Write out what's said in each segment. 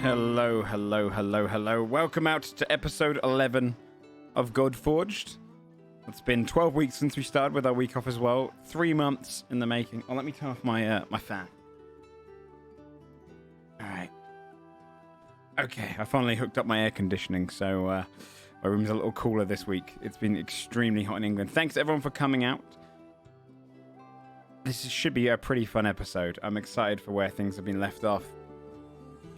Hello, hello, hello, hello. Welcome out to episode 11 of Godforged. It's been 12 weeks since we started with our week off as well. 3 months in the making. Oh, let me turn off my my fan. All right. Okay, I finally hooked up my air conditioning, so my room's a little cooler this week. It's been extremely hot in England. Thanks everyone for coming out. This should be a pretty fun episode. I'm excited for where things have been left off.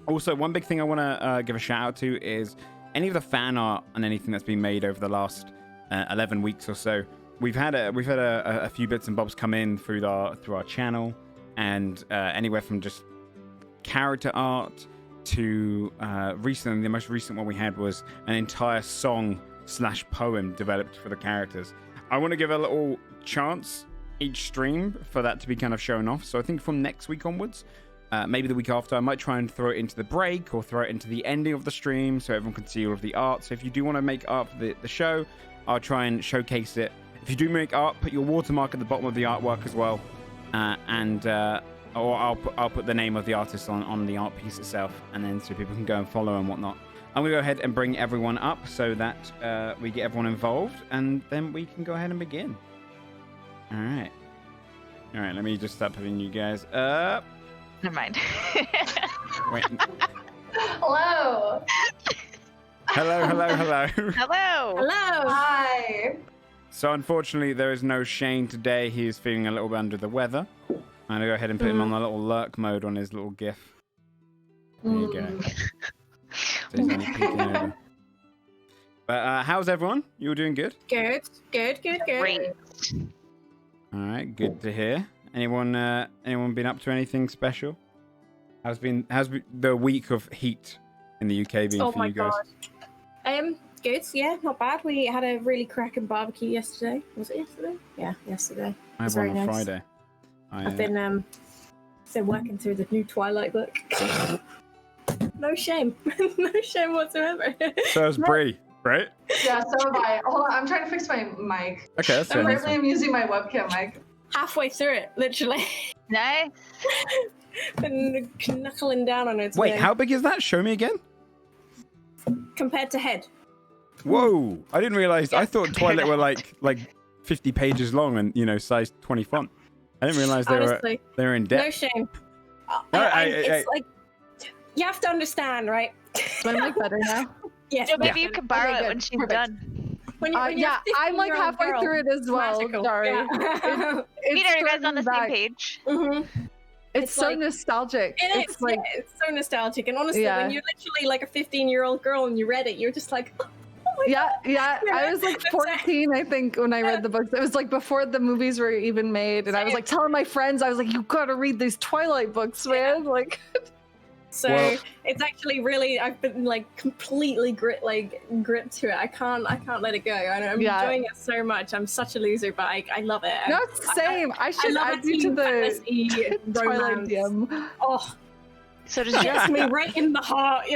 Also, one big thing I want to give a shout out to is any of the fan art and anything that's been made over the last 11 weeks or so. We've had a few bits and bobs come in through our channel, and anywhere from just character art to recently, the most recent one we had was an entire song/poem developed for the characters. I want to give a little chance each stream for that to be kind of shown off. So I think from next week onwards, maybe the week after, I might try and throw it into the break or throw it into the ending of the stream so everyone can see all of the art. So if you do want to make art for the show, I'll try and showcase it. If you do make art, put your watermark at the bottom of the artwork as well, or I'll put the name of the artist on the art piece itself, and then so people can go and follow and whatnot. I'm gonna go ahead and bring everyone up so that we get everyone involved, and then we can go ahead and begin. All right. Let me just start putting you guys up. Never mind. Wait. Hello. Hello. Hello. Hi. So unfortunately, there is no Shane today. He is feeling a little bit under the weather. I'm gonna go ahead and put him on the little lurk mode on his little GIF. There you go. So he's only peeking over. But how's everyone? You all doing good? Good. Great. All right, good to hear. Anyone been up to anything special? How's the week of heat in the UK been for you guys? God. Good. Yeah, not bad. We had a really cracking barbecue yesterday. Was it yesterday? Yeah, yesterday. I had one on Friday. I've been working through the new Twilight book. No shame. No shame whatsoever. So is Bree, right? Yeah, so am I. Hold on, I'm trying to fix my mic. Okay, that's fair. Apparently I'm using my webcam mic. Halfway through it, literally. Nice. Been knuckling down on it. Wait, how big is that? Show me again. Compared to head. Whoa! I didn't realize. I thought Twilight were like 50 pages long and size 20 font. I didn't realize they were in depth. No shame. It's like you have to understand, right? Do I look better now? Yes. So maybe you can borrow it when she's done. When you're yeah, I'm like halfway through it as well. Magical. Sorry. Yeah. Peter, are you guys on the same page? Mm-hmm. It's so like, nostalgic. It's so nostalgic. And honestly, when you're literally like a 15-year-old girl and you read it, you're just like, oh my God. Yeah. I was like 14, I think, when I read the books. It was like before the movies were even made. And I was like telling my friends, I was like, you gotta read these Twilight books, man. Like. So it's actually really, I've been like completely gripped to it. I can't let it go. I'm enjoying it so much. I'm such a loser, but I love it. No, same. I should add you to the Twilight DM. Oh, so does gets me right in the heart,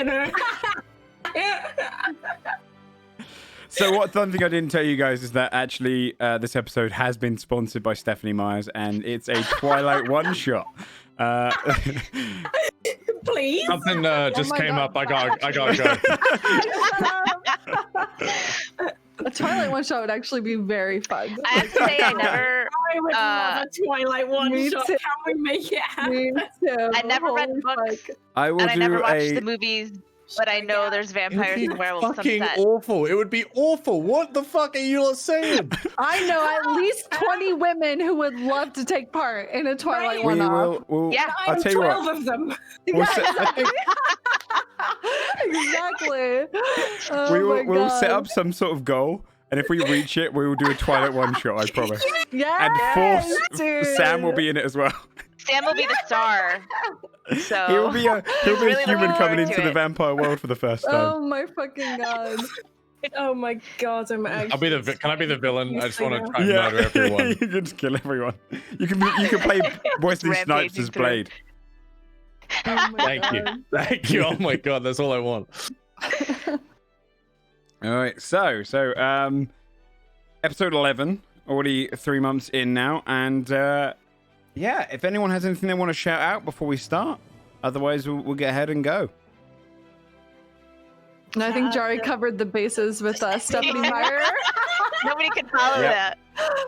So one thing I didn't tell you guys is that actually this episode has been sponsored by Stephanie Myers, and it's a Twilight one-shot. Please. Something just came up. I gotta go. A Twilight one shot would actually be very fun. I have to say, I would love a Twilight one shot. Can we make it happen? Me too. I never read the books, I will and I do never watched the movies. But I know there's vampires and werewolves. Fucking awful! It would be awful. What the fuck are you lot saying? I know at least 20 women who would love to take part in a Twilight one-off. I'll tell you 12 what. of them. Exactly. Oh We'll set up some sort of goal, and if we reach it, we will do a Twilight one-shot. I promise. Yeah. And Sam will be in it as well. Sam will be the star. So he'll be a really human coming into the it. vampire world for the first time. Oh my fucking God. Oh my God, I'm actually... I'll be the. Can I be the villain? I just want to try and murder everyone. You can just kill everyone. You can play Wesley Snipes as Blade. Oh Thank you. Oh my God, that's all I want. All right, so episode 11, already 3 months in now, and if anyone has anything they want to shout out before we start, otherwise we'll get ahead and go. And I think Jari covered the bases with Stephanie Meyer. Nobody could follow that.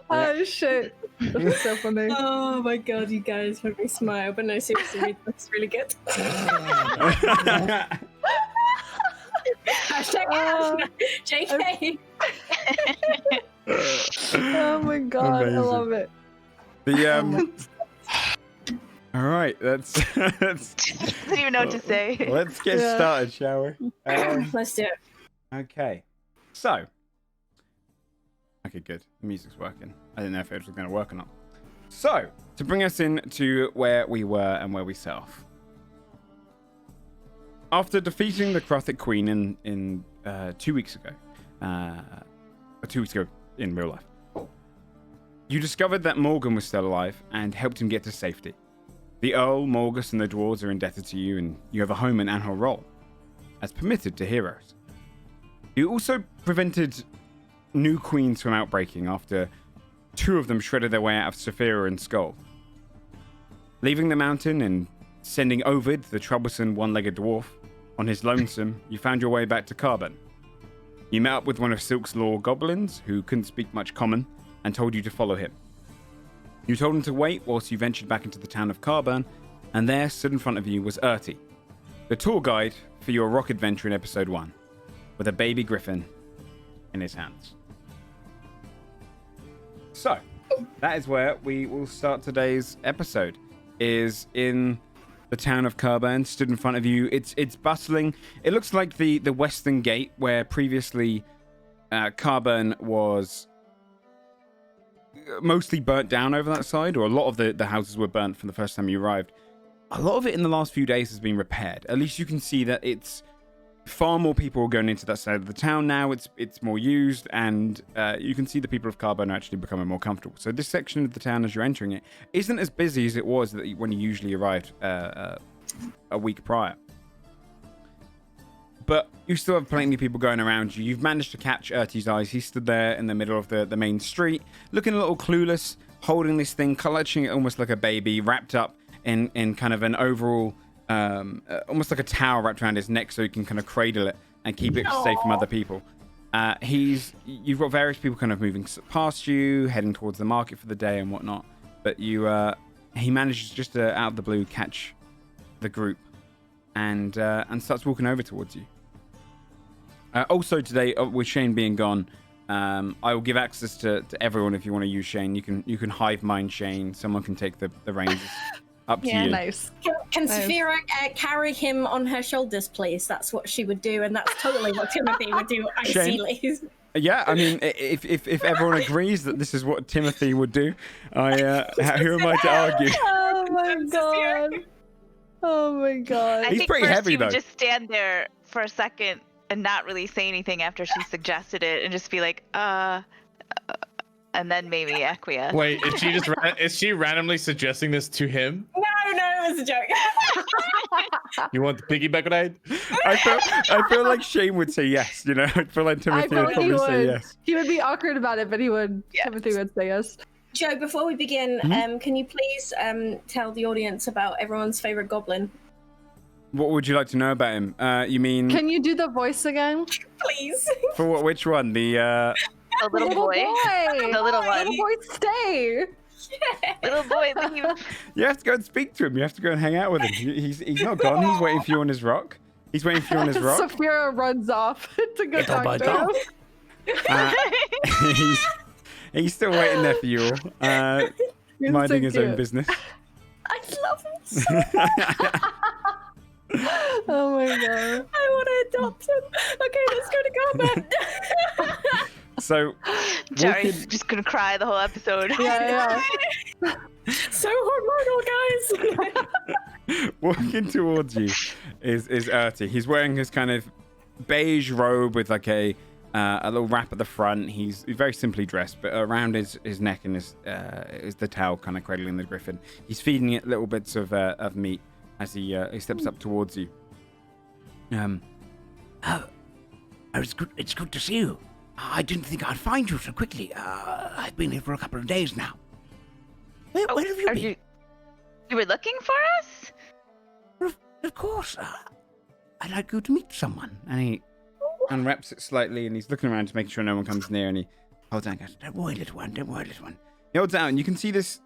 Oh shit. That's so funny. Oh my god, you guys made me smile. But no, seriously, that's really good. Hashtag JK. Oh my god, Amazing. I love it. The All right, let's Didn't even know what to say. let's get Yeah. started, shall we? Let's do it. Okay. So. Okay, good. The music's working. I didn't know if it was going to work or not. So, to bring us into where we were and where we set off. After defeating the Crothic Queen in 2 weeks ago, or 2 weeks ago in real life, you discovered that Morgan was still alive and helped him get to safety. The Earl, Morgus, and the dwarves are indebted to you, and you have a home in Anhel Roll, as permitted to heroes. You also prevented new queens from outbreaking after 2 of them shredded their way out of Saphira and Skull. Leaving the mountain and sending Ovid, the troublesome one-legged dwarf, on his lonesome, you found your way back to Karburn. You met up with one of Silk's law goblins, who couldn't speak much common, and told you to follow him. You told him to wait whilst you ventured back into the town of Karburn, and there, stood in front of you, was Urti, the tour guide for your rock adventure in episode 1, with a baby griffin in his hands. So, that is where we will start today's episode, is in the town of Karburn, stood in front of you. It's bustling. It looks like the western gate, where previously Karburn was mostly burnt down over that side, or a lot of the houses were burnt from the first time you arrived. A lot of it in the last few days has been repaired. At least you can see that it's far more people are going into that side of the town now. It's more used, and you can see the people of Karburn are actually becoming more comfortable. So this section of the town, as you're entering it, isn't as busy as it was when you usually arrived a week prior. But you still have plenty of people going around you. You've managed to catch Urti's eyes. He stood there in the middle of the main street, looking a little clueless, holding this thing, clutching it almost like a baby, wrapped up in kind of an overall, almost like a towel wrapped around his neck so he can kind of cradle it and keep it safe from other people. You've got various people kind of moving past you, heading towards the market for the day and whatnot. But he manages just to, out of the blue, catch the group and starts walking over towards you. Also today, with Shane being gone, I will give access to everyone if you want to use Shane. You can hive mind Shane. Someone can take the reins. Up to you. Nice. Can Saphira carry him on her shoulders, please? That's what she would do, and that's totally what Timothy would do. I see. Yeah, I mean, if everyone agrees that this is what Timothy would do, who am I to argue? Oh my god. Oh my god. I He's think pretty first heavy, you would though. just stand there for a second and not really say anything after she suggested it, and just be like, and then maybe acquiesce. Wait, is she randomly suggesting this to him? No, it was a joke. You want the piggyback ride? I feel like Shane would say yes. You know, I feel like Timothy would probably say yes. He would be awkward about it, but he would. Yes. Timothy would say yes. Joe, before we begin, can you please tell the audience about everyone's favorite goblin? What would you like to know about him? You mean Can you do the voice again? Please. for what? Which one? The The little boy. The little one. Little boy, stay. Little boy. you have to go and speak to him. You have to go and hang out with him. He's not gone. He's waiting for you on his rock. He's waiting for you on his rock. Saphira runs off to go talk to him. He's still waiting there for you all, He's minding so his own cute. business. I love him so much. Oh my god. I want to adopt him. Okay, let's go to Karburn. So, Jari's just gonna cry the whole episode. Yeah. So hormonal, guys. walking towards you is Urti. He's wearing his kind of beige robe with like a little wrap at the front. He's very simply dressed, but around his neck and is the towel kind of cradling the griffin. He's feeding it little bits of meat as he steps up towards you. It's good to see you. I didn't think I'd find you so quickly. I've been here for a couple of days now. Where have you been? You were looking for us? Of course. I'd like you to meet someone. And he unwraps it slightly, and he's looking around to make sure no one comes near, and he holds out and goes, Don't worry, little one. Don't worry, little one. he holds it out, and you can see this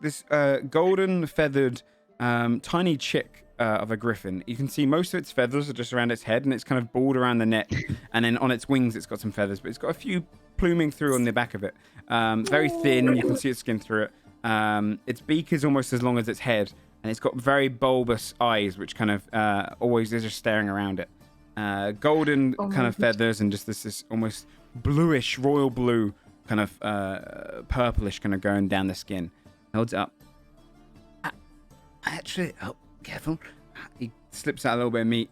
golden feathered tiny chick of a griffin. You can see most of its feathers are just around its head, and it's kind of bald around the neck, and then on its wings it's got some feathers, but it's got a few pluming through on the back of it. Very thin, you can see its skin through it. Its beak is almost as long as its head, and it's got very bulbous eyes, which kind of always is just staring around it. Golden kind of feathers, and just this almost bluish, royal blue, kind of purplish kind of going down the skin. Holds it up. Actually, oh, careful. He slips out a little bit of meat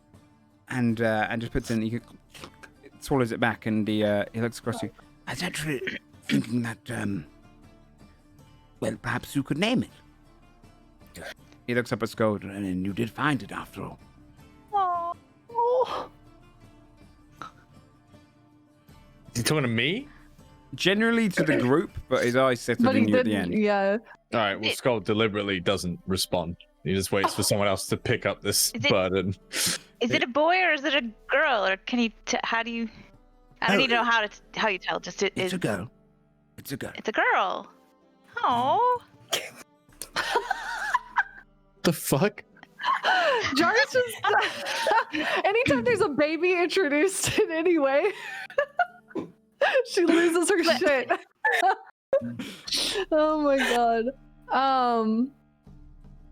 and just puts it in. He swallows it back, and he looks across you. I was actually thinking that, well, perhaps you could name it. He looks up at Scold. And you did find it after all. Is he talking to me? Generally to the group, but his eyes settled But on he you at the didn't. end. Yeah. All right. Well, Skull deliberately doesn't respond. He just waits for someone else to pick up this burden. Is it a boy or is it a girl? Or can you? How do you? I don't even know how you tell. Just It's a girl. It's a girl. It's a girl. Oh. The fuck? Jar's just anytime there's a baby introduced in any way, she loses her shit. Oh my god.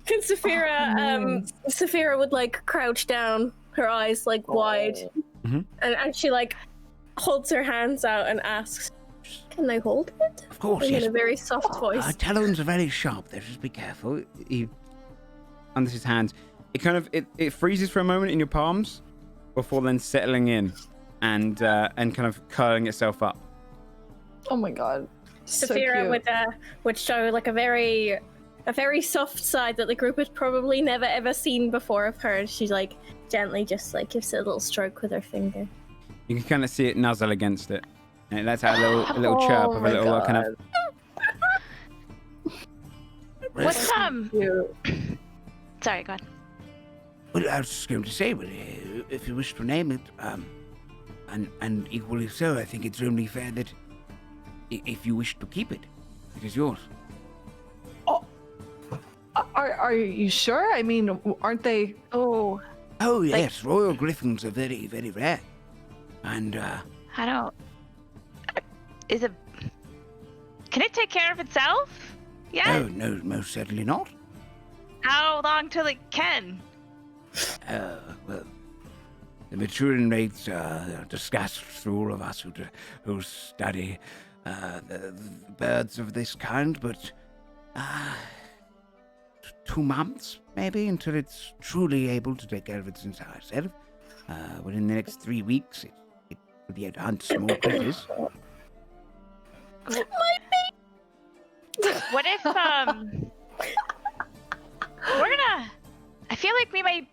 Can Saphira would like crouch down, her eyes like wide, and she like holds her hands out and asks, "Can I hold it?" Of course, in yes. a very soft voice. Our talons are very sharp there, just be careful. He under his hands. It kind of it freezes for a moment in your palms before then settling in and kind of curling itself up. Oh my god. Saphira would show like a very soft side that the group had probably never ever seen before of her. She like gently just like gives it a little stroke with her finger. You can kind of see it nuzzle against it, and that's how a little chirp of a little kind of. What's Sorry, go ahead. Well, I was just going to say, well, if you wish to name it, and equally so, I think it's only fair that if you wish to keep it, it is yours. Are you sure? I mean, aren't they? Oh yes, royal griffins are very, very rare, and I don't. Is it? Can it take care of itself? Yeah. no, most certainly not. How long till it can? Well, the maturing rates are discussed through all of us who study the birds of this kind, but 2 months maybe until it's truly able to take care of its entire self. Within the next 3 weeks, it will be able to hunt small critters. What if we're gonna? I feel like we might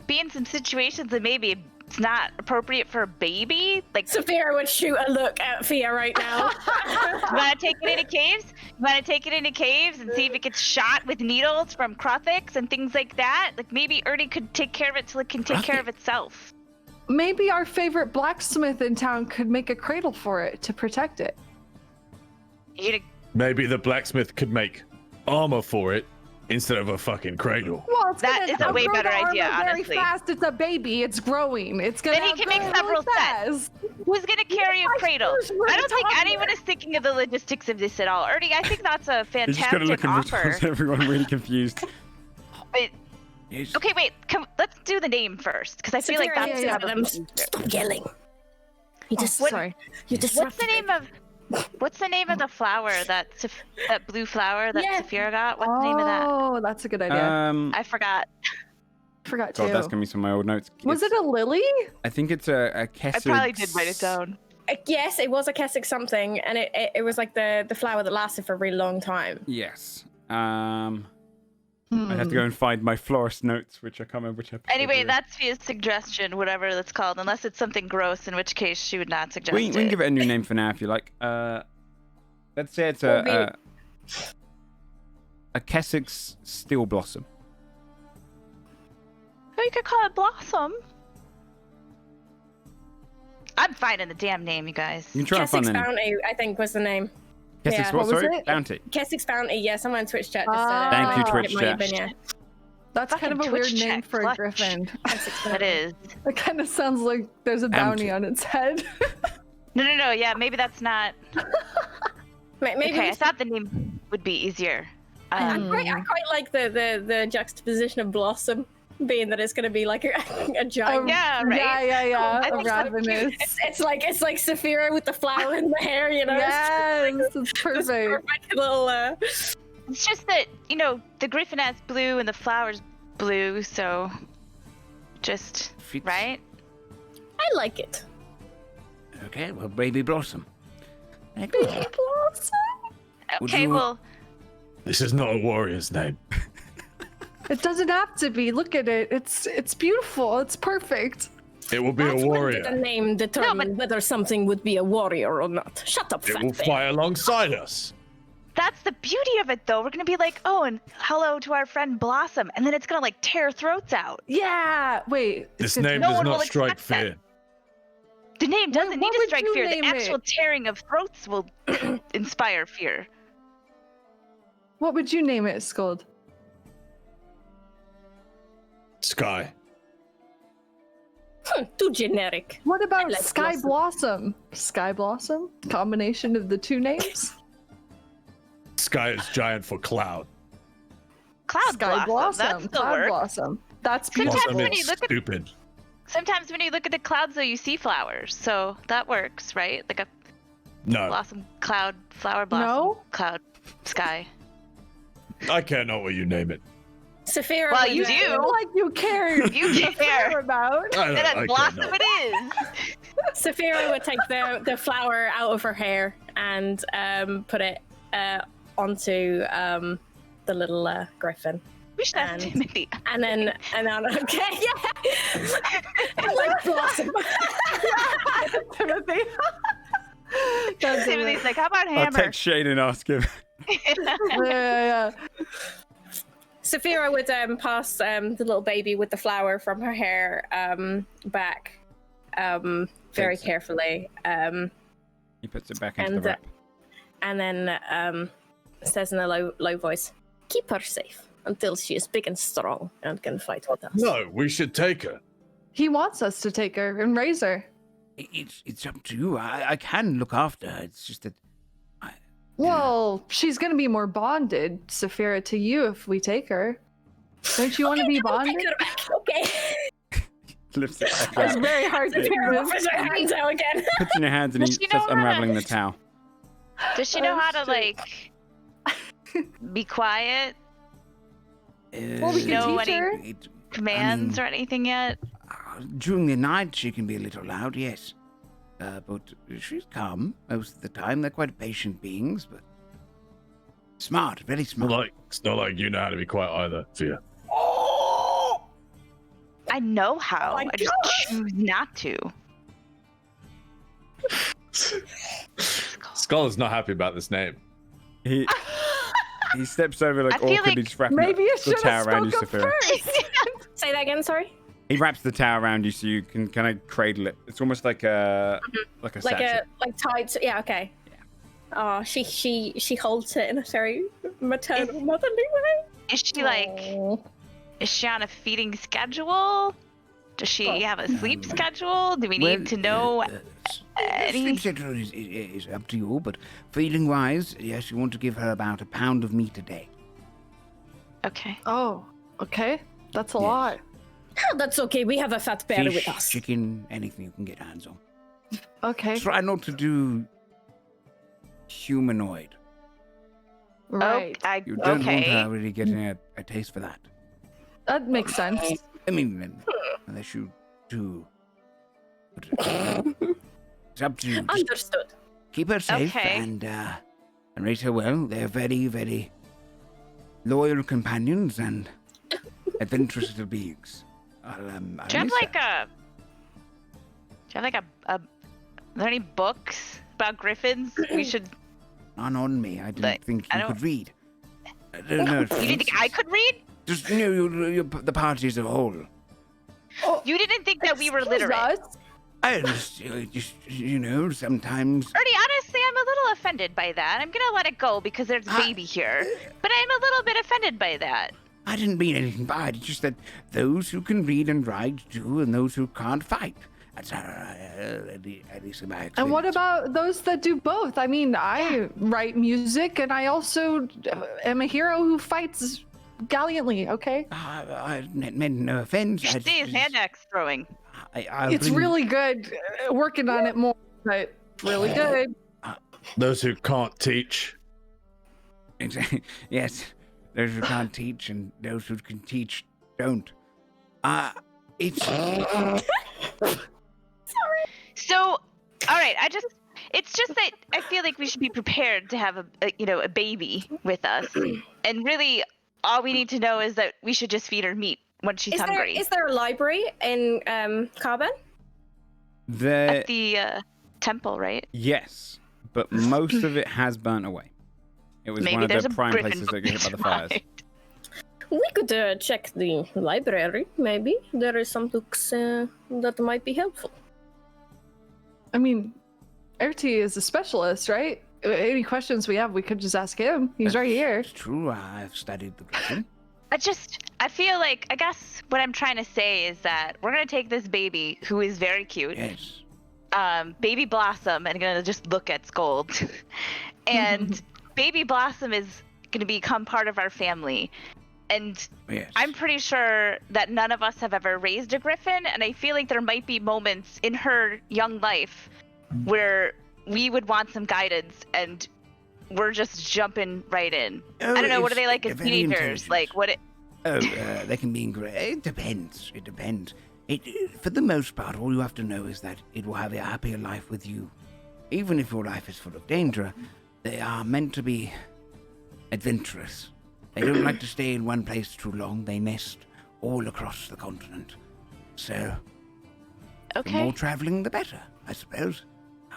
be in some situations that maybe it's not appropriate for a baby. Like Saphira would shoot a look at Fia right now. You wanna take it into caves? You wanna take it into caves and see if it gets shot with needles from Krothiks and things like that? Like maybe Ernie could take care of it till it can take care of itself. Maybe our favorite blacksmith in town could make a cradle for it to protect it. Maybe the blacksmith could make armor for it instead of a fucking cradle. Well, it's That gonna is a way outgrow better the idea, armor honestly. Very fast. It's a baby. It's growing. It's gonna. Then he can make outgrow several really fast. Who's gonna carry a cradle? We're I don't think toddler. anyone is thinking of the logistics of this at all. Ernie, I think that's a You're just kind of fantastic looking offer. at everyone really confused. But, Yes. okay, wait. Let's do the name first, because I feel like Saphira that's yells kind at of them. Stop yelling. You just Sorry. you What's disrupt the name of the flower that blue flower that Yeah. Saphira got? What's the name of that? Oh, that's a good idea. I forgot. Forgot God, too. that's gonna be some of my old notes. Was it a lily? I think it's a I Kessid. probably did write it down. Yes, it was a Keswick something, and it was like the flower that lasted for a really long time. Yes. I'd have to go and find my florist notes, which I can't remember which episode. Anyway, they're in. that's Fia's suggestion, whatever that's called, unless it's something gross, in which case she would not suggest We it. can give it a new name for now if you like. Let's say it's a Keswick's steel blossom. Oh, you could call it Blossom. I'm finding the damn name, you guys. You can try and find Keswick's the name. Bounty, I think, was the name. Keswick's Yeah. what, What was sorry? it? Bounty. Keswick's Bounty, yeah, someone in Twitch chat just said it. Thank you, Ah. Twitch It might have chat. been, yeah. That's kind of a Fucking weird Twitch name chat, for a clutch. griffin. Keswick's It Bounty. is. It kind of sounds like there's a bounty on its head. No. Yeah, maybe that's not. Maybe Okay, I thought the name would be easier. I quite like the juxtaposition of Blossom, being that it's going to be like a giant. Yeah, right? Yeah. I A think so. ravenous. It's like Saphira with the flower in the hair, you know. Yes, it's This perfect. perfect little. It's just that, the griffin has blue and the flower's blue, so just, Fits. right? I like it. Okay, well, Baby Blossom. Baby Blossom. Would Okay, you- well, This is not a warrior's name. It doesn't have to be. Look at it. It's beautiful. It's perfect. It will be That's a when warrior. the name determine whether something would be a warrior or not. Shut up, It fat will bear. fly alongside us. that's the beauty of it, though. We're gonna be like, oh, and hello to our friend Blossom, and then it's gonna, tear throats out. Yeah. Wait. This it's- name no does one not will strike expect that. fear. The name doesn't what need to would strike you fear. The name actual it? tearing of throats will inspire fear. What would you name it, Scold? Sky. Too generic. What about like Sky Blossom. Blossom? Sky Blossom? Combination of the two names? Sky is giant for cloud. Cloud Sky Blossom. That Blossom. still Cloud works. Blossom. That's Sometimes beautiful. when Blossom you is look at- stupid. Sometimes when you look at the clouds, though, you see flowers, so that works, right? Like a No, blossom, cloud, flower blossom, No? cloud, sky. I care not what you name it. Saphira. Well, would, you uh, do. Like you care. You care. about. I And don't- I then care blossom not. it is. Saphira would take the flower out of her hair and put it onto the little griffin. We should ask And- Timothy. And then, okay, yeah. I like Blossom. Timothy. That's Timothy's like, how about I'll Hammer? text Shane and ask him. yeah. Saphira would pass the little baby with the flower from her hair back very Thanks. carefully. He puts it back into And, the wrap. And then says in a low voice, "Keep her safe until she is big and strong and can fight with us." No, we should take her. He wants us to take her and raise her. It's up to you. I can look after her. It's just that Well, she's gonna be more bonded, Saphira, to you if we take her. Don't you want to be I'll bonded? take her back. Okay. Lifts it back It's up. very hard to Saphira do. offers her hands out again. Puts in your hands and he Does she know starts how to- unraveling the towel. Does she know Oh, how to, shit. be quiet? Well, we can No, teach her. Commands or anything yet? During the night, she can be a little loud, yes. But she's calm most of the time. They're quite patient beings, but smart, very smart. It's not like you know how to be quiet either, Fia. I know how. my I just choose not to. Skull is not happy about this name. He steps over I feel awkwardly, like just wrapping Maybe you the should towel have around you, spoke up Saphira. first. Say that again. Sorry. He wraps the towel around you so you can kind of cradle it. It's almost like a Like satchel. tied. Yeah. Okay. Oh, she holds it in a very maternal, motherly way. Is she is she on a feeding schedule? Does she have a sleep schedule? Do we need to know any? Sleep schedule is up to you, but feeling-wise, yes, you want to give her about a pound of meat a day. Okay. Oh, okay. That's a Yes. lot. Oh, that's okay. We have a fat bear Fish, with us. chicken, anything you can get hands on. Okay. Try not to do humanoid. Right. You don't want Okay. her really getting a taste for that. That makes sense. I mean, unless you do. But it's up to you. Just Understood. keep her safe Okay. and raise her well. They're very, very loyal companions and adventurous little beings. I'll Do you have miss her. are there any books about griffins we should? None on me. I didn't Like, think I you don't- could read. I don't know. You didn't think I could read? Just the party as a whole. You didn't think that we were Excuse literate? us. I just, sometimes. Ernie, honestly, I'm a little offended by that. I'm gonna let it go because there's a baby here. But I'm a little bit offended by that. I didn't mean anything by it. It's just that those who can read and write do, and those who can't fight. That's at least in my experience. And what about those that do both? I mean, I write music, and I also am a hero who fights gallantly. Okay. I meant no offense. You should see his hand axe throwing. It's really good. Working on it more, but really good. Those who can't teach. Exactly. Yes. Those who can't teach and those who can teach don't. It's. Sorry. So, all right. It's just that I feel like we should be prepared to have a baby with us, and really, all we need to know is that we should just feed her meat when she's hungry. Is there a library in Karburn? At the temple, right? Yes, but most of it has burnt away. It was one of the prime places that got hit by the fires. We could check the library, maybe. There is some books that might be helpful. I mean, Erti is a specialist, right? Any questions we have, we could just ask him. He's right here. It's true. I've studied the griffin. I feel like, I guess what I'm trying to say is that we're going to take this baby, who is very cute. Yes. Baby Blossom, and going to just look at Scold. And Baby Blossom is going to become part of our family. And yes. I'm pretty sure that none of us have ever raised a griffin, and I feel like there might be moments in her young life where we would want some guidance, and we're just jumping right in. Oh, I don't know, what are they like as very teenagers? Like, what? They can be great. It depends. It depends. For the most part, all you have to know is that it will have a happier life with you. Even if your life is full of danger, they are meant to be adventurous. They don't like to stay in one place too long. They nest all across the continent. So, the more traveling, the better, I suppose.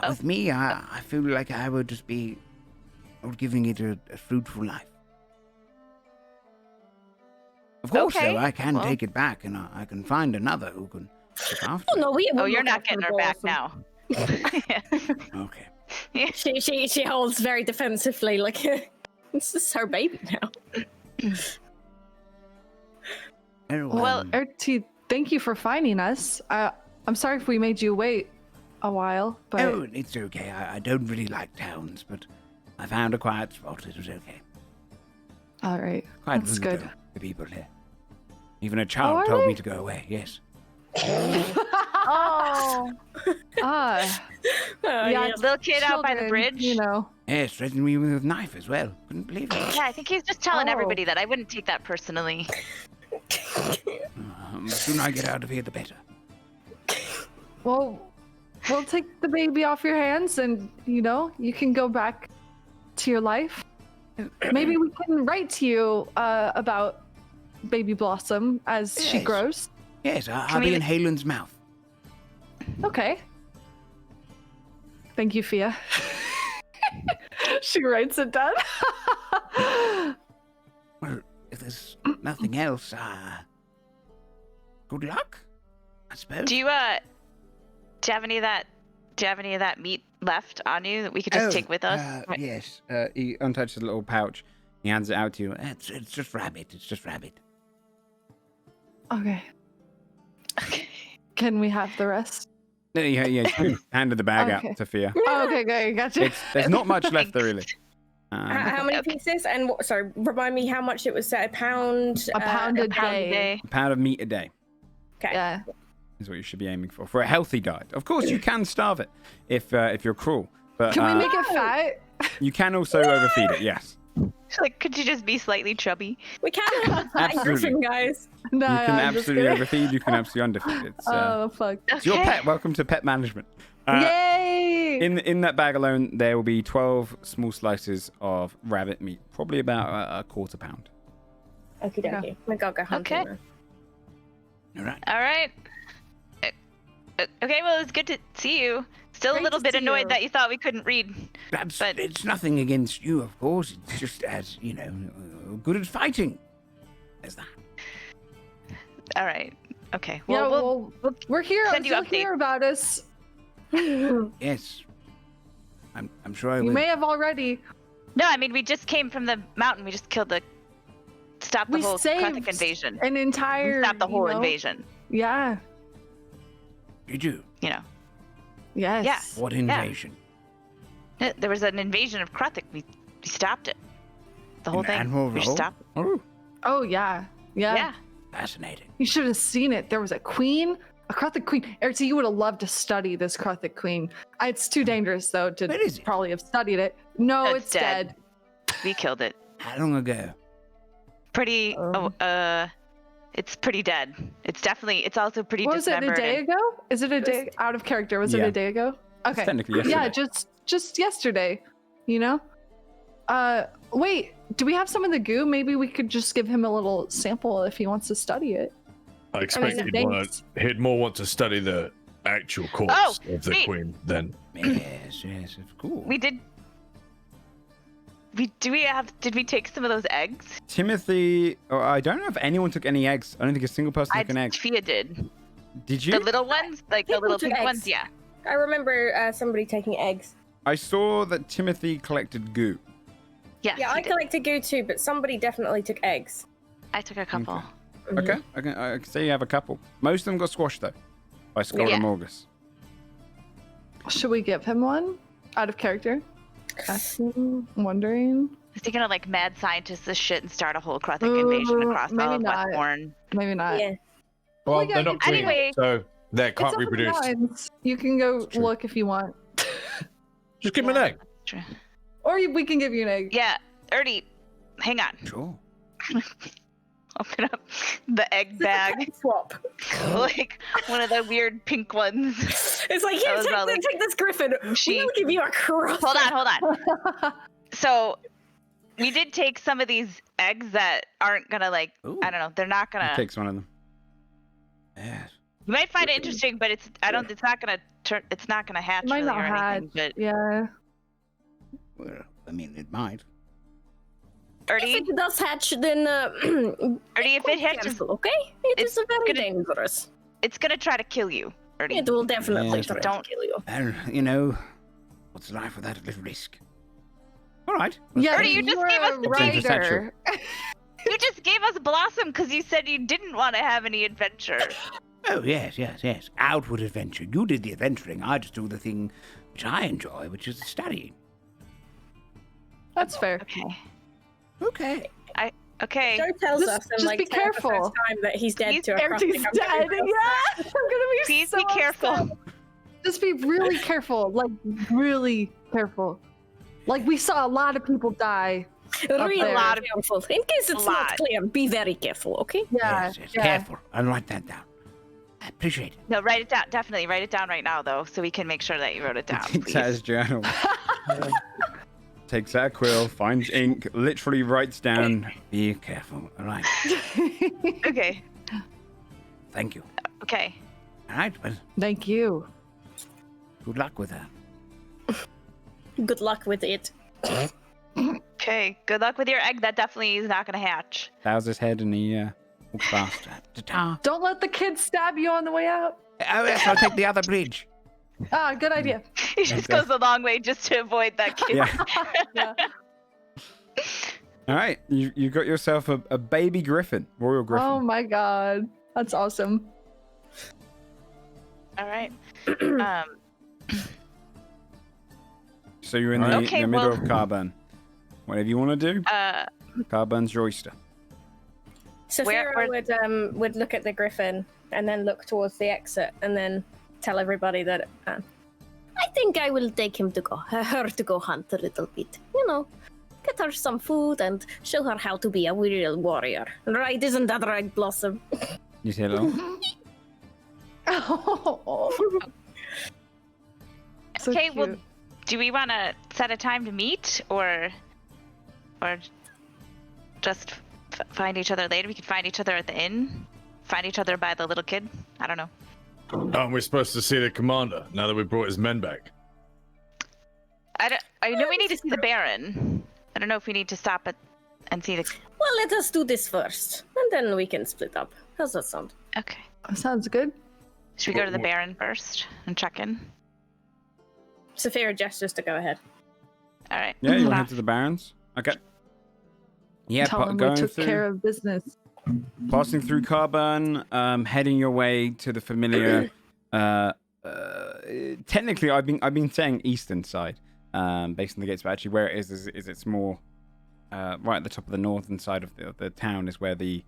With me, I feel like I would just be giving it a fruitful life. Of course, though, I can take it back, and I can find another who can look after it. Oh, you're not getting her back now. Okay. She holds very defensively, like this is her baby now. Well, Erti, thank you for finding us. I'm sorry if we made you wait a while, but... Oh, it's okay. I don't really like towns, but I found a quiet spot. It was okay. All right. Quite That's rude, good. though, the people here. Even a child told me to go away, yes. Oh. Yeah, Little kid out by the children, bridge. You know. Yes, threatened me with a knife as well. Couldn't believe it. Yeah, I think he's just telling everybody that. I wouldn't take that personally. The sooner I get out of here, the better. Well, we'll take the baby off your hands, and you can go back to your life. Maybe we can write to you about Baby Blossom as she grows. Yes, I'll be in Halen's mouth. Okay. Thank you, Fia. She writes it down. Well, if there's nothing else, good luck, I suppose. Do you have any of that meat left on you that we could just take with us? Yes. He untouches a little pouch. He hands it out to you. It's just rabbit. It's just rabbit. Okay. Can we have the rest? Yeah. He handed the bag out to Fia. Oh, okay, good. Gotcha. There's not much left there, really. How many pieces? And sorry, remind me how much it was. A pound. A pound a day. A pound of meat a day. Okay. Yeah. Is what you should be aiming for a healthy diet. Of course, you can starve it if you're cruel. But Can we make it fat? You can also overfeed it. Yes. Like, could you just be slightly chubby? We can. Absolutely. Griffin, guys. No, You can I'm just absolutely kidding. overfeed. You can absolutely underfeed. It's, Oh fuck! it's your pet. Welcome to pet management. Yay! In that bag alone, there will be 12 small slices of rabbit meat, probably about a quarter pound. Okie dokie. We gotta go hunting. Okay. now. All right. All right. Okay, well, it's good to see you. Still Great a little to bit see annoyed you. that you thought we couldn't read. But- It's nothing against you, of course. It's just as, good at fighting. There's that. All right. Okay. Yeah, Well, we're here. send you You'll updates. hear about us Yes. I'm sure I You will. may have already. No, I mean we just came from the mountain. We just stopped the We whole saved Kruthic invasion. an entire. We stopped the whole you know, invasion. Yeah. Did you? You know. Yes. Yeah. What invasion? There was an invasion of Kruthic. We stopped it. The whole An thing. admiral We roll? stopped it. Oh, Oh yeah. Yeah. Yeah. fascinating. You should have seen it. There was a queen, a Kruthic queen. Eric, you would have loved to study this Kruthic queen. It's too dangerous though to Where is it? probably have studied it. No, No, it's it's dead. dead. We killed it. How long ago? Pretty. It's pretty dead. It's also pretty What was it, a dismembered. day ago? Is it a day out of character? Was it Yeah. a day ago? Okay. technically yesterday. Yeah, just yesterday, you know? Wait, do we have some of the goo? Maybe we could just give him a little sample if he wants to study it. I expect he'd more want to study the actual corpse of the neat. queen than. Yes, of course. We did. Did we take some of those eggs? Timothy, I don't know if anyone took any eggs. I don't think a single person took an egg. Fia did. Did you? The little ones, like the People little took pink eggs. ones, yeah. I remember somebody taking eggs. I saw that Timothy collected goo. Yes, Yeah, he I did. collected goo too, but somebody definitely took eggs. I took a couple. Okay, I can say you have a couple. Most of them got squashed though, by Skull Yeah. and Morgus. Should we give him one out of character? Asking, wondering. Is he gonna like mad scientist this shit and start a whole Kruthic invasion across maybe all of not. Westbourne? Maybe not. Yeah. Well, Well, yeah, they're not you queen, Anyway. so they It's can't up in the reproduce. mountains. You can go true. look if you want. Just give him an egg. True. Or we can give you an egg. Yeah, Ernie, hang on. Sure. Open up the egg bag, Swap. like one of the weird pink ones. It's like, That here, was take, probably- take this griffin. She- We'll give you a cross. Hold on. So we did take some of these eggs that aren't gonna like. Ooh. I don't know. They're not He gonna. takes one of them. Yes. You might find it interesting, but it's. I don't. It's not gonna turn. It's not gonna hatch Might really not or hatch. anything. But Yeah. Well, I mean, it might. Ernie, If it does hatch, then Ernie, if it hatches, cancel, okay? It It's is very gonna- dangerous. it's gonna try to kill you, Ernie. It will definitely Yes, try to don't- kill you. Well, you know, what's life without a little risk? All right. Yeah, Ernie, you just were gave us a the James writer. You just gave us Blossom because you said you didn't want to have any adventure. Oh, yes. Outward adventure. You did the adventuring. I just do the thing which I enjoy, which is the studying. That's fair. Okay. Okay. Okay. Joe tells Just- us in just like be the first careful. time that he's dead He's- to a Everything's crossing. dead. Yeah. I'm gonna be Please so be careful. upset. Just be really careful. Like really careful. Like we saw a lot of people die. Really there. careful. In case it's lot. not clear, be very careful, okay? Yeah. Yes. yeah. Careful. I'll write that down. I appreciate it. No, write it down. Definitely write it down right now, though, so we can make sure that you wrote it down. Takes out Please. his journal. Takes out a quill, finds ink, literally writes down. Be careful. All right. Okay. Thank you. Okay. All right. Well, Thank you. good luck with that. Good luck with it. Okay. Good luck with your egg. That definitely is not gonna hatch. Bows his head and he walks past. Ta-ta. Don't let the kids stab you on the way out. Oh, yes, I'll take the other bridge. Ah, good idea. He just Okay. goes a long way just to avoid that kid. Yeah. Yeah. All right, you got yourself a baby griffin, royal griffin. Oh my god. That's awesome. All right. So you're in the, Okay, the middle well- of Karburn. Whatever you want to do, Carburn's your oyster. Saphira would look at the griffin and then look towards the exit and then tell everybody that I think I will take her to go hunt a little bit. You know, get her some food and show her how to be a real warrior. Right? Isn't that right, Blossom? You say hello. So Okay, well, cute. do we want to set a time to meet, or just find each other later? We could find each other at the inn, find each other by the little kid. I don't know. Aren't we supposed to see the commander now that we brought his men back? I know we need to see the Baron. I don't know if we need to stop and see the. Well, let us do this first, and then we can split up. How's that sound? Okay. Sounds good. Should we go to the Baron first and check in? Saphira gestures to go ahead. All right. Yeah, you want to head to the Barrens? Okay. Yeah, Tell them we going took through, care of business. passing through Karburn, heading your way to the familiar. Technically, I've been saying eastern side, based on the gates, but actually where it is it's more right at the top of the northern side of the town is where the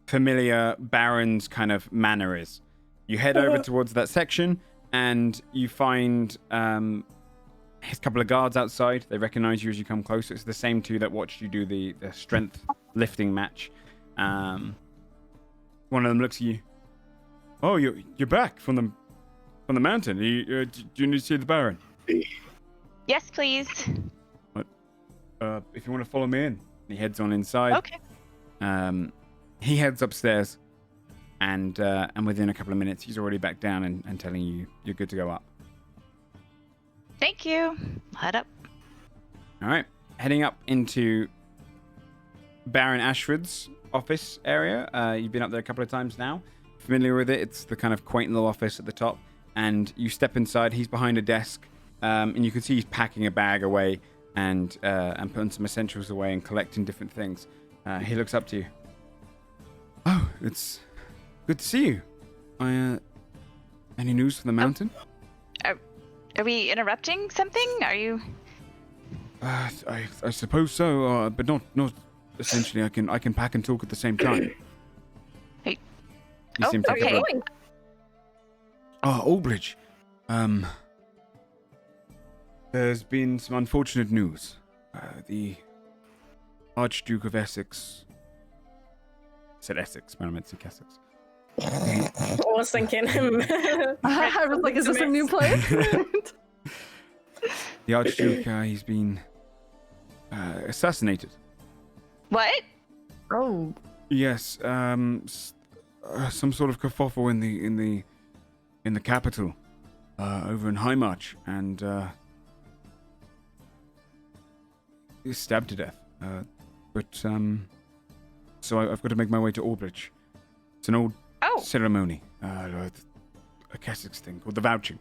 familiar Baron's kind of manor is. You head over towards that section, and you find his couple of guards outside. They recognize you as you come closer. It's the same two that watched you do the strength lifting match. One of them looks at you. Oh, you're back from the mountain. Do you need to see the Baron? Yes, please. If you want to follow me in. He heads on inside. Okay. He heads upstairs, and within a couple of minutes, he's already back down and telling you you're good to go up. Thank you. Head up. All right, heading up into Baron Ashford's office area. You've been up there a couple of times now. Familiar with it? It's the kind of quaint little office at the top, and you step inside. He's behind a desk, and you can see he's packing a bag away and putting some essentials away and collecting different things. He looks up to you. Oh, it's good to see you. Any news from the mountain? Are we interrupting something? Are you? I suppose so, but not essentially. I can pack and talk at the same time. Hey. You seem to Where are you going? Albridge. There's been some unfortunate news. The Archduke of Essex. I said Essex, but I meant to say Essex. I was thinking. I was like, is this a new place? The Archduke, he's been assassinated. What? Oh. Yes, some sort of kerfuffle in the capital, over in High March, and he's stabbed to death. So I've got to make my way to Albridge. It's an old ceremony, a Kessex thing called the vouching.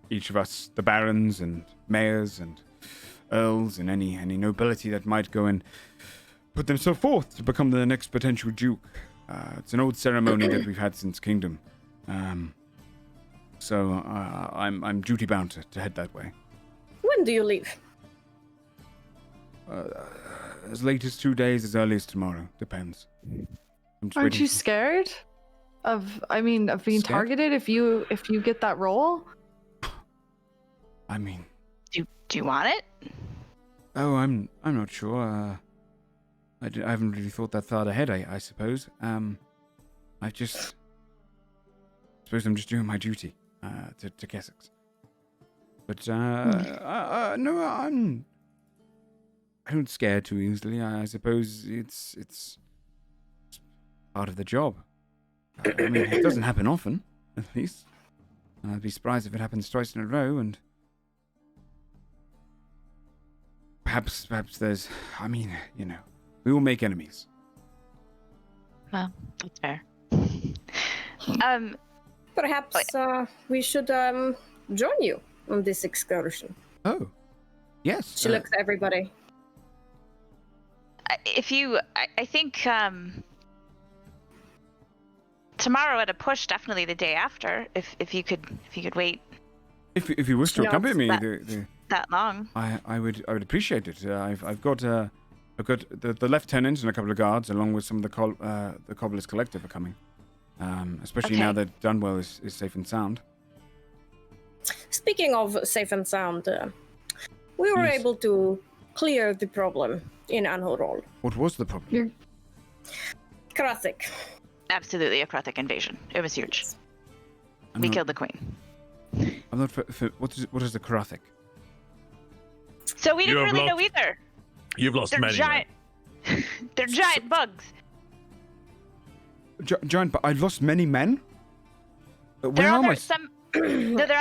Each of us, the barons and mayors and earls and any nobility that might go and put themselves forth to become the next potential duke. It's an old ceremony that we've had since Kingdom. So I'm duty bound to head that way. When do you leave? As late as 2 days, as early as tomorrow. Depends. Aren't you scared of being targeted if you get that role? I mean, Do you want it? oh, I'm not sure. I haven't really thought that far ahead. I suppose. I suppose I'm just doing my duty to Kessex. But no, I don't scare too easily. I suppose it's part of the job. I mean, it doesn't happen often, at least. I'd be surprised if it happens twice in a row, and perhaps there's, we will make enemies. Well, that's fair. Perhaps we should join you on this excursion. Oh, yes. She looks at everybody. I think tomorrow at a push, definitely the day after. If you could wait. If you wish to accompany me, that long. I would appreciate it. I've got the lieutenant and a couple of guards, along with some of the Cobblers Collective are coming. Especially now that Dunwell is safe and sound. Speaking of safe and sound, we were able to clear the problem in Anhorol. What was the problem? Krathik. Absolutely a Krothic invasion. It was huge. We killed the queen. I'm not. What is the Karathic? So we didn't really know either. You've lost They're many. giant. They're giant bugs. Giant. But I've lost many men. They're on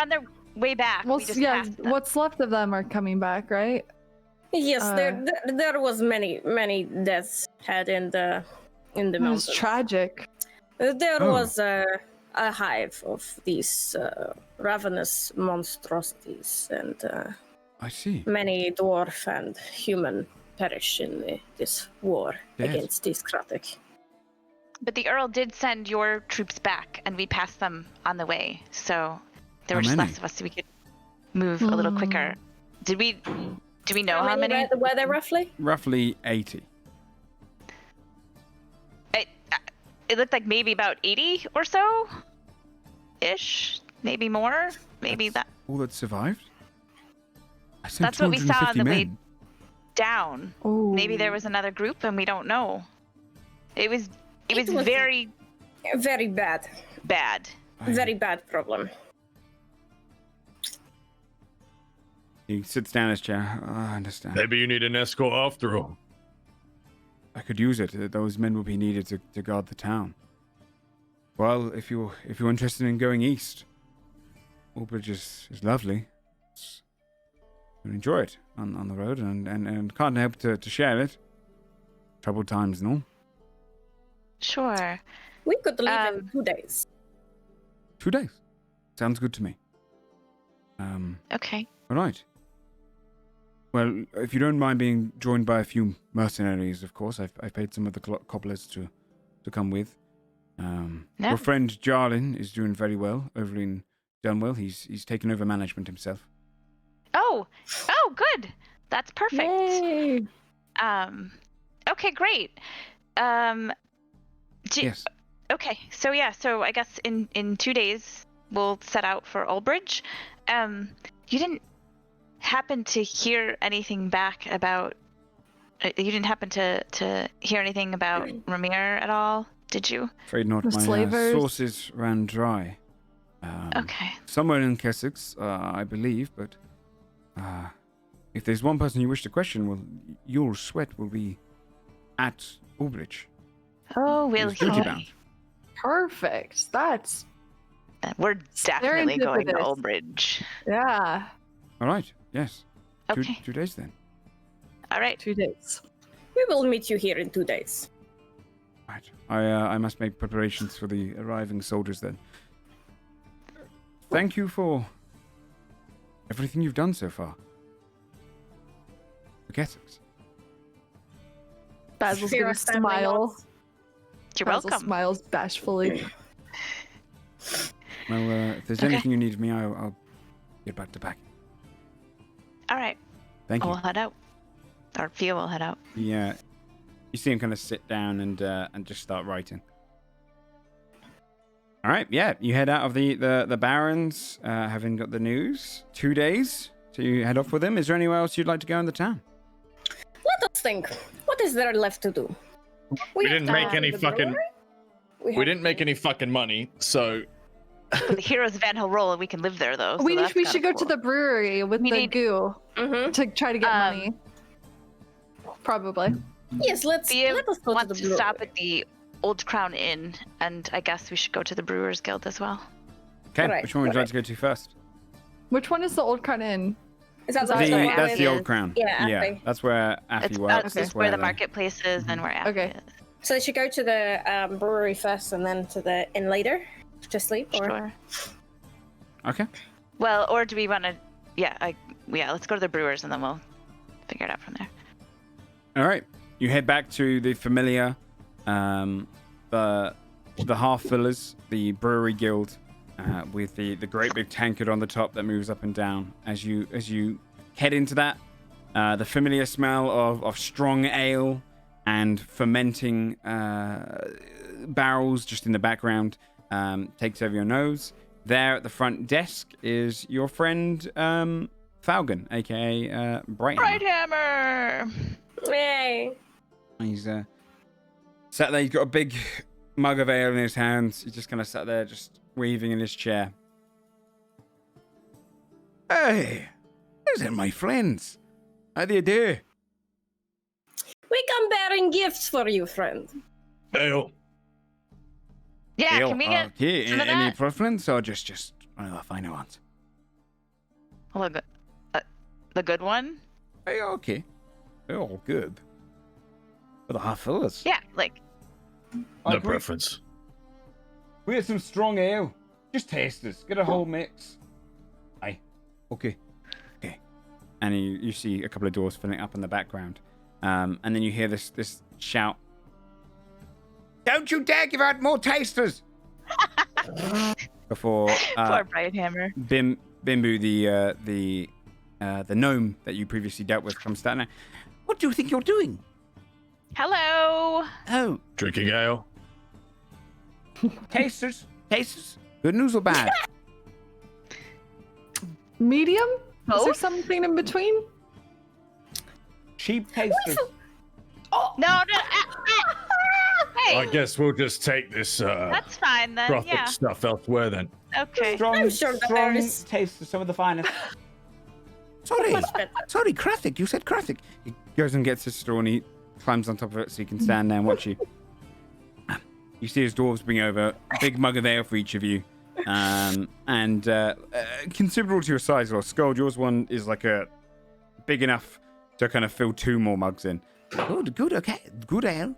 their way back. Well, We just yeah, passed them. what's left of them are coming back, right? Yes, there was many deaths had in the It was mountains. tragic. There was a hive of these ravenous monstrosities, and I see. many dwarf and human perish in this war Yes. against these Kratek. But the Earl did send your troops back, and we passed them on the way. So there were How just many? less of us, so we could move a little quicker. Do we know how many? Were there roughly? Roughly 80. It looked like maybe about 80 or so, ish, maybe more, maybe That's that. all that survived? I sent That's what we saw on 250 the way men. down. Ooh. Maybe there was another group, and we don't know. It was was- very Very bad. bad. Very bad problem. He sits down in his chair. Oh, I understand. Maybe you need an escort after all. I could use it. Those men will be needed to guard the town. Well, if you're interested in going east, Albridge is lovely. You'll enjoy it on the road, and can't help to share it. Troubled times and all. Sure. We could leave in 2 days. 2 days. Sounds good to me. Okay. All right. Well, if you don't mind being joined by a few mercenaries, of course, I've paid some of the cobblers to come with. No. Your friend Jarlin is doing very well over in Dunwell. He's taken over management himself. Oh, good. That's perfect. Yay. Okay, great. Yes. Okay, so I guess in 2 days we'll set out for Ulbridge. You didn't happen to hear anything back about? You didn't happen to hear anything about Ramir at all, did you? Afraid not. The My slavers? sources ran dry. Okay. Somewhere in Kessex, I believe, but if there's one person you wish to question, well, your sweat will be at Albridge. Oh, will He's duty he? bound. Perfect. That's We're definitely going to Serendipitous. Ulbridge. yeah. All right. Yes. Okay. 2 days then. All right. 2 days. We will meet you here in 2 days. Right. I must make preparations for the arriving soldiers then. Thank you for everything you've done so far. For Kessex. Basil's Fear gonna us family smile. loss. You're Basil welcome. smiles bashfully. Well, if there's Okay. anything you need of me, I'll get back to packing. All right. Thank you. We'll head out. Or Fia will head out. Yeah. You see him kind of sit down and just start writing. All right, yeah. You head out of the Barrens, having got the news. 2 days to head off with him. Is there anywhere else you'd like to go in the town? Let us think. What is there left to do? We have didn't to make go any to the fucking- brewery. We have didn't make any fucking money, so We're the heroes of Van Hill Roll, and we can live there though. So we that's should kinda go cool. to the brewery with We the need- goo Mhm. to try to get money. Probably. Yes, let us Fia go to the wants to brewery. stop at the Old Crown Inn, and I guess we should go to the Brewers Guild as well. Okay, Alright, which one would you like to go to first? Which one is the Old Crown Inn? Is that The- the one That's with- the Old Crown. Yeah, yeah. Affy. That's where Affy It's works. that's That's where the they- marketplace is and where Affy Okay. is. So they should go to the brewery first and then to the inn later to sleep, or Sure. Okay. Well, or do we want to? Yeah, let's go to the Brewers and then we'll figure it out from there. All right. You head back to the familiar, the half fillers, the brewery guild, with the great big tankard on the top that moves up and down. As you head into that, the familiar smell of strong ale and fermenting barrels just in the background takes over your nose. There at the front desk is your friend Falcon, aka Brighton. Hammer. Yay! He's sat there. He's got a big mug of ale in his hands. He's just kind of sat there, just weaving in his chair. Hey, those are my friends. How do you do? We come bearing gifts for you, friend. ale. Yeah, Ale, can we get okay. some of Any that? preference or just one of the finer ones? The good one? Hey, okay. They're all good. For the half fillers. Yeah, like No we- preference. We had some strong ale. Just taste us. Get a whole mix. Okay. And you see a couple of doors filling up in the background. And then you hear this shout. Don't you dare give out more tasters! Before Poor Bright Hammer. Bimbu, the gnome that you previously dealt with, comes down. What do you think you're doing? Hello. Oh, Drinking ale. tasters. Good news or bad? Medium? Is there Both? something in between? Cheap tasters. No. Hey, I guess we'll just take this that's fine then. graphic Yeah. stuff elsewhere then. Okay. I'm sure strong there's- tasters, some of the finest. Sorry. Much better. Sorry, Krafik. You said Krafik. He goes and gets his straw and he climbs on top of it so he can stand there and watch you. You see his dwarves bring over a big mug of ale for each of you. And considerable to your size. Well, Scold, yours one is like a big enough to kind of fill 2 more mugs in. Good. Okay. Good ale.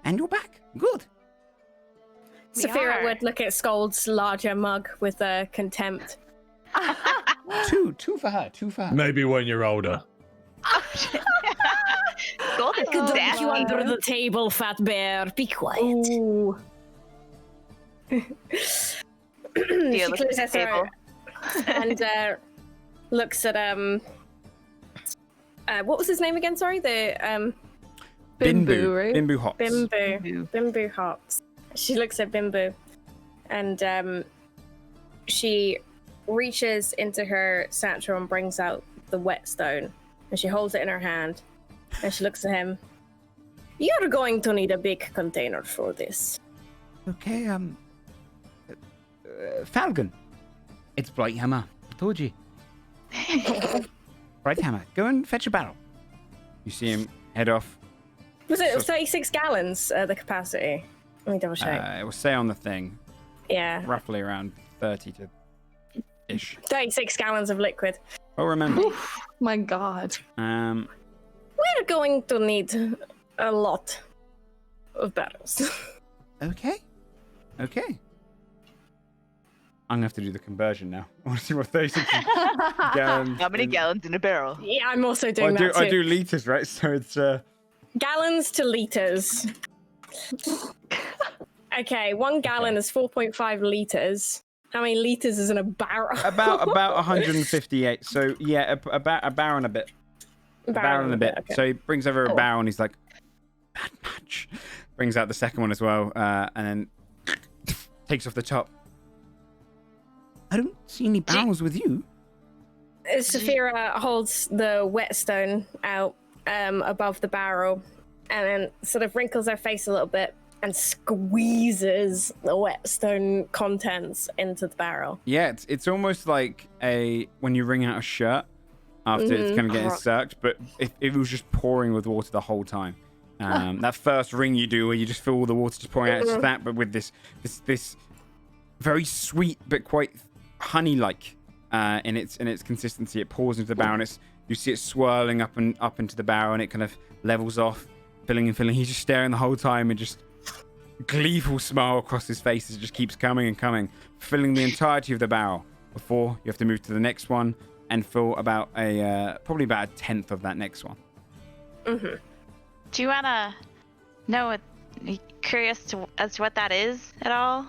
And you're back. Good. We Saphira are. would look at Scold's larger mug with contempt. Two for her. Maybe when you're older. Gold is Dunk sassy. you under the table, fat bear. Be quiet. Ooh. She look clears at her the table. throat and looks at what was his name again? Sorry, the Bimbu, right? Bimbu hops. Bimbu hops. She looks at Bimbu, and she reaches into her satchel and brings out the whetstone, and she holds it in her hand, and she looks at him. You're going to need a big container for this. Okay. Falcon. It's Brighthammer. I told you. Brighthammer. Go and fetch a barrel. You see him head off. Was it So- 36 gallons, the capacity? Let me double check. It will say on the thing, Yeah, roughly around 30 to ish. 36 gallons of liquid. Oh, remember. My God. We're going to need a lot of barrels. Okay. I'm gonna have to do the conversion now. I want to see what 36 gallons. How many in- gallons in a barrel? Yeah, I'm also Well, doing that too. I do liters, right? So it's Gallons to liters. Okay, 1 gallon is 4.5 liters. How many liters is in a barrel? about 158. So yeah, about a barrel and a bit. A barrel and a bit. Okay. So he brings over a barrel and he's like, bad match. Brings out the second one as well, and then takes off the top. I don't see any barrels with you. Saphira holds the whetstone out above the barrel and then sort of wrinkles her face a little bit and squeezes the whetstone contents into the barrel. Yeah, it's almost like when you wring out a shirt after it's kind of getting sucked, but it was just pouring with water the whole time. That first ring you do where you just feel all the water just pouring out, it's just that, but with this very sweet but quite honey-like in its consistency. It pours into the barrel, and you see it swirling up into the barrel, and it kind of levels off, filling and filling. He's just staring the whole time, and just gleeful smile across his face as it just keeps coming and coming, filling the entirety of the barrel. Before you have to move to the next one and fill about probably about a tenth of that next one. Mm-hmm. Do you wanna know? Are you curious as to what that is at all?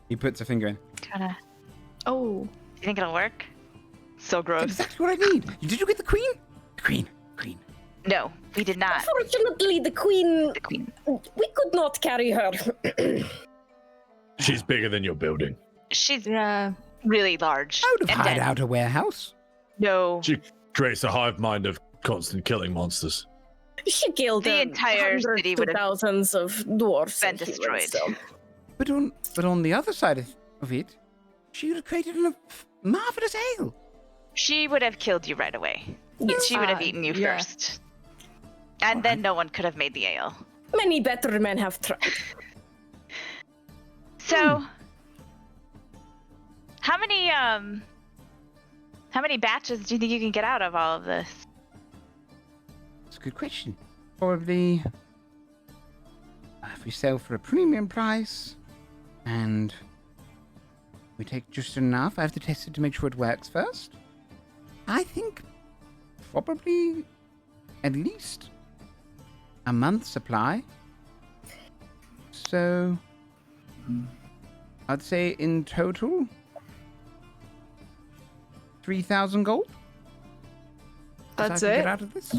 He puts a finger in. Kinda. Oh. Do you think it'll work? So gross. Exactly what I need. Did you get the queen? Queen. No, we did not. Unfortunately, the queen, The queen. we could not carry her. She's bigger than your building. She's Yeah. really large. I would have and hired dead. out a warehouse. No, She creates a hive mind of constant killing monsters. She killed The entire hundreds city to would have thousands of dwarfs been and humans, destroyed. so. But on the other side of it, she would have created a marvelous ale. she would have killed you right away. She would have eaten you yeah. first. And then no one could have made the ale. Many better men have tried. So, how many batches do you think you can get out of all of this? That's a good question. Probably if we sell for a premium price, and We take just enough. I have to test it to make sure it works first. I think probably at least a month's supply. So I'd say in total 3,000 gold. That's Get it? out of this.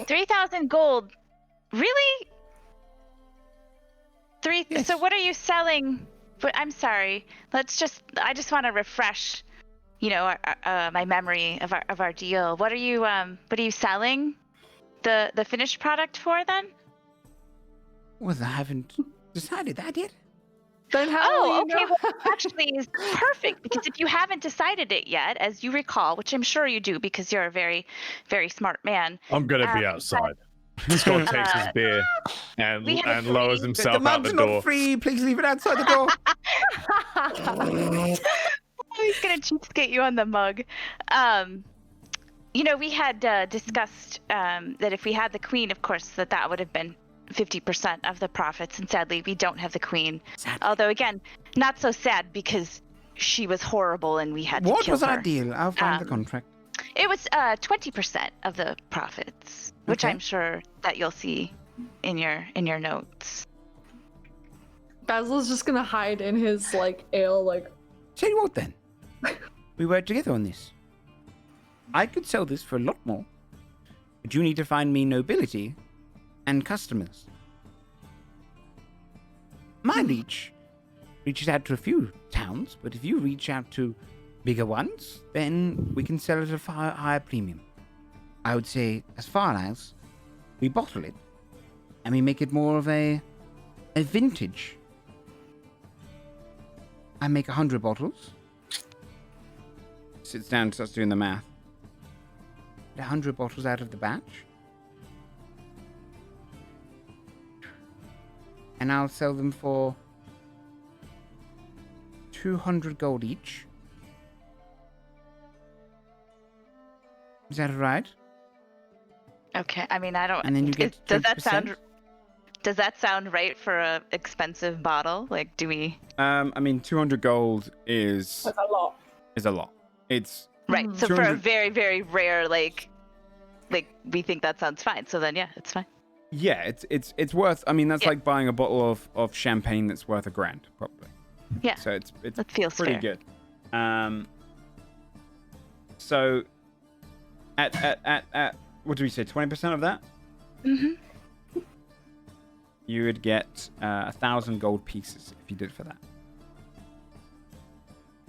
3,000 gold. Really? Yes. So what are you selling? But I'm sorry. I just want to refresh, my memory of our deal. What are you selling the finished product for then? Well, I haven't decided that yet. Then how will you okay. know? Well, actually, is perfect because if you haven't decided it yet, as you recall, which I'm sure you do because you're a very, very smart man. I'm gonna be outside. Scott takes his beer and We have lowers three. himself the out the mug's not door. free. Please leave it outside the door. He's gonna cheapskate you on the mug. We had discussed that if we had the queen, of course, that would have been 50% of the profits, and sadly, we don't have the queen. Sadly. Although, again, not so sad because she was horrible and we had to What kill was her. our deal? I'll find the contract. It was 20% of the profits, which Okay. I'm sure that you'll see in your notes. Basil's just gonna hide in his ale. Tell you what then. We work together on this. I could sell this for a lot more. But you need to find me nobility and customers. My reach reaches out to a few towns, but if you reach out to bigger ones, then we can sell it at a far higher premium. I would say as far as we bottle it and we make it more of a vintage. I make 100 bottles. Sits down and starts doing the math. 100 bottles out of the batch. And I'll sell them for 200 gold each. Is that right? Okay, I mean, I don't. And then you get does 20%? Does that sound right for a expensive bottle? Like, do we? I mean, 200 gold is That's a lot. a lot. It's Right. So for a 200 very, very rare, like we think that sounds fine. So then, yeah, it's fine. yeah, it's worth. I mean, that's Yeah. like buying a bottle of champagne that's worth $1,000 probably. Yeah. So it's That feels pretty fair. good. So at what do we say? 20% of that, Mm-hmm. you would get 1,000 gold pieces if you did for that.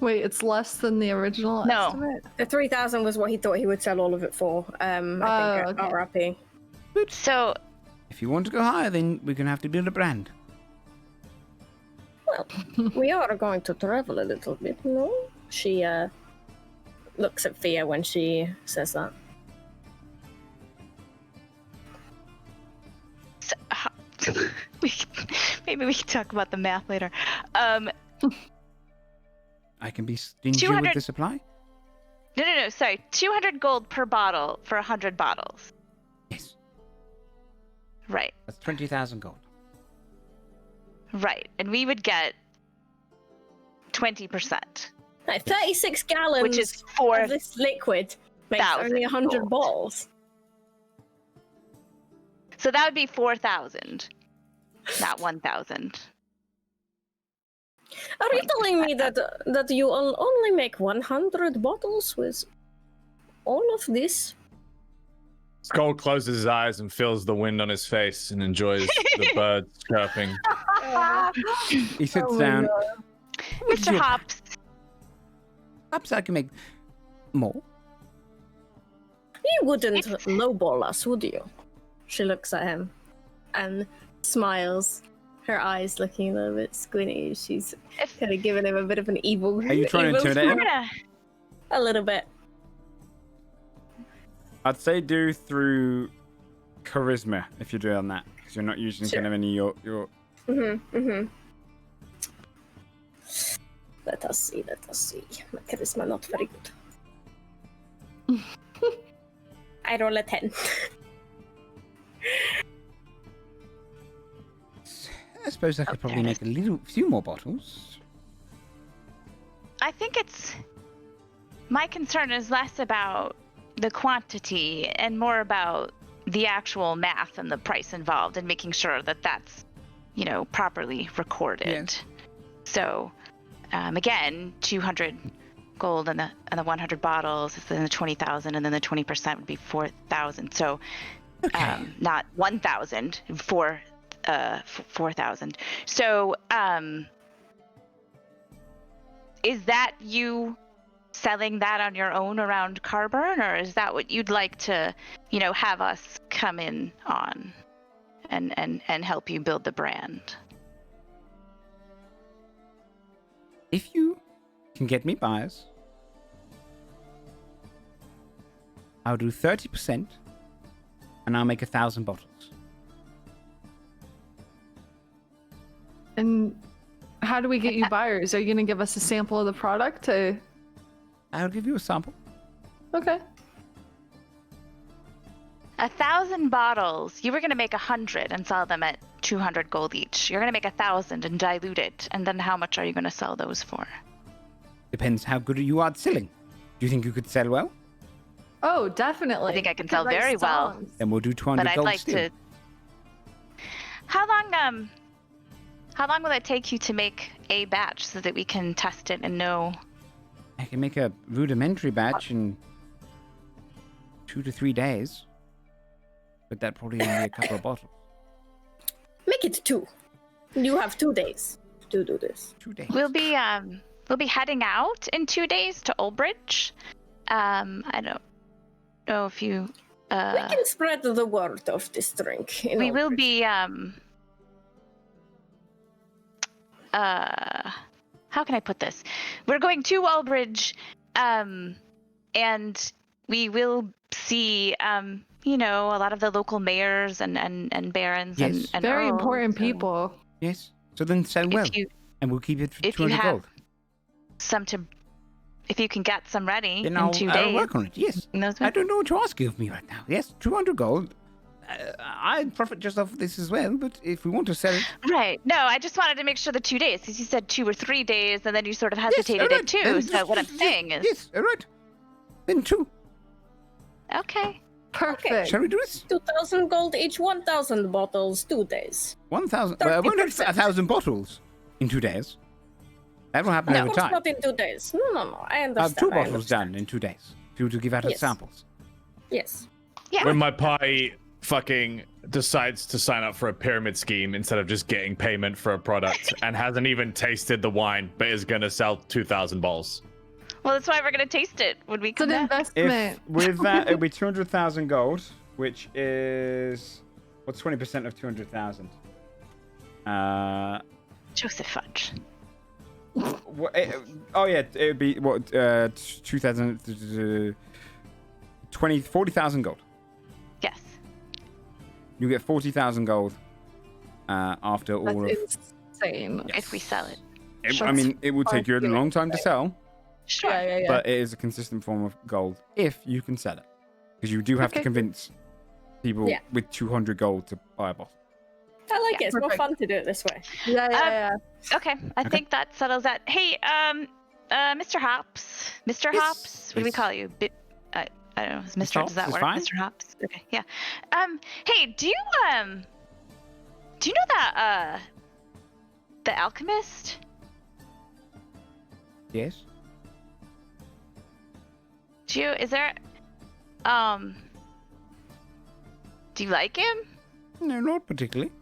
Wait, it's less than the original No. estimate? The 3,000 was what he thought he would sell all of it for. I think at okay. RRP. So If you want to go higher, then we're going to have to build a brand. Well, we are going to travel a little bit, no? She looks at Fia when she says that. maybe we can talk about the math later. I can be stingy 200 with the supply? No. Sorry, 200 gold per bottle for 100 bottles. Yes. Right. That's 20,000 gold. Right. And we would get 20%, Like 36 gallons which is of this liquid makes 4,000 only 100 gold. bottles. So that would be 4,000, not 1,000. Are you telling me that you only make 100 bottles with all of this? Skull closes his eyes and feels the wind on his face and enjoys the birds chirping. He sits Oh my down. God. Mr. you- Hops, Perhaps I can make more. You wouldn't lowball us, would you? She looks at him and smiles, her eyes looking a little bit squinty. She's If- kind of giving him a bit of an evil. Are you trying to evil intimidate him? smile. yeah. A little bit. I'd say do through charisma if you're doing that, because you're not using Sure. kind of any your. Let us see. My charisma not very good. I roll a 10. I suppose I could probably make a few more bottles. I think my concern is less about the quantity and more about the actual math and the price involved and making sure that that's, properly recorded. Yes. So, again, 200 gold and the 100 bottles, then the 20,000, and then the 20% would be 4,000. So, not 1,000, 4,000. So, is that you selling that on your own around Karburn, or is that what you'd like to, have us come in on and help you build the brand? If you can get me buyers, I'll do 30%, and I'll make 1,000 bottles. And how do we get you buyers? Are you going to give us a sample of the product? I'll give you a sample. Okay. 1,000 bottles. You were going to make 100 and sell them at 200 gold each. You're going to make 1,000 and dilute it. And then how much are you going to sell those for? Depends how good you are at selling. Do you think you could sell well? Oh, definitely. I think I can sell very well. Then we'll do 200 But I'd gold like still. to. How long will it take you to make a batch so that we can test it and know? I can make a rudimentary batch in 2 to 3 days. But that probably only a couple of bottles. Make it 2. You have 2 days to do this. 2 days. We'll be heading out in 2 days to Ulbridge. I don't know if you. We can spread the word of this drink. We will be how can I put this? We're going to Ulbridge, and we will see a lot of the local mayors and barons Yes. and Very earls, important so people. Yes. So then sell well. And we'll keep it for 200 gold. If you can get some ready Then in 2 days. I'll work on it, yes. in those I don't know what you're asking of me right now. Yes, 200 gold. I'd profit just off this as well, but if we want to sell it... Right. No, I just wanted to make sure the 2 days, because you said 2 or 3 days, and then you sort of hesitated all right. at 2. Then So just- what I'm saying is... Yes, all right. Then 2. Okay. Perfect. Shall we do this? 2,000 gold each, 1,000 bottles, 2 days. 1,000... I won't have 1,000 bottles in 2 days. That will happen No, over of course time. not in 2 days. No, I understand. I have 2 I bottles understand. done in 2 days to give out as Yes. samples. Yes. Yeah. When my party fucking decides to sign up for a pyramid scheme instead of just getting payment for a product and hasn't even tasted the wine but is going to sell 2,000 bottles. Well, that's why we're going to taste it when we It's an come back. investment. If with that, it'll be 200,000 gold, which is... What's 20% of 200,000? Joseph Fudge. It would be, 2,000... 40,000 gold. Yes. You get 40,000 gold after all of... That's insane. Yes. If we sell it. I mean, it will take you a long time to sell, Sure. Yeah. but it is a consistent form of gold if you can sell it. Because you do have to Okay. convince people Yeah. with 200 gold to buy a bottle. I like Yeah, it. It's more perfect. fun to do it this way. Yeah. Okay. I think that settles that. Hey, Mr. Hops. Mr. Yes. Hops? What do we Yes. call you? I don't know. Is Mr. Mr. Hops Does that is work? fine. Mr. Hops? Okay, yeah. Hey, do you know that, the alchemist? Yes? Do you like him? No, not particularly.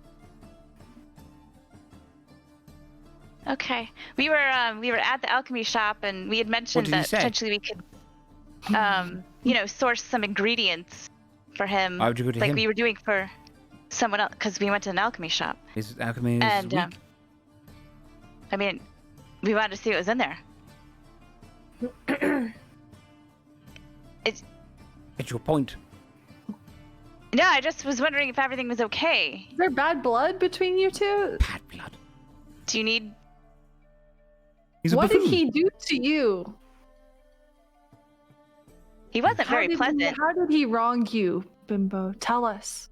Okay. We were at the alchemy shop and we had mentioned did he that say? potentially we could source some ingredients for him. Why would you go to like him? we were doing for someone else because we went to an alchemy shop. His alchemy is And weak. I mean, we wanted to see what was in there. Get your point. No, I just was wondering if everything was okay. Is there bad blood between you two? Bad blood. Do you need? He's a What did buffoon. he do to you? He wasn't very How pleasant. did he wrong you, Bimbo? Tell us.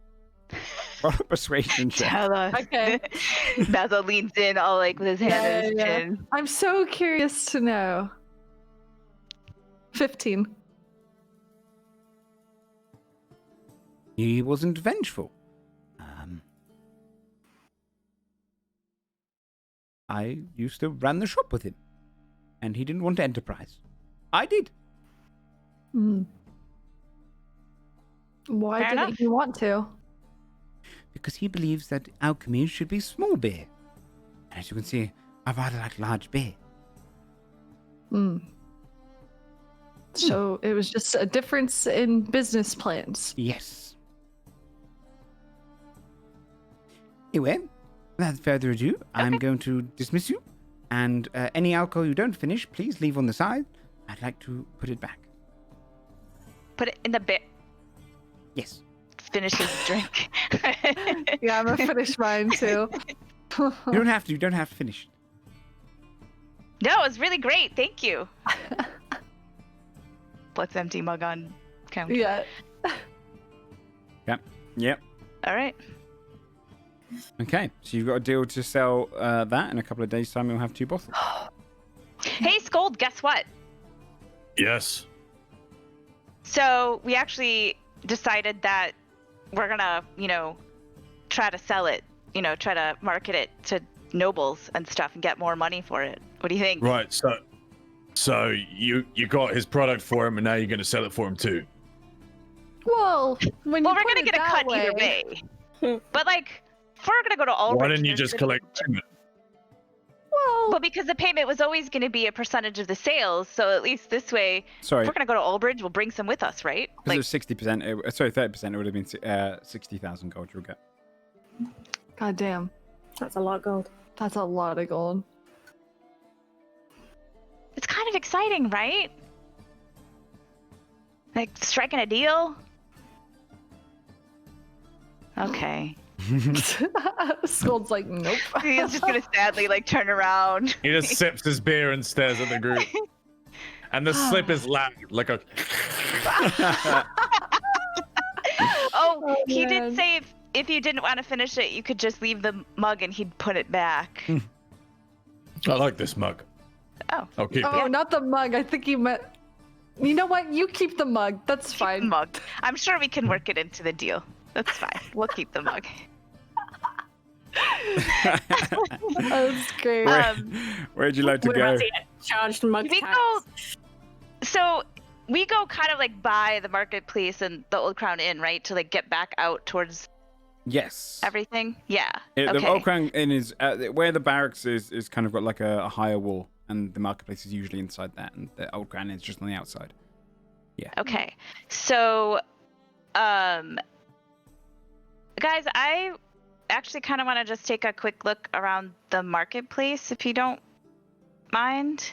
Roll a persuasion check. Tell us. Okay. Basil leans in, all like with his hand in his Yeah. chin. I'm so curious to know. 15. He wasn't vengeful. I used to run the shop with him, and he didn't want enterprise. I did. Why Fair didn't enough. he want to? Because he believes that alchemy should be small beer. And as you can see, I rather like large beer. So it was just a difference in business plans. Yes. Anyway, without further ado, I'm going to dismiss you. And any alcohol you don't finish, please leave on the side. I'd like to put it back. Put it in the bit. Yes. Finish his drink. Yeah, I'm gonna finish mine too. You don't have to. You don't have to finish. No, it was really great. Thank you. Let's empty mug on counter. Yeah. Yep. All right. Okay, so you've got a deal to sell that. In a couple of days' time, you'll have 2 bottles. Hey, Scold, guess what? Yes. So we actually decided that we're gonna, try to sell it, try to market it to nobles and stuff and get more money for it. What do you think? Right. So you got his product for him, and now you're going to sell it for him too. Well, when Well, you we're put gonna it get a that cut either way. But if we're gonna go to Albridge, Why didn't you there's just gonna collect be- payment? Well, Well, because the payment was always going to be a percentage of the sales, so at least this way, Sorry, if we're going to go to Albridge, we'll bring some with us, right? because it was 60%. Sorry, 30%. It would have been 60,000 gold. You'll get. God damn. That's a lot of gold. That's a lot of gold. It's kind of exciting, right? Like striking a deal. Okay. Scold's like, nope. He's just gonna sadly turn around. He just sips his beer and stares at the group. And the slip is loud, like a. Oh, he man. did say if you didn't want to finish it, you could just leave the mug and he'd put it back. I like this mug. Oh. I'll keep Oh, it. not the mug. I think he meant. You know what? You keep the mug. That's fine. Mug. I'm sure we can work it into the deal. That's fine. We'll keep the mug. That's great. Where'd you like to What go? about the charged mug We tax? go. So we go kind of by the marketplace and the Old Crown Inn, right, to get back out towards Yes. everything. Yeah. The Okay. Old Crown Inn is where the barracks is kind of got like a higher wall, and the marketplace is usually inside that, and the Old Crown Inn is just on the outside. Okay. So, guys, I actually kind of want to just take a quick look around the marketplace, if you don't mind.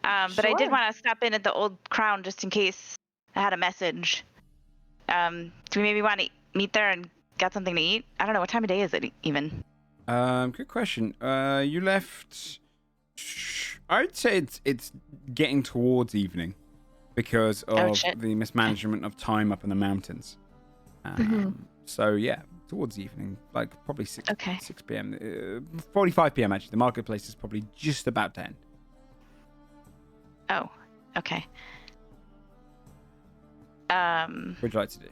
But I did Sure. want to stop in at the Old Crown just in case I had a message. Do we maybe want to meet there and get something to eat? I don't know. What time of day is it even? Good question. You left. I'd say it's getting towards evening because of shit. the mismanagement of time up in the mountains. So yeah, towards evening, probably 6 Okay. 6 p.m. Probably 5 p.m. actually. The marketplace is probably just about 10. Oh, okay. What would you like to do?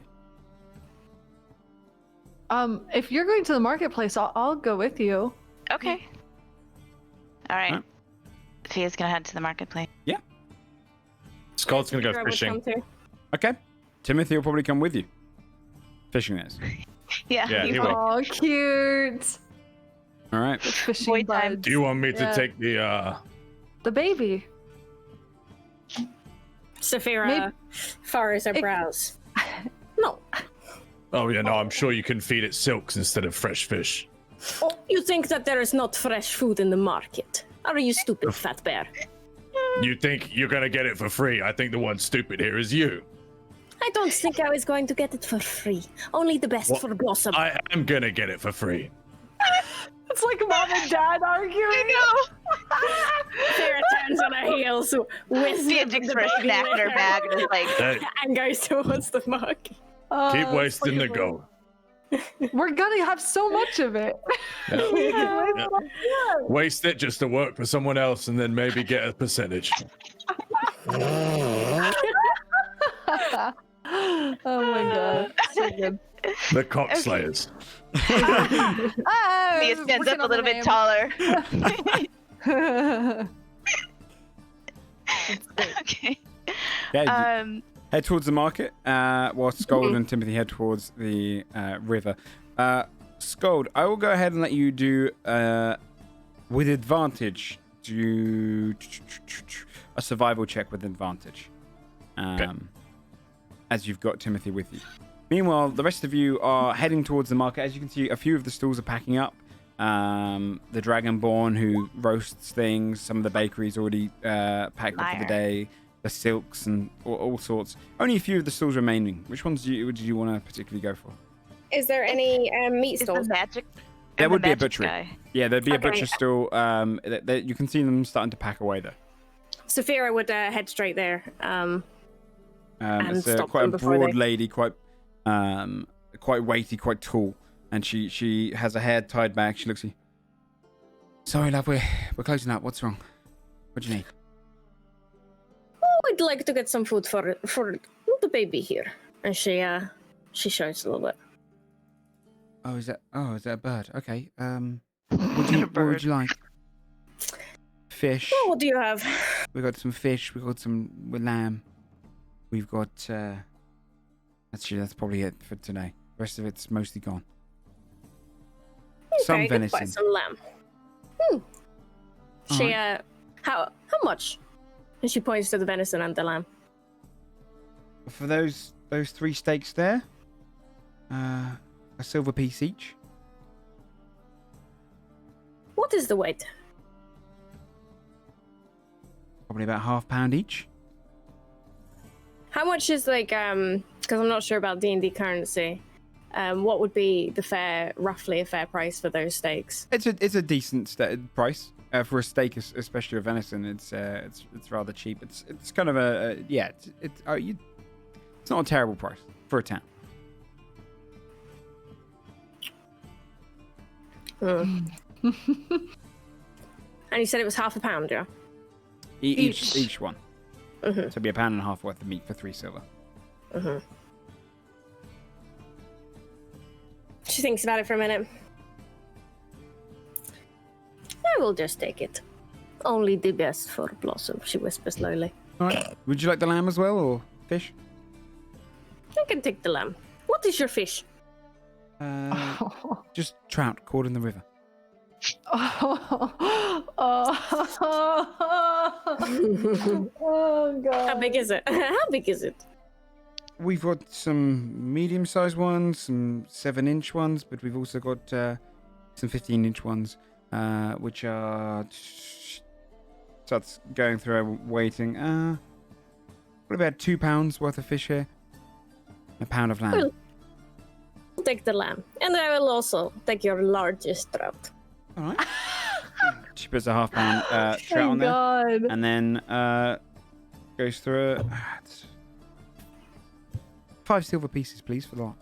If you're going to the marketplace, I'll go with you. Okay. All right. Alright. Fia's gonna head to the marketplace. Scott's gonna go Figure I would fishing. come to. Okay. Timothy will probably come with you. Fishing this. Yeah. Yeah, you he will. will. Oh, cute. All right. Fishing Boy time. buds. Do you want me to Yeah. take the The baby. Saphira Maybe- furrows her It- brows. No. Oh yeah, no, I'm sure you can feed it silks instead of fresh fish. Oh, you think that there is not fresh food in the market? Are you stupid, fat bear? You think you're gonna get it for free? I think the one stupid here is you. I don't think I was going to get it for free. Only the best What? for Blossom. I am gonna get it for free. It's like mom and dad arguing. Sarah turns on her heels with Fia the digs for a baby snack in with her bag and is like, Hey, and goes towards the mug. keep Oh, wasting the fucking- gold. We're gonna have so much of it. Waste it just to work for someone else and then maybe get a percentage. Oh my god, so good. The Cockslayers. Mia stands up a little bit taller. Okay. Yeah, head towards the market, while Scold and Timothy head towards the river. Scold, I will go ahead and let you do, with advantage, do a survival check with advantage. As you've got Timothy with you. Meanwhile, the rest of you are heading towards the market. As you can see, a few of the stalls are packing up. The Dragonborn who roasts things. Some of the bakeries already packed up for the day. The silks and all sorts. Only a few of the stalls remaining. Which ones do you want to particularly go for? Is there any meat Is the stalls? magic? There would be a magic butchery. guy. Yeah, there'd be a Okay. butcher stall. You can see them starting to pack away though. Saphira would head straight there. And It's stop quite them a before broad they- lady, quite weighty, quite tall, and she has her hair tied back. She looks at you. Sorry, love, we're closing up. What's wrong? What do you need? I'd like to get some food for the baby here. And she shows a little bit. Oh, is that a bird? Okay. What would you like? Fish. Oh, what do you have? We got some fish. We got some lamb. We've got. Actually, that's probably it for today. The rest of it's mostly gone. Some Okay, goodbye, venison. some lamb. She how much? And she points to the venison and the lamb. For those 3 steaks there, a silver piece each. What is the weight? Probably about £half each. How much is because I'm not sure about D&D currency. What would be roughly a fair price for those steaks? It's a decent price for a steak, especially a venison. It's rather cheap. It's kind of it's not a terrible price for a town. And you said it was £half, yeah? Each one. Mm-hmm. So it'd be £1.50 worth of meat for 3 silver. Mm-hmm. She thinks about it for a minute. I will just take it. Only the best for Blossom, she whispers slowly. All right. Would you like the lamb as well, or fish? I can take the lamb. What is your fish? Just trout caught in the river. Oh god. How big is it? How big is it? We've got some medium-sized ones, some 7-inch ones, but we've also got some 15-inch ones, which are... Starts going through weighting. What about £2 worth of fish here? A pound of lamb. I'll take the lamb. And I will also take your largest trout. All right. She puts a £half trout Oh on there, god. and then goes through it. 5 silver pieces, please, for the lot.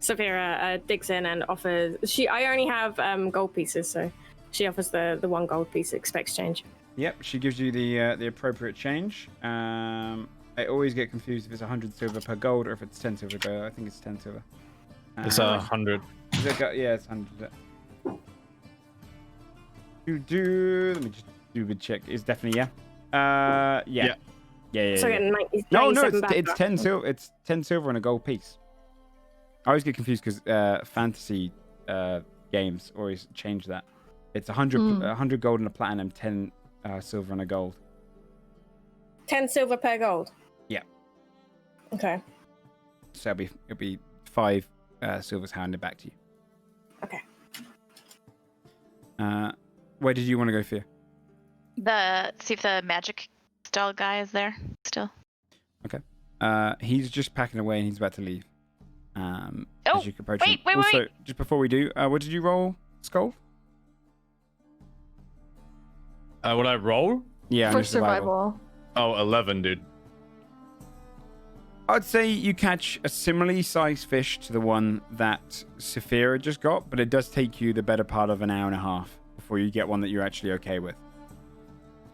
Saphira digs in and offers. I only have gold pieces, so she offers the 1 gold piece, expects change. Yep, she gives you the appropriate change. I always get confused if it's 100 silver per gold or if it's 10 silver per. I think it's 10 silver. It's 100. Yeah, it's 100. Let me just do a check. It's definitely yeah. Yeah. So I get 90, No, 97 back. it's 10 silver. It's 10 silver and a gold piece. I always get confused because fantasy games always change that. It's 100 gold and a platinum, 10 silver and a gold. 10 silver per gold? Yeah. Okay. So it'll be 5 silvers handed back to you. Okay. Where did you want to go, Fia? See if the magic stall guy is there still. Okay. He's just packing away and he's about to leave. As you approach him. wait. Also, just before we do, what did you roll, Skull? Would I roll? Yeah, on For your survival. Oh, 11, dude. I'd say you catch a similarly sized fish to the one that Saphira just got, but it does take you the better part of an hour and a half before you get one that you're actually okay with.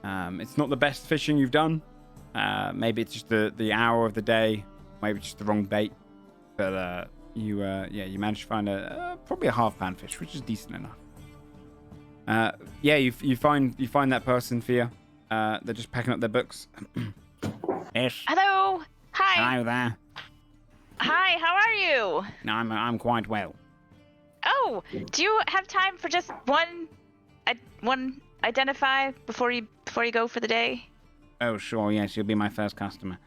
It's not the best fishing you've done. Maybe it's just the hour of the day. Maybe it's just the wrong bait. But you managed to find probably a half-pound fish, which is decent enough. You find that person, Fia. They're just packing up their books. Yes. Hello. Hi. Hello there. Hi. How are you? No, I'm quite well. Oh, do you have time for just one identify before you go for the day? Oh, sure. Yes, you'll be my first customer.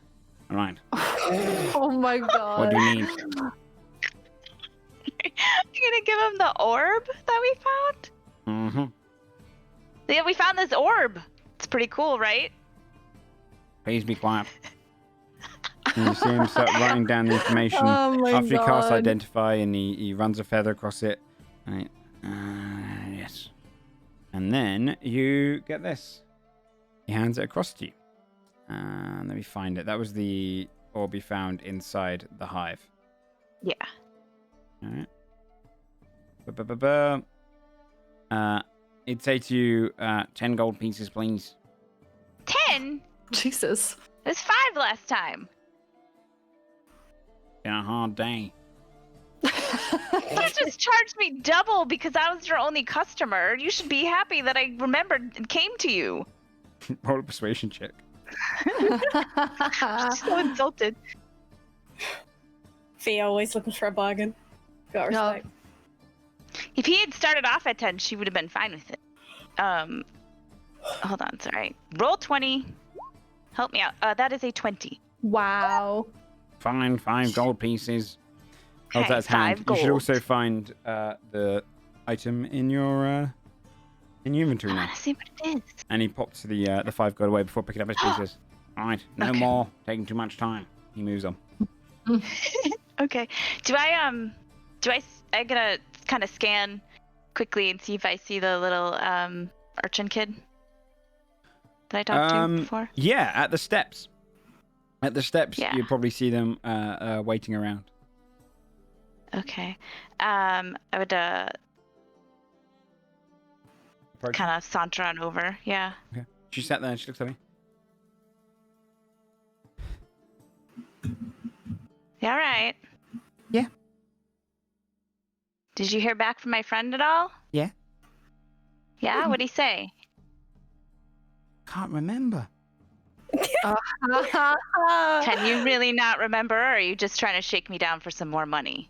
All right. Oh my god. What do you need? You're gonna give him the orb that we found? Mm-hmm. Yeah, we found this orb. It's pretty cool, right? Please be quiet. And you see him start writing down the information. Oh my After he casts God. identify and he runs a feather across it. Right. Yes. And then you get this. He hands it across to you. And let me find it. That was the orb you found inside the hive. Yeah. Alright. He'd say to you, 10 gold pieces, please. 10? Jesus. It was 5 last time. Been a hard day. You just charged me double because I was your only customer. You should be happy that I remembered and came to you. roll a persuasion check. I'm so insulted. Fia always looking for a bargain. Got respect. If he had started off at 10, she would have been fine with it. Hold on, sorry. Roll 20. Help me out. That is a 20. Wow. Fine, 5 gold pieces. Hold Okay, that hand. 5 You gold. should also find the item in your inventory I now. want to see what it is. And he pops the 5 gold away before picking up his pieces. All right, no Okay. more. Taking too much time. He moves on. Okay. I'm gonna kind of scan quickly and see if I see the little urchin kid that I talked to before. Yeah, at the steps. At the steps, Yeah. you'll probably see them waiting around. Okay. I would Approach. kind of saunter on over. Yeah. Okay. She sat there and she looks at me. You all right? Yeah. Did you hear back from my friend at all? Yeah. Yeah? What'd he say? Can't remember. Can you really not remember, or are you just trying to shake me down for some more money?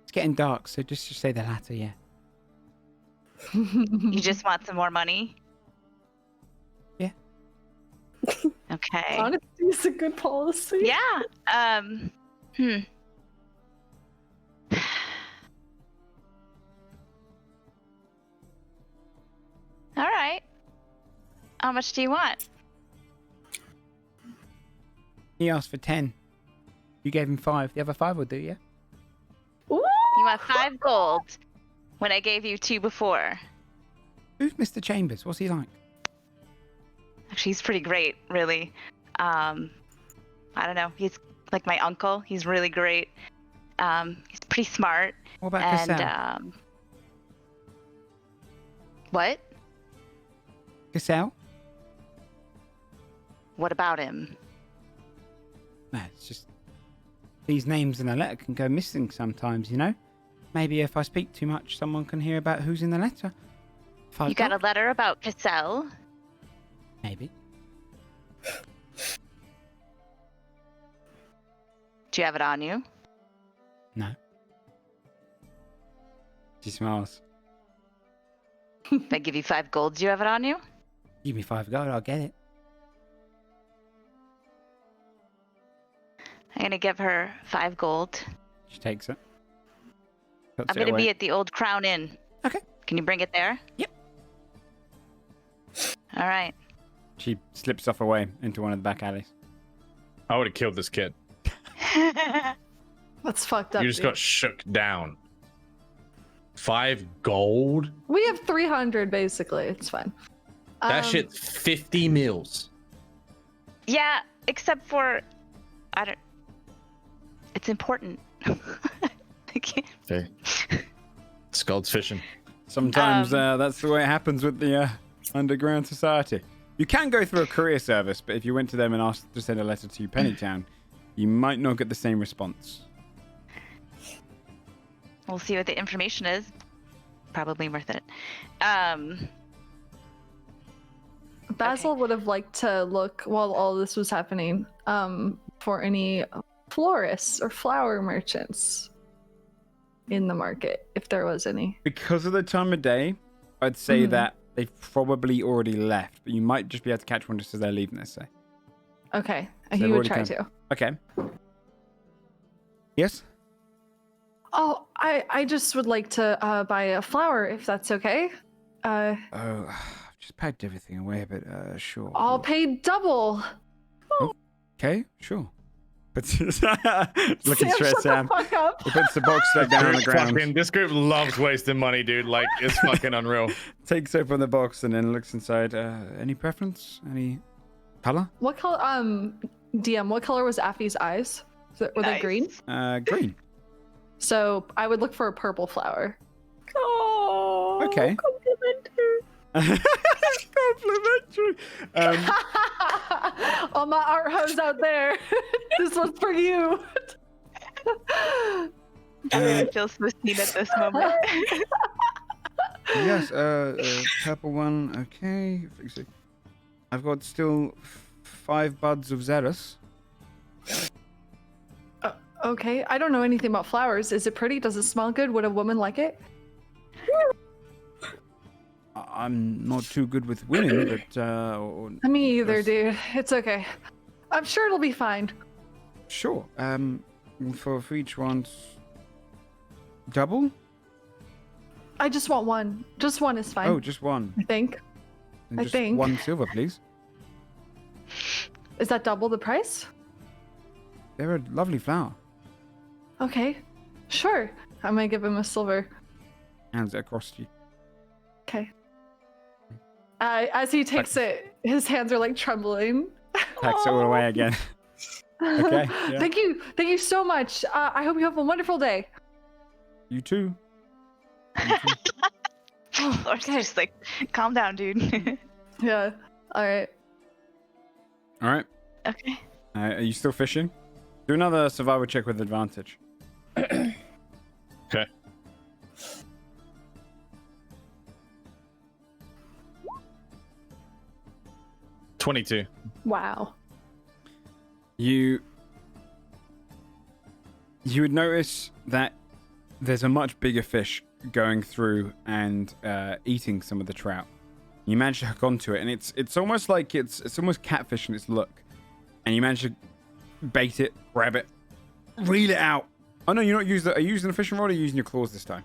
It's getting dark, so just say the latter, yeah. You just want some more money? Yeah. Okay. Honesty is a good policy. Yeah. All right. How much do you want? He asked for 10. You gave him 5. The other 5 will do, yeah? Ooh. You want 5 gold when I gave you 2 before. Who's Mr. Chambers? What's he like? Actually, he's pretty great, really. I don't know. He's like my uncle. He's really great. He's pretty smart. What about And Cassell? what? Cassell? What about him? No, it's just... These names in a letter can go missing sometimes, you know? Maybe if I speak too much, someone can hear about who's in the letter. You got a letter about Cassell? Maybe. Do you have it on you? No. She smiles. If I give you 5 gold, do you have it on you? Give me 5 gold, I'll get it. I'm gonna give her 5 gold. She takes it. Puts I'm it gonna away. be at the Old Crown Inn. Okay. Can you bring it there? Yep. All right. She slips off away into one of the back alleys. I would have killed this kid. That's fucked up. You just dude. got shook down. 5 gold? We have 300 basically. It's fine. That shit's 50 mils. Yeah, except for it's important. I can't. Okay. Scald's fishing. Sometimes that's the way it happens with the underground society. You can go through a courier service, but if you went to them and asked to send a letter to Pennytown, you might not get the same response. We'll see what the information is. Probably worth it. Basil would have liked to look while all this was happening for any florists or flower merchants in the market, if there was any. Because of the time of day, I'd say that they've probably already left, but you might just be able to catch one just as they're leaving, let's say. Okay, So he would try to. Okay. Yes? Oh, I just would like to buy a flower, if that's okay. Oh, I've just packed everything away, but sure. I'll pay double. Okay, sure. But looking Sam, straight shut at Sam. the fuck up. He puts the box back down on the ground. This group loves wasting money, dude. Like, it's fucking unreal. Takes open the box and then looks inside. Any preference? Any color? What color? DM, what color was Affy's eyes? Were they green? Green. So I would look for a purple flower. Oh, Okay. Complimentary. All my art hoes out there, this one's for you. I feel so seen at this moment. Yes, purple one. Okay. I've got still 5 buds of Xeris. Okay, I don't know anything about flowers. Is it pretty? Does it smell good? Would a woman like it? I'm not too good with women, but Me either, dude. It's okay. I'm sure it'll be fine. sure. For each one, double? I just want one. Just one is fine. Oh, just one. I think. And I just think. 1 silver, please. Is that double the price? They're a lovely flower. Okay, sure. I might give him a silver. Hands it across to you. Okay. As he takes it, his hands are like trembling. Packs it all away again. Okay. Yeah. Thank you so much. I hope you have a wonderful day. You too. Lord's just like, calm down, dude. Yeah. All right. All right. Okay. Are you still fishing? Do another survival check with advantage. Okay. $22. Wow. You would notice that there's a much bigger fish going through and eating some of the trout. You manage to hook onto it, and it's almost like it's almost catfish in its look. And you manage to bait it, grab it, reel it out. Oh no, you're not using. Are you using a fishing rod or are you using your claws this time?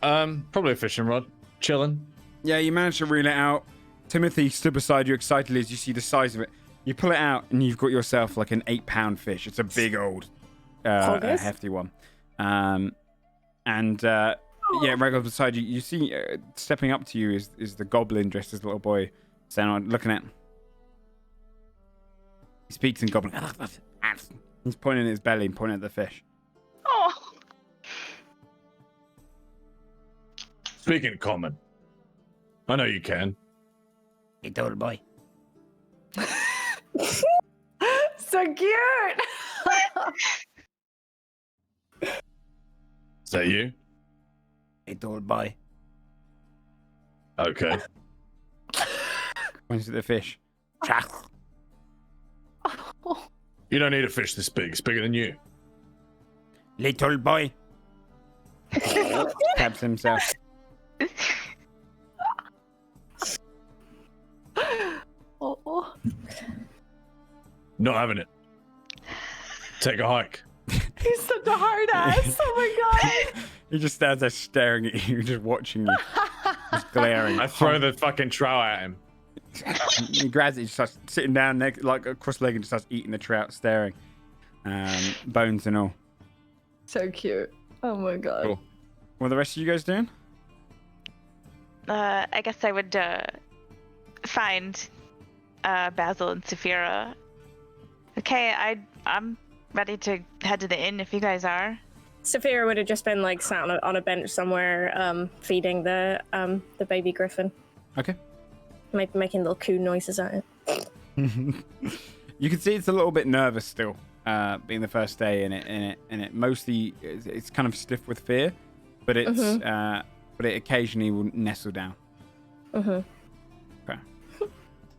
Probably a fishing rod. Chilling. Yeah, you manage to reel it out. Timothy stood beside you excitedly as you see the size of it. You pull it out and you've got yourself like an 8-pound fish. It's a big old, hefty one. Yeah, right beside you, you see stepping up to you is the goblin dressed as a little boy, standing on, looking at. He speaks in goblin. He's pointing at his belly and pointing at the fish. Oh. Speaking common. I know you can. Little boy. So cute. Is that you? Little boy. Okay. Points at the fish. You don't need a fish this big. It's bigger than you. Little boy. Taps himself. Oh. Not having it. Take a hike. He's such a hard ass. Oh my god. He just stands there staring at you, just watching you, just glaring. I throw the fucking trout at him. He grabs it, he starts sitting down like cross-legged and just starts eating the trout, staring. Bones and all. So cute. Oh my god. Cool. What are the rest of you guys doing? I guess I would find Basil and Saphira. Okay, I'm ready to head to the inn if you guys are. Sophia would have just been like sat on a bench somewhere, feeding the baby griffin. Okay. Making little coo noises at it. You can see it's a little bit nervous still, being the first day, and it mostly it's kind of stiff with fear, but it's but it occasionally will nestle down. Okay.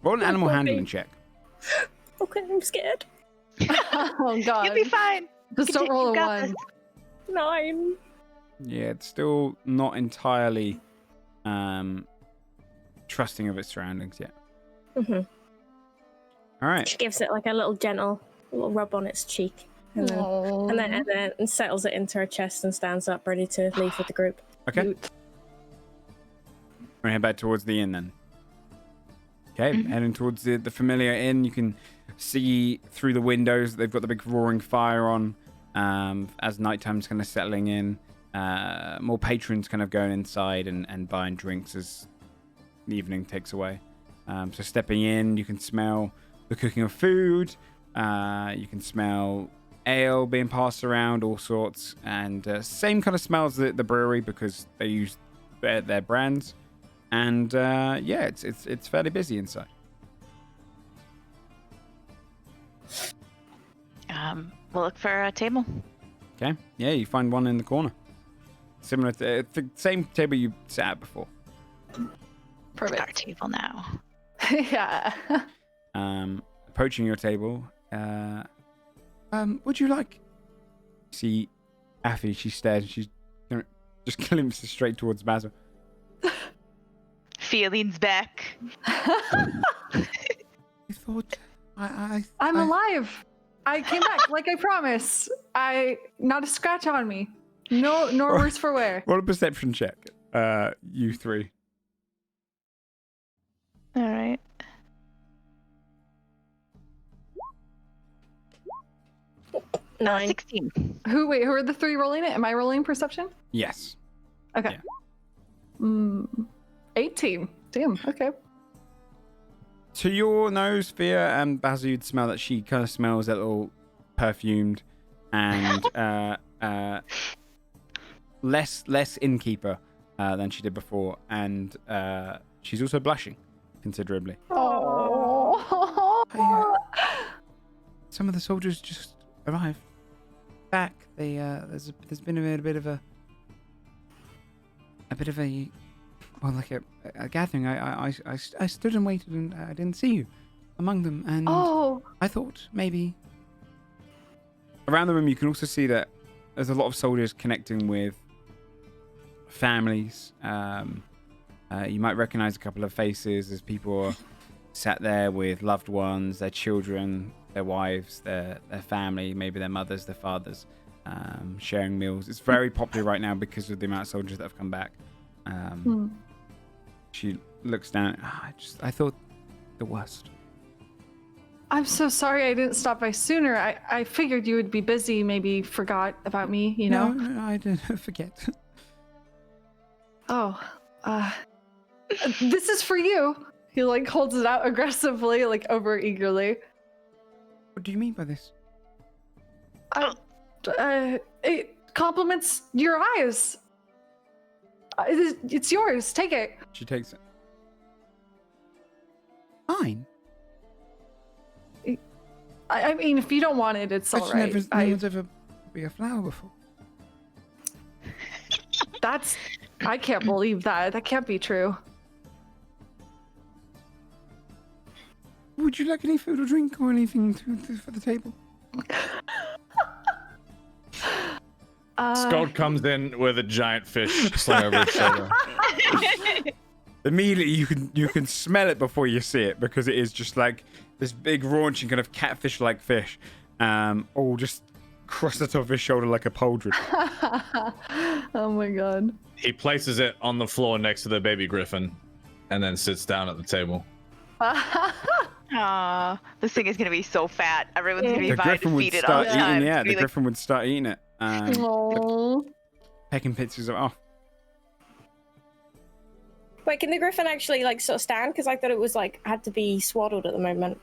Roll an animal handling check. Okay, I'm scared. Oh god. You'll be fine. Just don't roll a You got 1. this. 9. Yeah, it's still not entirely trusting of its surroundings yet. All right. She gives it like a little gentle little rub on its cheek, and then settles it into her chest and stands up, ready to leave with the group. Okay. We're gonna head back towards the inn then. Okay, heading towards the familiar inn. You can see through the windows they've got the big roaring fire on. As nighttime's kind of settling in, more patrons kind of going inside and buying drinks as the evening takes away. So stepping in, you can smell the cooking of food. You can smell ale being passed around, all sorts, and same kind of smells as the brewery because they use their brands. And yeah, it's fairly busy inside. We'll look for a table. Okay. Yeah, you find one in the corner. Similar to the same table you sat at before. Perfect. Our table now. Yeah. Approaching your table, would you like? See, Affy, she stares and she's just glimpses straight towards Basil. Feelings back. I thought I'm alive. I came back like I promised. Not a scratch on me. No, nor worse for wear. Roll a perception check. You three. All right. Nine. 16. Who are the 3 rolling it? Am I rolling perception? Yes. Okay. Yeah. 18. Damn. Okay. To your nose, Fia and Basil, you'd smell that she kind of smells a little perfumed and less innkeeper than she did before, and she's also blushing considerably. Oh. some of the soldiers just arrived back. They there's been a bit of a gathering. I stood and waited, and I didn't see you among them, and I thought maybe. Around the room, you can also see that there's a lot of soldiers connecting with families. You might recognize a couple of faces as people are sat there with loved ones, their children, their wives, their family, maybe their mothers, their fathers, sharing meals. It's very popular right now because of the amount of soldiers that have come back. She looks down. I thought the worst. I'm so sorry I didn't stop by sooner. I figured you would be busy, maybe forgot about me, you know? No, I didn't forget. This is for you. He like holds it out aggressively, like over eagerly. What do you mean by this? It compliments your eyes. It's yours. Take it. She takes it. Mine? I mean, if you don't want it, it's all right. No one's ever been a flower before. I can't believe that. That can't be true. Would you like any food or drink or anything for the table? Scott comes in with a giant fish slung over his shoulder. Immediately, you can smell it before you see it because it is just like this big raunching kind of catfish-like fish, all just crossed the top of his shoulder like a pauldron. Oh my god. He places it on the floor next to the baby griffin, and then sits down at the table. Aw, this thing is gonna be so fat. Everyone's gonna be The vying griffin to would feed it all start the eating. time. Yeah, It's the gonna be griffin would start eating it. Aww. Pecking pictures of it off. Wait, can the griffin actually like sort of stand? Because I thought it was like had to be swaddled at the moment.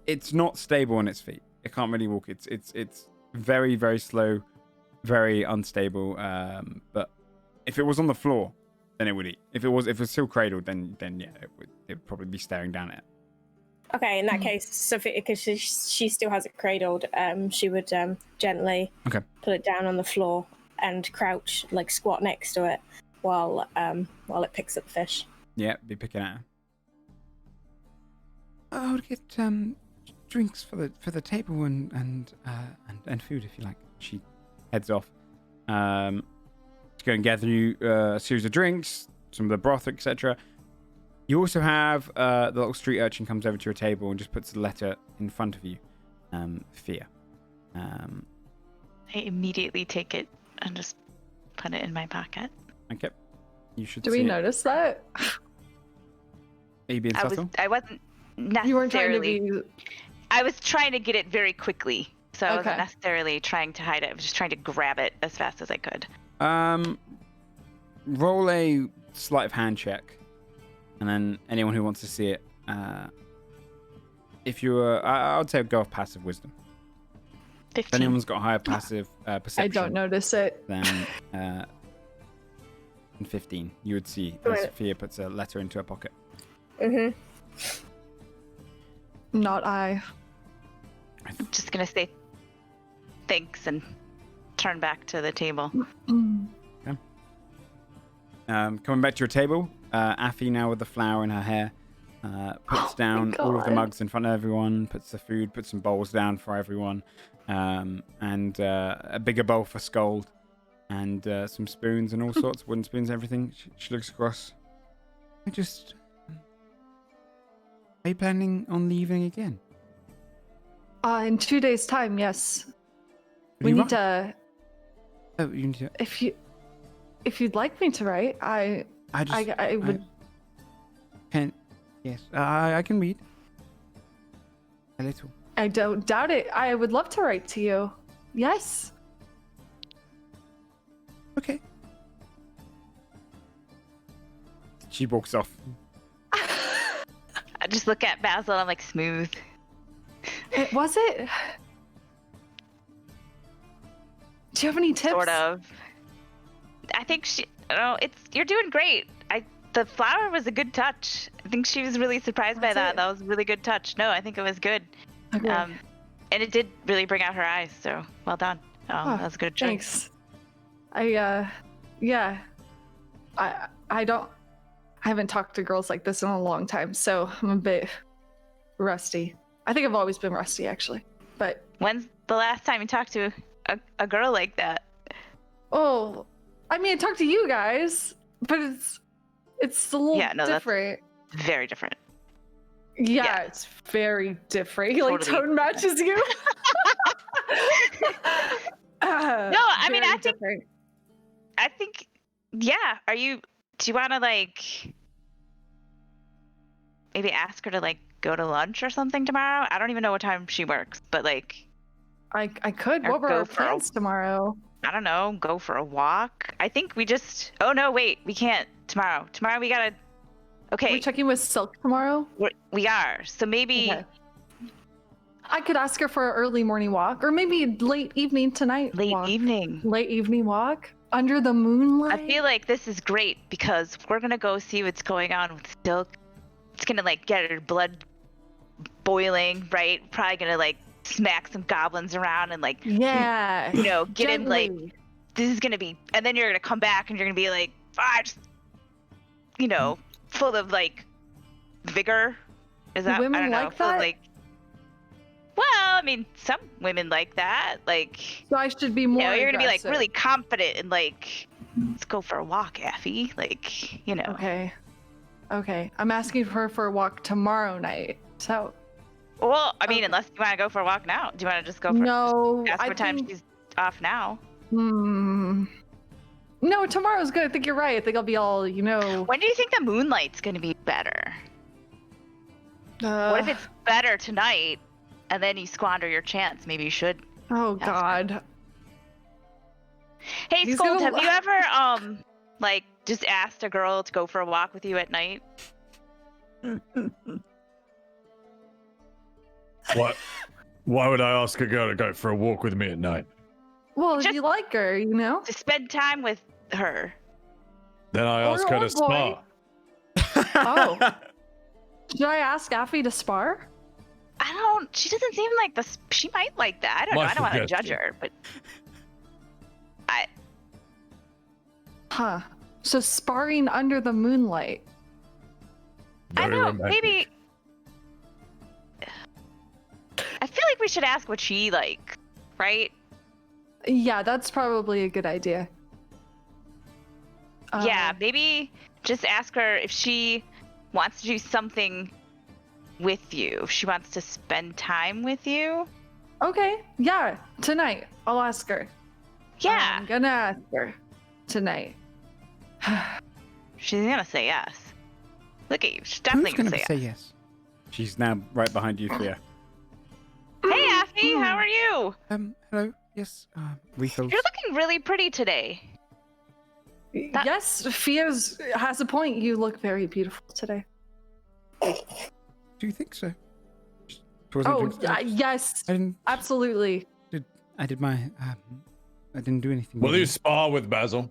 It's not stable on its feet. It can't really walk. It's very, very slow very unstable. But if it was on the floor, then it would eat. If it was still cradled, then yeah, it'd probably be staring down at it. Okay, in that case, Sophia, because she still has it cradled, she would gently put it down on the floor and crouch, like squat next to it, while it picks up the fish. Yeah, be picking at her. I would get drinks for the table and food if you like. She heads off. To go and gather you a series of drinks, some of the broth, etc. You also have the little street urchin comes over to your table and just puts the letter in front of you. Fear. I immediately take it and just put it in my pocket. Okay. You should. Do we notice that? Are you being subtle? I wasn't necessarily. You weren't trying to be. I was trying to get it very quickly, so I wasn't necessarily trying to hide it. I was just trying to grab it as fast as I could. Roll a sleight of hand check, and then anyone who wants to see it, if you're, I would say go off passive wisdom. 15. If anyone's got a higher passive perception, I don't notice it. Then 15, you would see as Sophia puts a letter into her pocket. Mm-hmm. Not I. I'm just gonna say thanks and turn back to the table. Okay. Coming back to your table, Affy, now with the flower in her hair, puts down all of the mugs in front of everyone, puts the food, puts some bowls down for everyone, and a bigger bowl for Scold, and some spoons and all sorts, wooden spoons, everything. She looks across. Are you planning on leaving again? In 2 days' time, yes. Have We you need write? to. Oh, you need to. If you'd like me to write, I would. Yes, I can read. A little. I don't doubt it. I would love to write to you. Yes. Okay. She walks off. I just look at Basil and I'm like, smooth. Was it? Do you have any tips? Sort of. I think you're doing great. The flower was a good touch. I think she was really surprised by that. That was a really good touch. No, I think it was good. Okay. And it did really bring out her eyes. So well done. That was a good choice. Thanks. I haven't talked to girls like this in a long time, so I'm a bit rusty. I think I've always been rusty, actually. But when's the last time you talked to a girl like that? Oh, I mean, I talked to you guys, but it's a little different. That's very different. Yeah, it's very different. Totally. Like tone matches you. No, I mean, different. I think, yeah. Do you want to like maybe ask her to like go to lunch or something tomorrow? I don't even know what time she works, but like I could. What were our plans tomorrow? I don't know. Go for a walk. I think we just. Oh no, wait. We can't tomorrow. Tomorrow we gotta. Okay. We're checking with Silk tomorrow. We are. So maybe. Okay. I could ask her for an early morning walk, or maybe late evening tonight. Late evening walk under the moonlight. I feel like this is great because we're gonna go see what's going on with Silk. It's gonna like get her blood boiling, right? Probably gonna like smack some goblins around and like get him like this is gonna be, and then you're gonna come back and you're gonna be like just full of like vigor. Is that women I don't know, like that? Like, well, I mean, some women like that. Like, so I should be more. You're gonna be like really confident and like, let's go for a walk, Affy. Like, Okay. I'm asking her for a walk tomorrow night. So. Well, I mean, unless you want to go for a walk now. Do you want to just go for? No. Ask what time she's off now. No, tomorrow's good. I think you're right. I think I'll be all, When do you think the moonlight's gonna be better? What if it's better tonight, and then you squander your chance? Maybe you should. Oh God. Her. Hey, Scold, have you ever like just asked a girl to go for a walk with you at night? What? Why would I ask a girl to go for a walk with me at night? Well, if Just- you like her, you know. To spend time with her. Then I ask her Or to boy. spar. Oh. Should I ask Affy to spar? She doesn't seem like she might like that. I don't know. I don't want to judge her, but Huh. So sparring under the moonlight. I Very know, romantic. maybe. I feel like we should ask what she like, right? Yeah, that's probably a good idea. Yeah, maybe just ask her if she wants to do something with you. If she wants to spend time with you. Okay. Yeah. Tonight, I'll ask her. Yeah, I'm gonna ask her tonight. she's gonna say yes. Look at you. She's definitely Who's gonna going to say say yes. yes? She's now right behind you, Thea. Hey, Affy, how are you? Hello. Yes. Refills. You're looking really pretty today. Yes, Fia's has a point. You look very beautiful today. Do you think so? Oh, yes, I didn't. absolutely. I did my. I didn't do anything. Will wrong. you spar with Basil?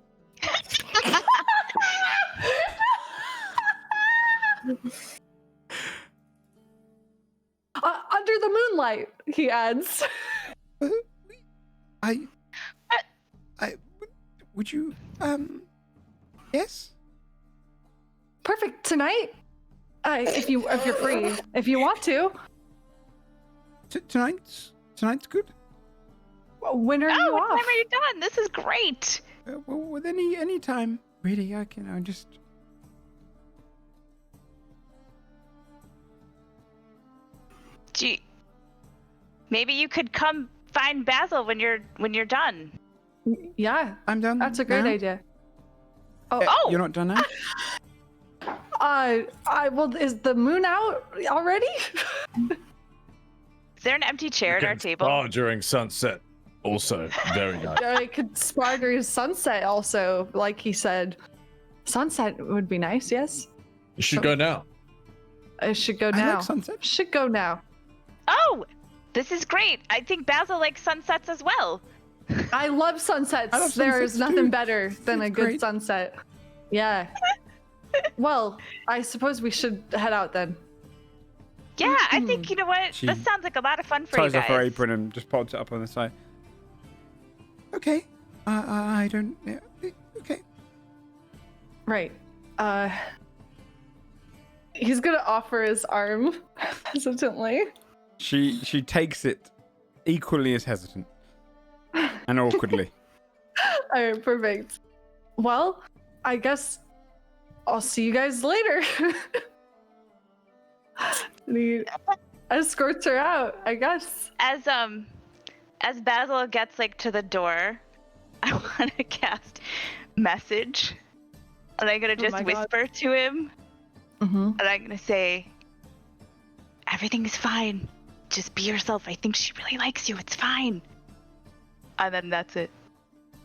Under the moonlight, he adds. I. Would you? Yes. Perfect. Tonight, if you're free, if you want to. Tonight's good. When are you Oh, off? whenever you're done. This is great. Well, with any time, really. I just. Gee, maybe you could come find Basil when you're done. Yeah, I'm done. that's a great now? idea. Oh. You're not done now. Well, is the moon out already? Is there an empty chair at our Can table? spar during sunset. Also, very nice. I could spar during sunset also, like he said. Sunset would be nice, yes? You should go now. I should go I now. like sunset. Should go now. Oh, this is great. I think Basil likes sunsets as well. I love sunsets. I love There sunsets is nothing too. better than a It's good great. sunset. Yeah. Well, I suppose we should head out then. Yeah, I think, you know what? She This sounds like a lot of fun for you Ties off her guys. apron and just pops it up on the side. Okay. I don't. Yeah. Okay. Right. He's gonna offer his arm hesitantly. She takes it equally as hesitant and awkwardly. Alright, perfect. Well, I guess I'll see you guys later. And he escorts her out, I guess. As Basil gets like to the door, I want to cast message, and I'm gonna just my God. whisper to him, Mm-hmm. and I'm gonna say, "Everything's fine. Just be yourself. I think she really likes you. It's fine." And then that's it.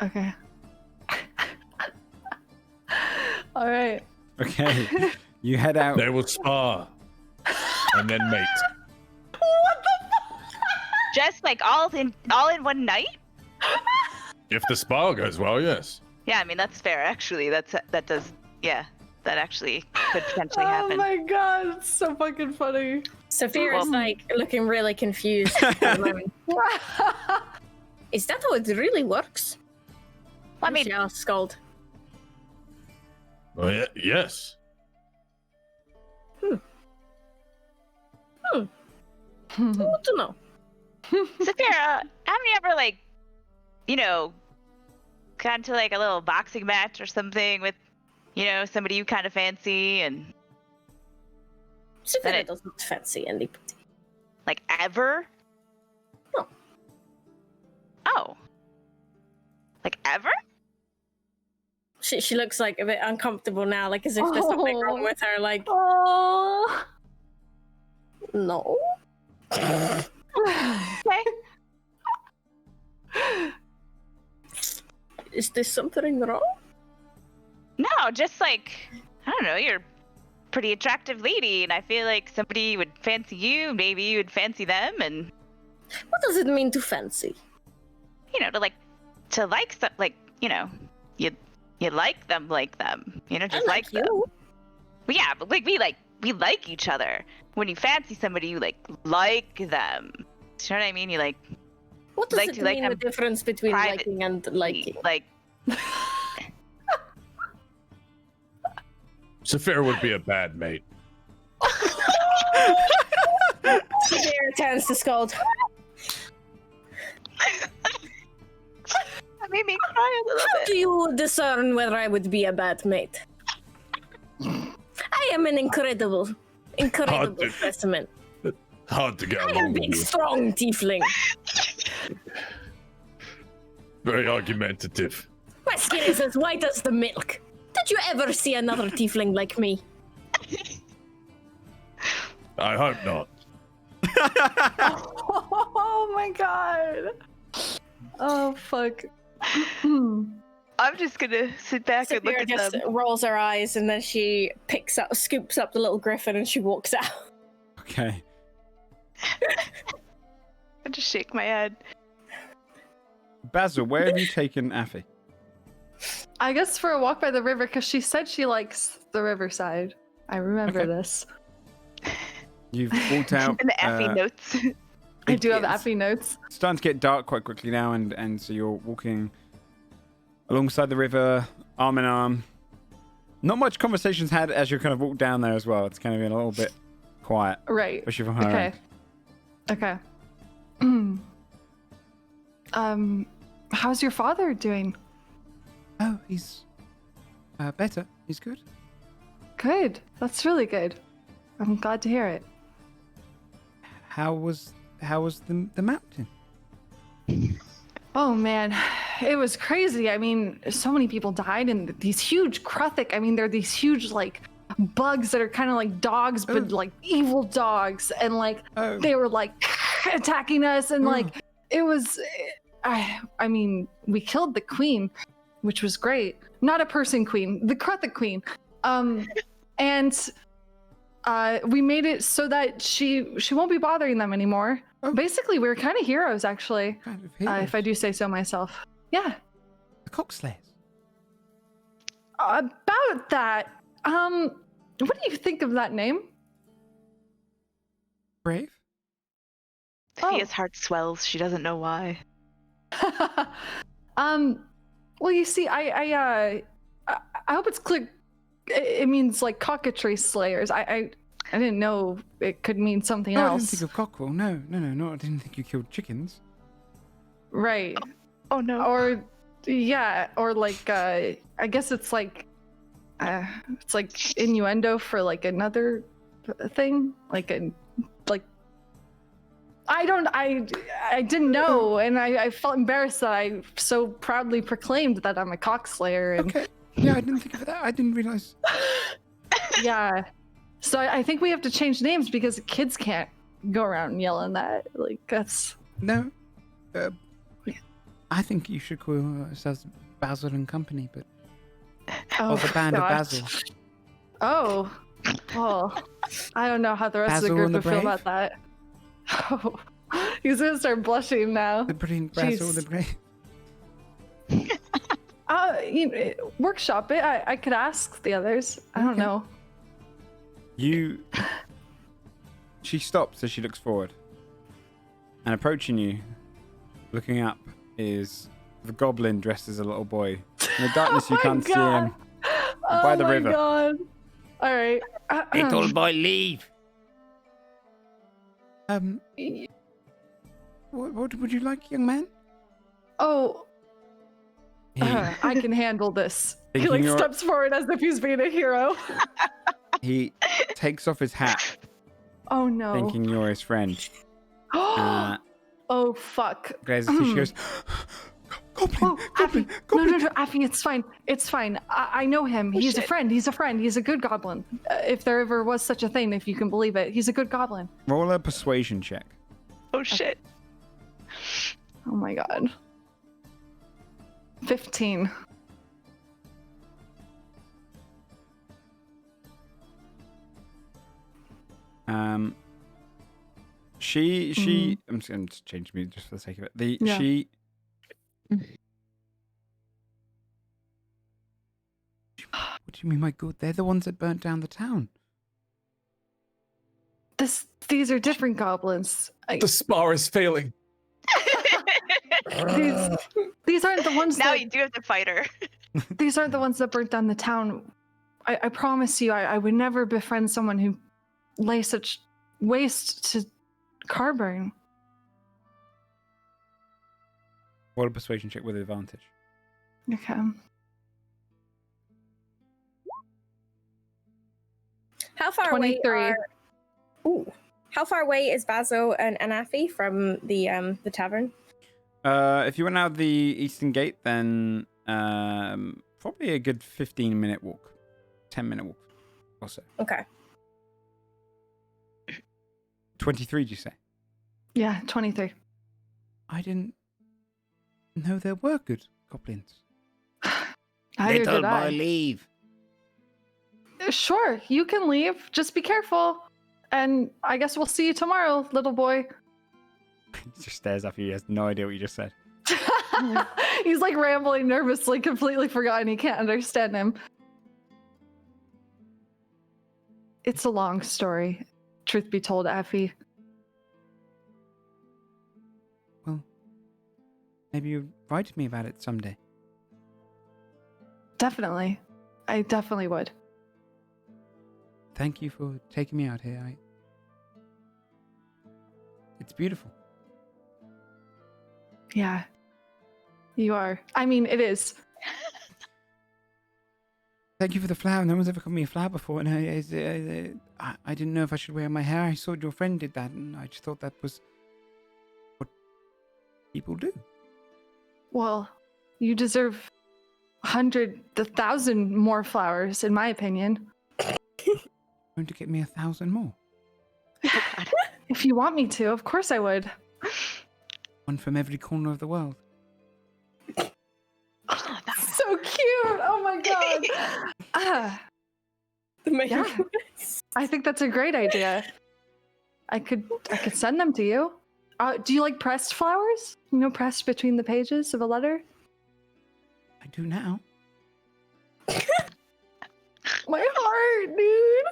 Okay. All right. Okay. You head out. They will spar and then mate. Just like all in one night. If the spar goes well, yes. Yeah, I mean that's fair. Actually, that actually could potentially happen. Oh my god, it's so fucking funny. Sophia is like looking really confused at the moment. Is that how it really works? Well, I mean, She asked Scold. Well, yes. Good to know. Saphira, haven't you ever like, gone to like a little boxing match or something with, somebody you kind of fancy and Sophia it- doesn't fancy anybody. like ever? No. Oh. Like ever? She looks like a bit uncomfortable now, like as if there's something wrong with her. Like, Oh. no. Okay. Is there something wrong? No, just like, I don't know, you're a pretty attractive lady, and I feel like somebody would fancy you, maybe you would fancy them, and, What does it mean to fancy? to like to like some, like, you know, you like them, you know, just I like you. them. But yeah, but like we like each other. When you fancy somebody, you like them. Do you know what I mean? You like. What does Like it to like mean, the them difference between private- liking and liking? Like. Saphira would be a bad mate. Severe turns to scold. That made me cry a little How bit. do you discern whether I would be a bad mate? I am an incredible to- specimen. Hard to get I am along big, with you. strong tiefling. Very argumentative. My skin is as white as the milk. Did you ever see another tiefling like me? I hope not. Oh my god. Oh fuck. I'm just gonna sit back and look Saphira at just them. rolls her eyes and then she scoops up the little griffin and she walks out. Okay. I just shake my head. Basil, where have you taken Affy? I guess for a walk by the river, because she said she likes the riverside. I remember Okay. this. You've walked out. And the Effie notes. I do have It's Appy notes. starting to get dark quite quickly now, and so you're walking alongside the river, arm in arm. Not much conversations had as you kind of walk down there as well. It's kind of been a little bit quiet, Right. especially from her Okay. end. Okay. How's your father doing? Oh, he's better. He's good. Good. That's really good. I'm glad to hear it. How was the mountain? Oh man, it was crazy. I mean, so many people died, and these huge Kruthic. I mean, they're these huge like bugs that are kind of like dogs, but like evil dogs, and like Oh. they were like attacking us, and like it was. I mean, we killed the queen, which was great. Not a person queen, the Kruthic queen. And we made it so that she won't be bothering them anymore. Oh. Basically, we were kind of heroes, actually, Kind of if I do say so myself. Yeah. The Cockslayers. About that, what do you think of that name? Brave. Sophia's heart swells. She doesn't know why. Well, you see, I hope it's clear. It means like cockatrice slayers. I didn't know it could mean something No, I else. didn't think of cockerel. No. I didn't think you killed chickens. Right. Oh no. Or yeah, or like I guess it's like innuendo for like another thing, like I didn't know, and I felt embarrassed that I so proudly proclaimed that I'm a cockslayer, and Okay. Yeah, I didn't think of that. I didn't realize. yeah. So I think we have to change names because kids can't go around yelling that. Like that's No. I think you should call yourselves Basil and Company, but or the band of Basil. Oh, well, I don't know how the rest Basil of and the the group would feel Brave? about that. Oh, he's gonna start blushing now. The brilliant Basil, Jeez. the Brave. Workshop it. I could ask the others. I don't Okay. know. She stops as she looks forward. And approaching you, looking up, is the goblin dressed as a little boy. In the darkness, you Oh my can't see God. him. By the river. Oh my god. All right. Little boy, leave. What would you like, young man? Oh, He, I can handle this. He Thinking like you're- steps forward as if he's being a hero. he takes off his hat, Oh no. thinking you're his friend. Oh fuck. Grazes too, she goes, Goblin, Goblin, Goblin. No, Affy, it's fine. It's fine. I know him. He's a friend. He's a friend. He's a good goblin. If there ever was such a thing, if you can believe it. He's a good goblin. Roll a persuasion check. Oh shit. Oh my god. 15. She I'm just going to change me just for the sake of it. Yeah. She What do you mean, my good? They're the ones that burnt down the town. These are different goblins. The spar is failing. These aren't the ones Now that... you do have to fight her. These aren't the ones that burnt down the town. I promise you, I would never befriend someone who lay such waste to Karburn. Roll a persuasion check with advantage. Okay. How far 23. away are... Ooh. How far away is Basil and Anafi from the tavern? If you went out the eastern gate, then probably a good 15-minute walk. 10-minute walk or so. Okay. 23, did you say? Yeah, 23. I didn't know there were good goblins. Neither Little did I. boy, leave. Sure, you can leave. Just be careful. And I guess we'll see you tomorrow, little boy. He just stares up at you. He has no idea what you just said. He's like rambling nervously, completely forgotten. He can't understand him. It's a long story, truth be told, Effie. Well, maybe you write to me about it someday. Definitely. I definitely would. Thank you for taking me out here. It's beautiful. Yeah. You are. I mean, it is. Thank you for the flower. No one's ever given me a flower before, and I didn't know if I should wear my hair. I saw your friend did that, and I just thought that was what people do. Well, you deserve 100, 1,000 more flowers, in my opinion. Going to get me 1,000 more. If you want me to, of course I would. One from every corner of the world. Oh, that was... So cute! Oh my god! Yeah. I think that's a great idea. I could send them to you. Do you like pressed flowers? You know, pressed between the pages of a letter? I do now. My heart, dude!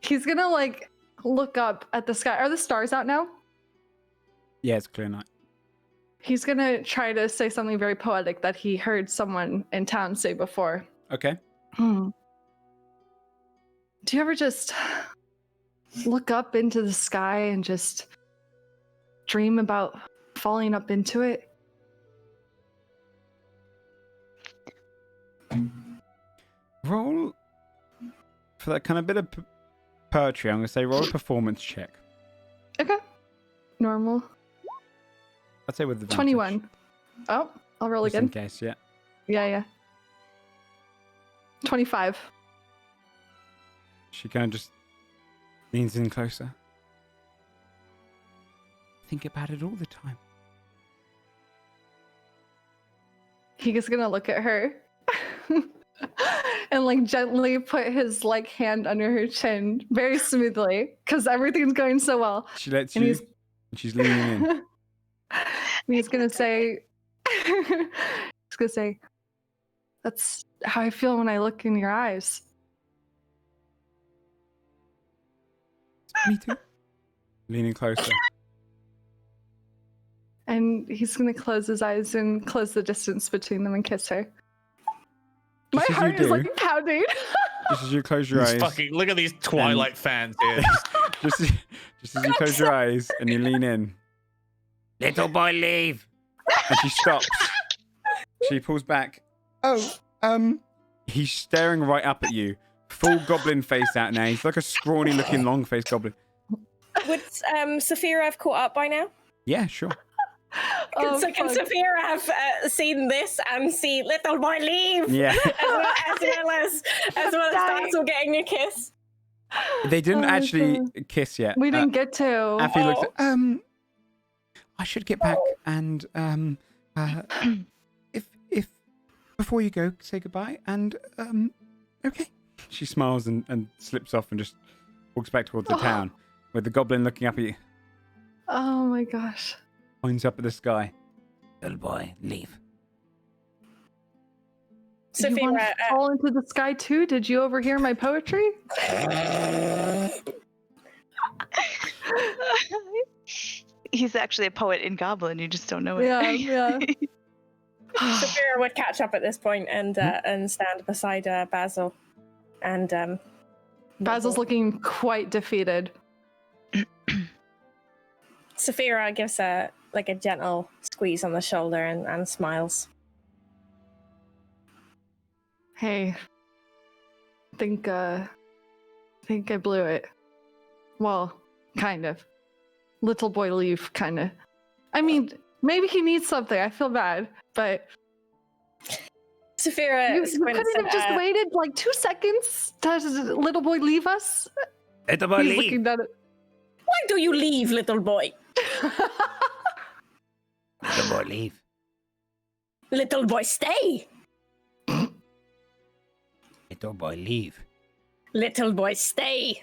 He's gonna like look up at the sky. Are the stars out now? Yeah, it's clear night. He's gonna try to say something very poetic that he heard someone in town say before. Okay. Do you ever just look up into the sky and just dream about falling up into it? Roll for that kind of bit of poetry. I'm going to say roll a performance check. Okay. Normal. I'd say with the 21. Oh, I'll roll just in again. case, yeah. Yeah. 25. She kind of just leans in closer. Think about it all the time. He's gonna look at her and like gently put his like hand under her chin very smoothly because everything's going so well. She lets And you. She's leaning in. And he's gonna say, that's how I feel when I look in your eyes. Me too. Leaning closer. And he's gonna close his eyes and close the distance between them and kiss her. My Just as you heart is do. like pounding. Just as you close your eyes. Fucking look at these Twilight fans here. Just as you close your eyes and you lean in. Little boy, leave. And she stops. She pulls back. Oh, he's staring right up at you. Full goblin face out now. He's like a scrawny looking long faced goblin. Would Saphira have caught up by now? Yeah, sure. Oh, Can fuck. Saphira have seen this and see little boy leave? Yeah. as well as Basil getting a kiss. They didn't Oh, actually God. kiss yet. We didn't get to. Afi looks at, I should get back and if before you go, say goodbye and okay. She smiles and slips off and just walks back towards the town with the goblin looking up at you. Oh my gosh. Points up at the sky. Little boy, leave. You want to Saphira, fall into the sky too? Did you overhear my poetry? He's actually a poet in Goblin. You just don't know it. Yeah. Saphira would catch up at this point and stand beside Basil. And Basil's looking quite defeated. Saphira gives a gentle squeeze on the shoulder and smiles. Hey, I think I blew it. Well, kind of. Little boy leave, kind of. I mean, maybe he needs something. I feel bad, but Saphira, you couldn't have just waited like 2 seconds to little boy leave us. Little boy, He's leave. looking at it. Why do you leave, little boy? Little boy, leave. Little boy, stay. Little boy, leave. Little boy, stay.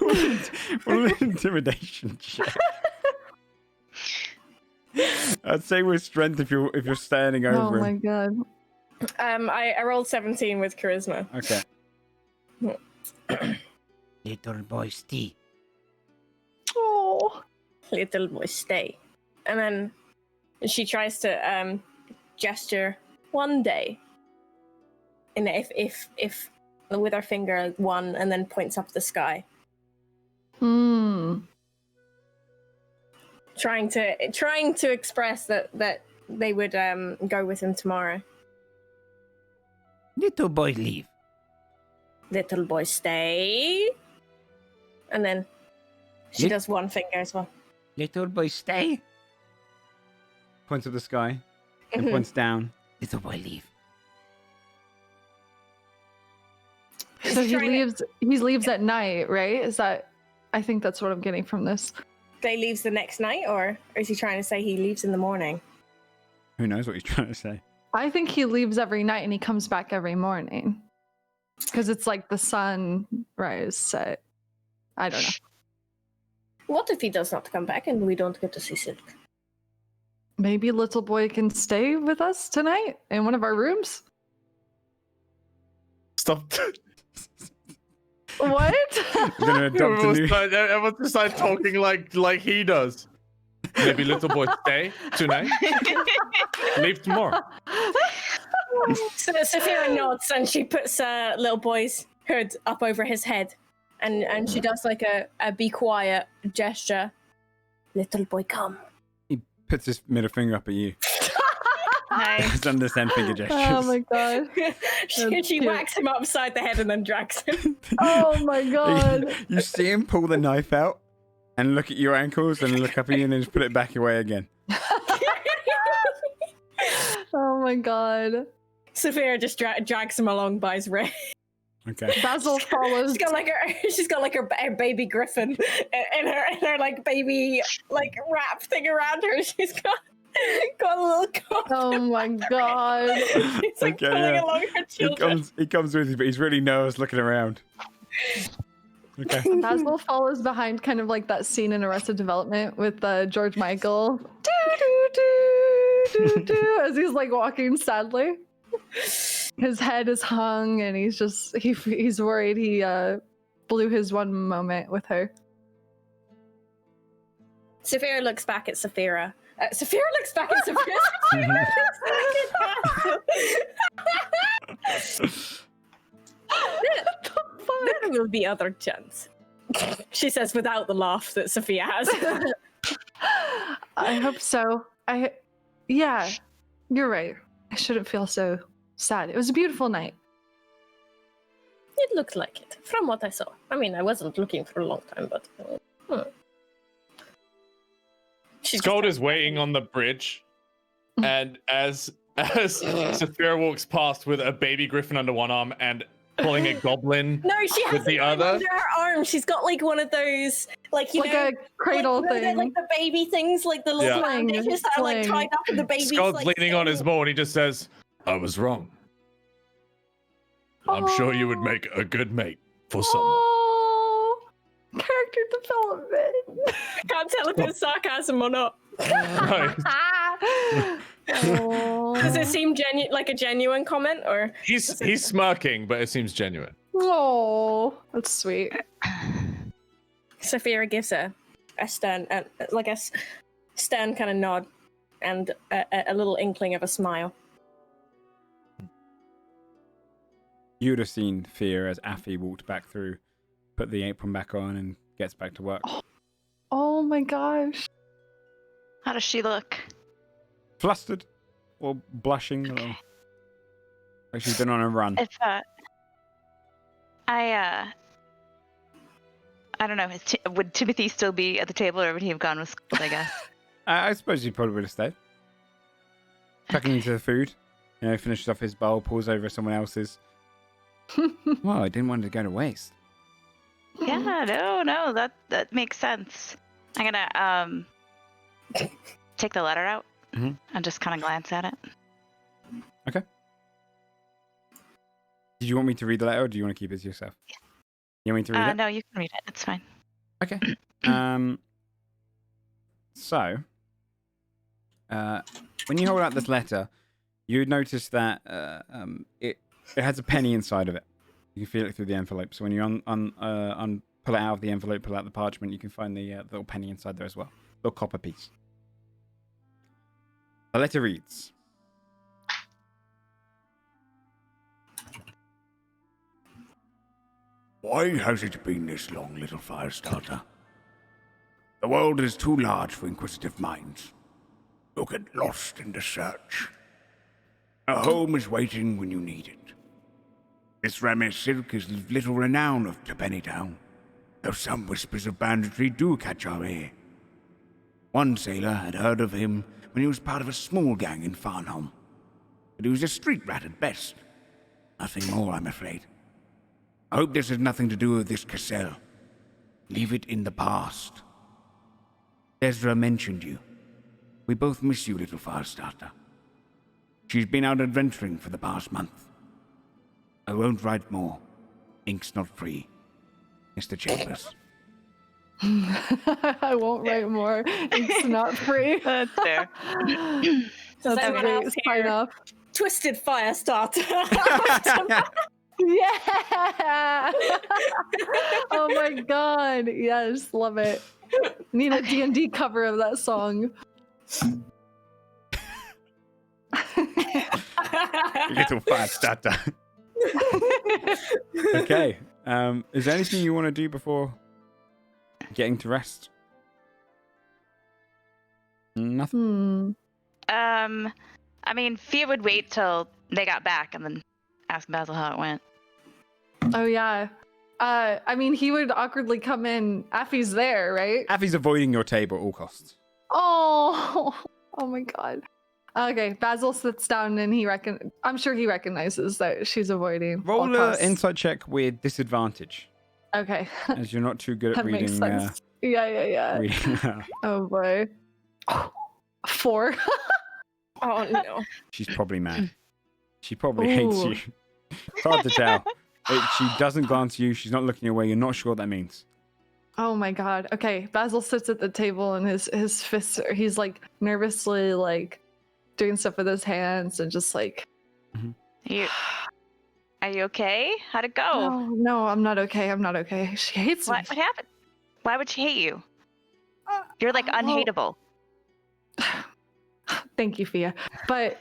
Roll an intimidation check. I'd say with strength if you're standing Oh over my him. god. I rolled 17 with charisma. Okay. Little boy, stay. Oh. Little boy, stay. And then she tries to gesture one day. And if with her finger one, and then points up the sky, trying to express that they would go with him tomorrow. Little boy, leave. Little boy, stay. And then she does one finger as well. Little boy, stay. Points at the sky. And points down. Little boy, leave. So he leaves at night, right? Is that? I think that's what I'm getting from this. They leaves the next night, or is he trying to say he leaves in the morning? Who knows what he's trying to say? I think he leaves every night and he comes back every morning. Because it's like the sunrise set. I don't know. What if he does not come back and we don't get to see Silk? Maybe little boy can stay with us tonight in one of our rooms? Stop. What? You're gonna adopt a new... Everyone just started talking like he does. Maybe little boy stay tonight. Leave tomorrow. So Saphira nods and she puts little boy's hood up over his head, and she does like a be quiet gesture. Little boy, come. He puts his middle finger up at you. Nice. He's done the 10 finger gestures. Oh my god. she whacks him upside the head and then drags him. Oh my god. You see him pull the knife out and look at your ankles and look up at you and then just put it back away again. Oh my god. Saphira just drags him along by his wrist. Okay. Basil follows. She's got like her baby griffin in her like baby like wrap thing around her. She's got a little coat. Oh my god. He's like Okay, pulling yeah. along her children. He comes with you, but he's really nervous looking around. Okay. Basil follows behind, kind of like that scene in Arrested Development with George Michael. As he's like walking sadly. His head is hung and he's worried he blew his one moment with her. Saphira looks back at Saphira. Saphira looks back at Saphira. There will be other chance. She says without the laugh that Sophia has. I hope so. Yeah, you're right. I shouldn't feel so sad. It was a beautiful night. It looked like it, from what I saw. I mean, I wasn't looking for a long time, but... Scold is waiting on the bridge, and as Saphira walks past with a baby griffin under one arm and pulling a goblin No, she has with the other. under her arm. She's got like one of those, like you Like know, a cradle like, thing. like the baby things, like the little Sling, bandages that are like sling. tied up in the baby's Scold's like, leaning on his maul, and he just says, "I was wrong. I'm sure you would make a good mate for someone." Oh, character development. Can't tell if it's sarcasm or not. Nice. Does it seem like a genuine comment, or He's smirking, but it seems genuine. Oh, that's sweet. Saphira gives a stern, stern kind of nod, and a little inkling of a smile. You'd have seen fear as Affy walked back through, put the apron back on, and gets back to work. Oh my gosh. How does she look? Flustered or blushing, or like she's been on a run. If I don't know. Would Timothy still be at the table, or would he have gone with school? I guess. I suppose he probably would have stayed. Tucking into the food, finishes off his bowl, pulls over someone else's. Well, I didn't want it to go to waste. Yeah, no, that makes sense. I'm gonna take the letter out and just kind of glance at it. Okay. Did you want me to read the letter, or do you want to keep it to yourself? You want me to read it? No, you can read it. It's fine. Okay. So, when you hold out this letter, you notice that it has a penny inside of it. You can feel it through the envelope. So when you pull it out of the envelope, pull out the parchment, you can find the little penny inside there as well. Little copper piece. The letter reads: Why has it been this long, little fire starter? The world is too large for inquisitive minds. You'll get lost in the search. A home is waiting when you need it. This Ramir's silk is little renown of Tebeni Town, though some whispers of banditry do catch our ear. One sailor had heard of him when he was part of a small gang in Farnholm, but he was a street rat at best. Nothing more, I'm afraid. I hope this has nothing to do with this Cassell. Leave it in the past. Ezra mentioned you. We both miss you, little Firestarter. She's been out adventuring for the past month. I won't write more. Ink's not free. Mr. Chambers. I won't write more. Ink's not free. That's fair. That's a great sign off. Twisted fire starter. Yeah! Oh my god. Yes, love it. Need a D&D cover of that song. Little fire starter. Okay. Is there anything you want to do before getting to rest? Nothing. I mean, Fia would wait till they got back and then ask Basil how it went. Oh yeah. I mean, he would awkwardly come in. Affy's there, right? Affy's avoiding your table at all costs. Oh my god. Okay, Basil sits down and I'm sure he recognizes that she's avoiding. Roll an insight check with disadvantage. Okay. As you're not too good at That reading. makes sense. Yeah. Reading. Oh boy. 4. Oh no. She's probably mad. She probably hates you. It's hard to tell. She doesn't glance at you. She's not looking away. You're not sure what that means. Oh my god. Okay, Basil sits at the table and his fists he's like nervously like doing stuff with his hands and just like Are you okay? How'd it go? No, I'm not okay. She hates me. What happened? Why would she hate you? You're like unhateable. Thank you, Fia. But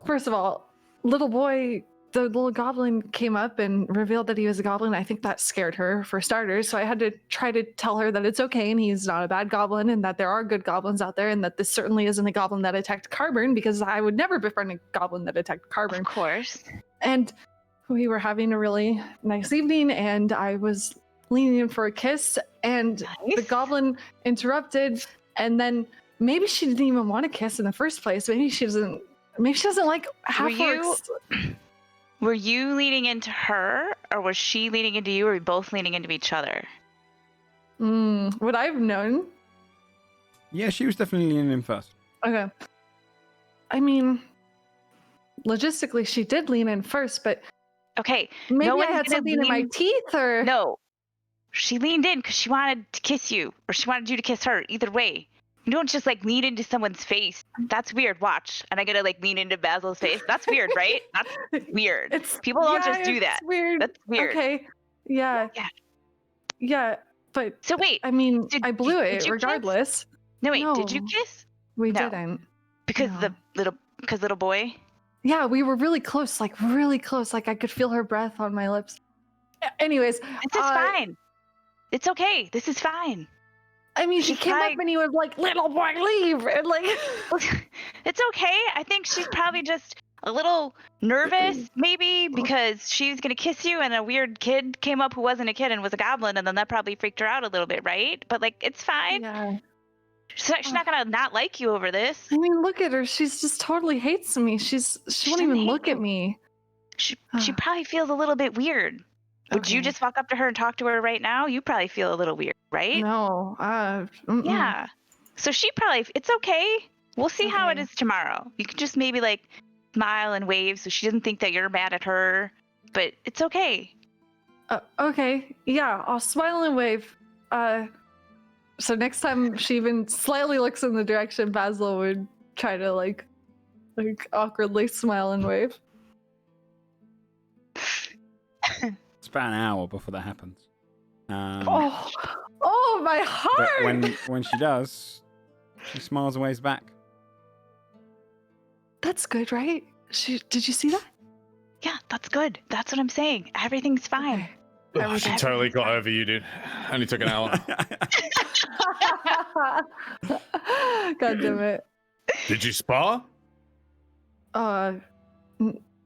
first of all, the little goblin came up and revealed that he was a goblin. I think that scared her for starters. So I had to try to tell her that it's okay and he's not a bad goblin and that there are good goblins out there and that this certainly isn't a goblin that attacked Karburn because I would never befriend a goblin that attacked Karburn. Of course. And we were having a really nice evening and I was leaning in for a kiss and the goblin interrupted and then maybe she didn't even want to kiss in the first place. Maybe she doesn't like half-orcs. Were you leaning into her, or was she leaning into you, or were we both leaning into each other? Would I have known? Yeah, she was definitely leaning in first. Okay. I mean, logistically, she did lean in first, but okay, maybe I had something in my teeth, or no. She leaned in because she wanted to kiss you, or she wanted you to kiss her. Either way, You don't just like lean into someone's face. That's weird. Watch. And I gotta like lean into Basil's face. That's weird, right? That's weird. People don't just do that. It's weird. That's weird. Okay. Yeah. Yeah. Yeah. But So wait. I mean, did- I blew did it you regardless. No, wait. Did you No. kiss? We No. didn't. Because No. little boy. Yeah, we were really close, like really close. Like I could feel her breath on my lips. Anyways, This is fine. It's okay. This is fine. I mean, she She's came fine. up and he was like, "Little boy, leave!" And like, It's okay. I think she's probably just a little nervous, maybe, because she was gonna kiss you and a weird kid came up who wasn't a kid and was a goblin, and then that probably freaked her out a little bit, right? But like, it's fine. yeah. She's not gonna not like you over this. I mean, look at her. She's just totally hates me. She won't doesn't even hate look you. at me. She probably feels a little bit weird. Would you Okay. just walk up to her and talk to her right now? You probably feel a little weird, right? No. Mm-mm. Yeah. So she probably, it's okay. We'll see how it Okay. is tomorrow. You could just maybe like smile and wave so she doesn't think that you're mad at her, but it's okay. Okay. Yeah, I'll smile and wave. So next time she even slightly looks in the direction Basil would try to like awkwardly smile and wave. It's about an hour before that happens. Oh, my But heart! when she does, she smiles and waves back. That's good, right? Did you see that? Yeah, that's good. That's what I'm saying. Everything's fine. Okay. Oh, she totally got over you, dude. Only took an hour. God damn it. Did you spar?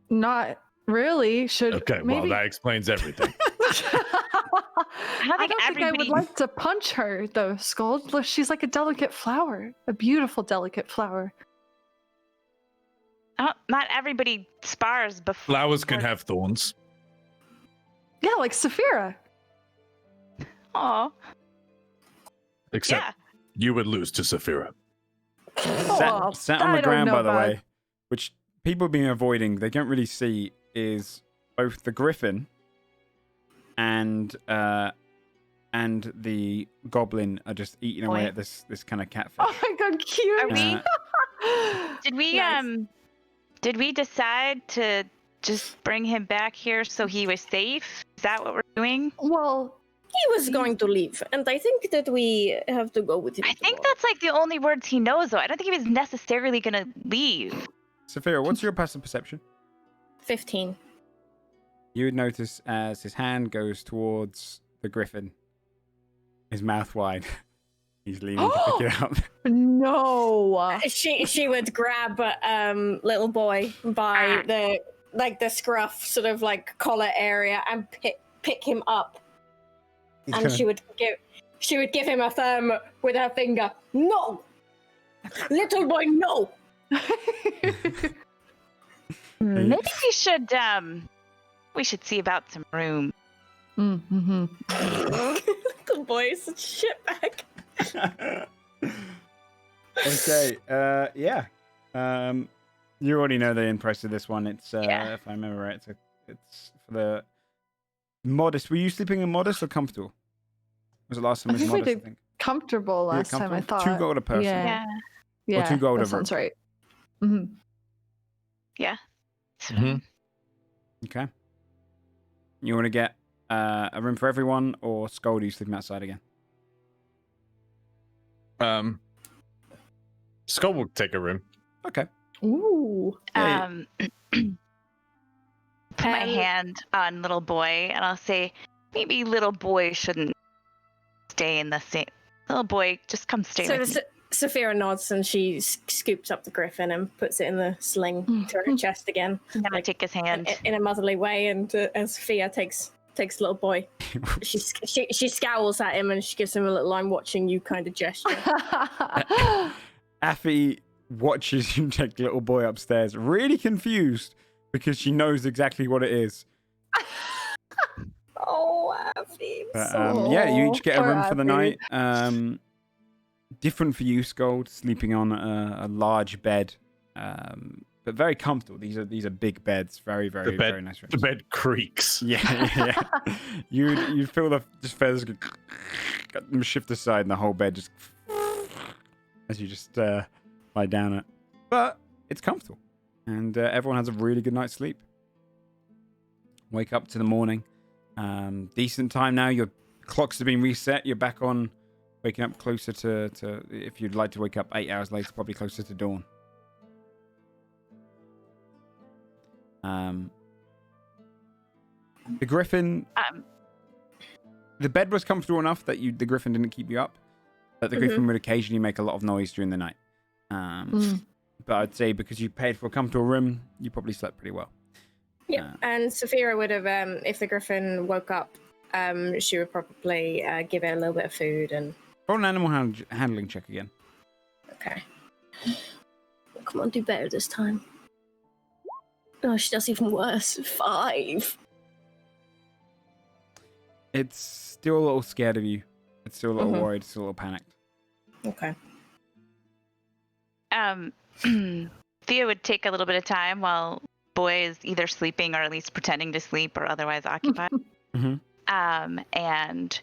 Not really. Should Okay, maybe... well, that explains everything. I don't think I everybody. would like to punch her, though, Scold. Look, she's like a delicate flower. A beautiful, delicate flower. Not everybody spars before. Flowers can have thorns. Yeah, like Saphira. Aw. Except Yeah. you would lose to Saphira. Oh, Sat on I the don't ground, know by the about- way, which people have been avoiding. They can't really see is both the griffin and the goblin are just eating away Boy. at this kind of catfish. Oh my god, cute. Are we? Uh, Did we Nice. Did we decide to just bring him back here so he was safe? Is that what we're doing? Well, He was going to leave, and I think that we have to go with him. I think tomorrow. that's like the only words he knows, though. I don't think he was necessarily gonna leave. Saphira, what's your passive perception? 15. You would notice as his hand goes towards the griffin, his mouth wide. He's leaning to pick it up. no. She would grab little boy by the scruff, sort of like collar area, and pick him up. And she would give him a thumb with her finger. No, little boy, no. Maybe we should see about some room. Mm-hmm. Little boy is such a shitbag. Okay, yeah. You already know the impress of this one. It's Yeah. if I remember right, it's for the modest. Were you sleeping in modest or comfortable? Was it last time I was think we modest? I did think. Comfortable Yeah, last time, I comfortable. thought. 2 gold a person. Yeah. Yeah. Yeah, 2 gold that a sounds room. right. Mm-hmm. Mhm. Okay. You want to get a room for everyone, or Scold, are you sleeping outside again? Skull will take a room. Okay. Ooh. Yeah, Put my hand on little boy, and I'll say, maybe little boy shouldn't stay in the same. Little boy, just come stay So with me. Saphira nods and she scoops up the griffin and puts it in the sling to her chest again, I'm gonna take his hand. in a motherly way. And as Sophia takes little boy, she scowls at him and she gives him a little "I'm watching you" kind of gesture. Affy watches you take little boy upstairs, really confused because she knows exactly what it is. Oh, Affy. But, yeah, you each get a Poor room for the Affy. night. Different for you, Scold, sleeping on a large bed, but very comfortable. These are big beds, very very nice rooms. The bed creaks. Yeah. You feel the just feathers shift aside, and the whole bed just. as you just lie down it. But it's comfortable, and everyone has a really good night's sleep. Wake up to the morning. Decent time now. Your clocks have been reset. You're back on, waking up closer to if you'd like to wake up 8 hours later, probably closer to dawn. The Griffin... the bed was comfortable enough that the Griffin didn't keep you up, but the Griffin would occasionally make a lot of noise during the night. But I'd say because you paid for a comfortable room, you probably slept pretty well. Yeah, and Saphira would have, if the Griffin woke up, she would probably give it a little bit of food and... Roll an animal handling check again. Okay. Come on, do better this time. Oh, she does even worse. 5. It's still a little scared of you. It's still a little worried. It's still a little panicked. Okay. Thea would take a little bit of time while Boy is either sleeping or at least pretending to sleep or otherwise occupied. And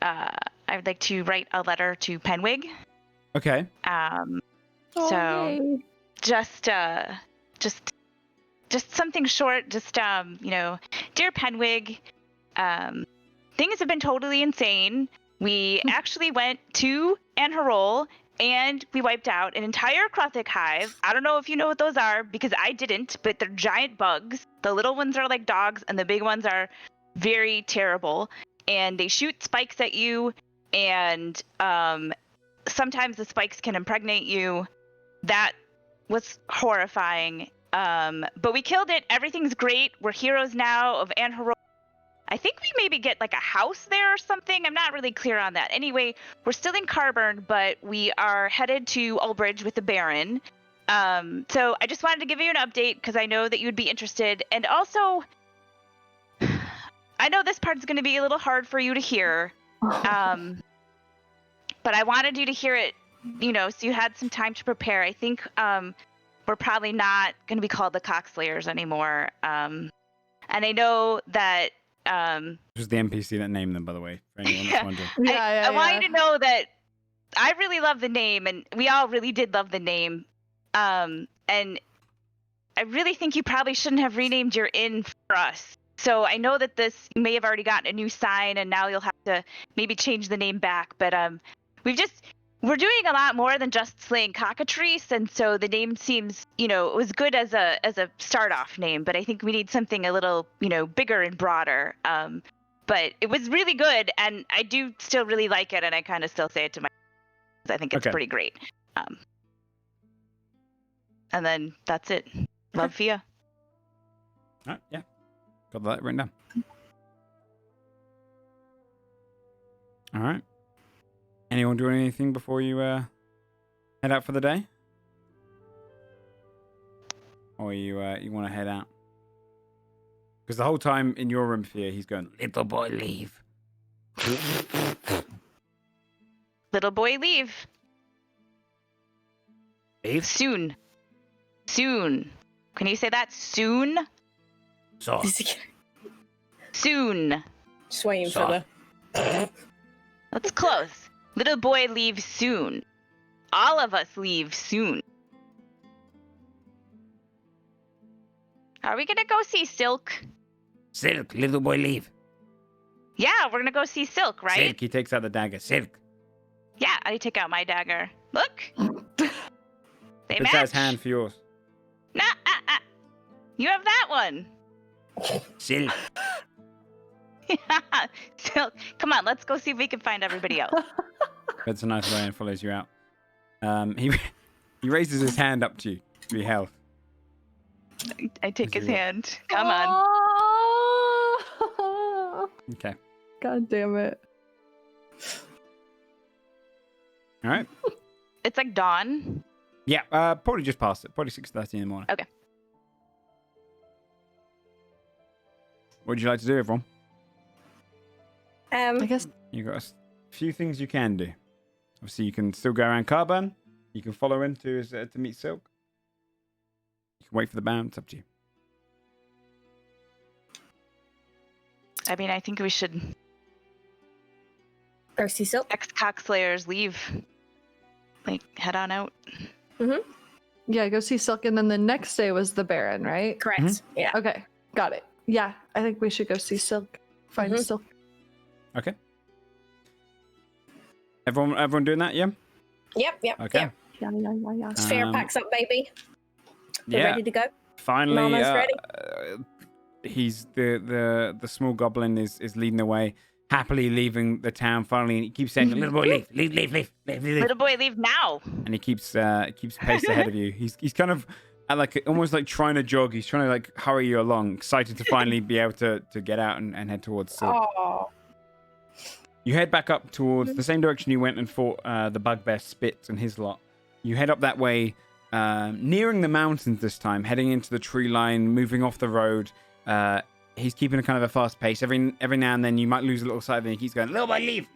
I would like to write a letter to Penwig. Okay. So just something short. Just dear Penwig, things have been totally insane. We actually went to Anharol and we wiped out an entire Krothic hive. I don't know if you know what those are because I didn't, but they're giant bugs. The little ones are like dogs and the big ones are very terrible. And they shoot spikes at you, and sometimes the spikes can impregnate you. That was horrifying. But we killed it. Everything's great. We're heroes now of Anharol. I think we maybe get like a house there or something. I'm not really clear on that. Anyway, we're still in Karburn, but we are headed to Ulbridge with the Baron. So I just wanted to give you an update because I know that you'd be interested. And also, I know this part's going to be a little hard for you to hear. But I wanted you to hear it, so you had some time to prepare. I think we're probably not going to be called the Cockslayers anymore. And I know that... This was the NPC that named them, by the way, for anyone that's wondering. I want you to know that I really love the name, and we all really did love the name. And I really think you probably shouldn't have renamed your inn for us. So I know that you may have already gotten a new sign, and now you'll have to maybe change the name back. But we're doing a lot more than just slaying cockatrice, and so the name seems, it was good as a start-off name, but I think we need something a little, bigger and broader. But it was really good, and I do still really like it, and I kind of still say it to myself. I think it's pretty great. And then that's it. Love, Fia. All right, yeah. Got that written down. All right. Anyone doing anything before you head out for the day? Or you want to head out? Because the whole time in your room, Fia, he's going, "Little boy, leave." Little boy, leave. Leave? Soon. Can you say that? Soon? So. Soon. Just waiting for the... That's close. Little boy, leave soon. All of us leave soon. Are we gonna go see Silk? Silk, little boy, leave. Yeah, we're gonna go see Silk, right? Silk, he takes out the dagger. Silk. Yeah, I take out my dagger. Look. They Puts match. out his hand for yours. Nah, you have that one. Silk. Silk, come on, let's go see if we can find everybody else. That's a nice way and follows you out. He raises his hand up to you for your health. I take his hand. Come on. Okay. God damn it. All right. It's like dawn. Yeah, probably just past it. Probably 6:30 in the morning. Okay. What would you like to do, everyone? I guess You've got a few things you can do. Obviously, you can still go around Karburn. You can follow him to meet Silk. You can wait for the band. It's up to you. I mean, I think we should Go see Silk. ex-cockslayers leave. like head on out. Yeah, go see Silk, and then the next day was the Baron, right? Correct. Yeah. Okay, got it. Yeah, I think we should go see Silk. Find Silk. Okay. Everyone doing that? Yeah. Yep. Okay. Yeah. Sphere packs up, baby. We're ready to go. Finally, Mama's ready. he's the small goblin is leading the way, happily leaving the town. Finally, and he keeps saying, "Little boy, leave." Little boy, leave now. And he keeps pace ahead of you. He's kind of almost like trying to jog. He's trying to like hurry you along, excited to finally be able to get out and head towards Silk. Oh. You head back up towards the same direction you went and fought the bugbear Spitz and his lot. You head up that way, nearing the mountains this time, heading into the tree line, moving off the road. He's keeping a kind of a fast pace. Every now and then you might lose a little sight of him. He keeps going, "Little boy, leave,"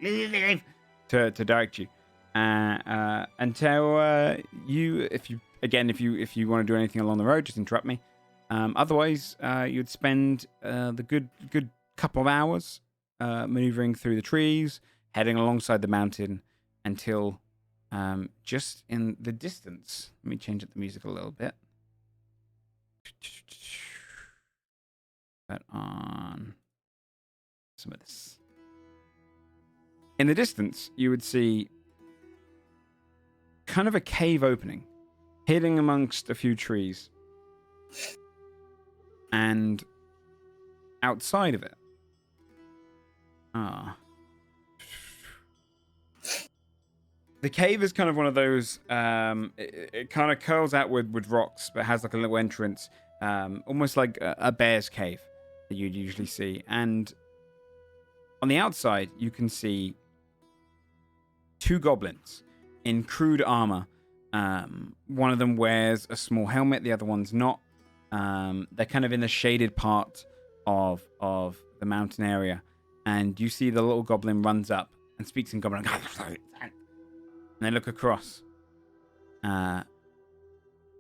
to direct you. Until if you want to do anything along the road, just interrupt me. Otherwise, you'd spend the good couple of hours maneuvering through the trees, heading alongside the mountain until just in the distance. Let me change up the music a little bit. Put on some of this. In the distance, you would see kind of a cave opening, hidden amongst a few trees. And outside of it, the cave is kind of one of those, it kind of curls out with rocks, but has like a little entrance, almost like a bear's cave that you'd usually see. And on the outside, you can see two goblins in crude armor. One of them wears a small helmet, the other one's not. They're kind of in the shaded part of the mountain area. And you see the little goblin runs up and speaks in goblin. And they look across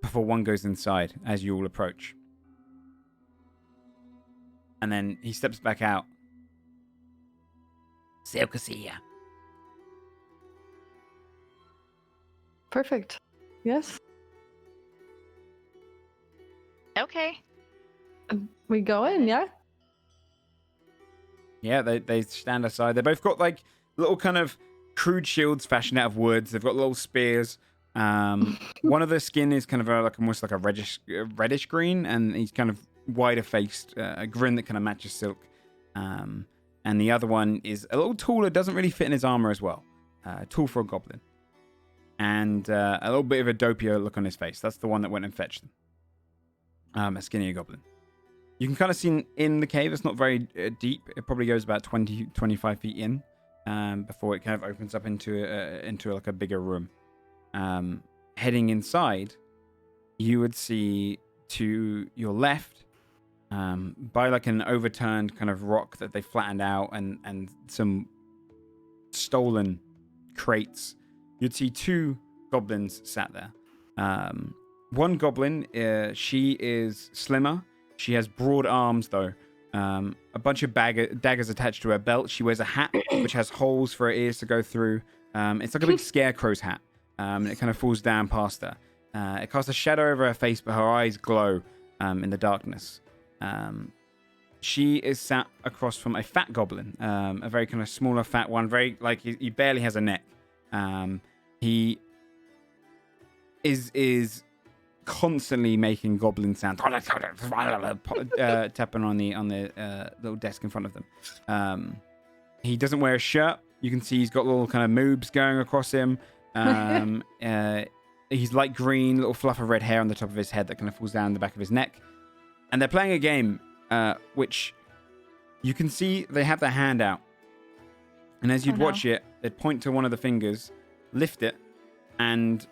before one goes inside as you all approach. And then he steps back out. Silkasia. Perfect. Yes. Okay. We go in, yeah? Yeah, they stand aside. They both got like little kind of crude shields fashioned out of woods. They've got little spears. One of the skin is kind of almost like a reddish green, and he's kind of wider faced, a grin that kind of matches Silk. And the other one is a little taller, doesn't really fit in his armor as well. Tall for a goblin. And a little bit of a dopier look on his face. That's the one that went and fetched them. A skinnier goblin. You can kind of see in the cave, it's not very deep. It probably goes about 20-25 feet in before it kind of opens up into like a bigger room. Heading inside, you would see to your left, by like an overturned kind of rock that they flattened out and some stolen crates, you'd see two goblins sat there. One goblin, she is slimmer. She has broad arms, though. A bunch of daggers attached to her belt. She wears a hat, which has holes for her ears to go through. It's like a big scarecrow's hat. And it kind of falls down past her. It casts a shadow over her face, but her eyes glow in the darkness. She is sat across from a fat goblin, a very kind of smaller, fat one. Very like he barely has a neck. He is constantly making goblin sounds, tapping on the little desk in front of them. He doesn't wear a shirt. You can see he's got little kind of moobs going across him. He's light green, little fluff of red hair on the top of his head that kind of falls down the back of his neck. And they're playing a game, which you can see they have their hand out. And as you'd watch it, they'd point to one of the fingers, lift it, and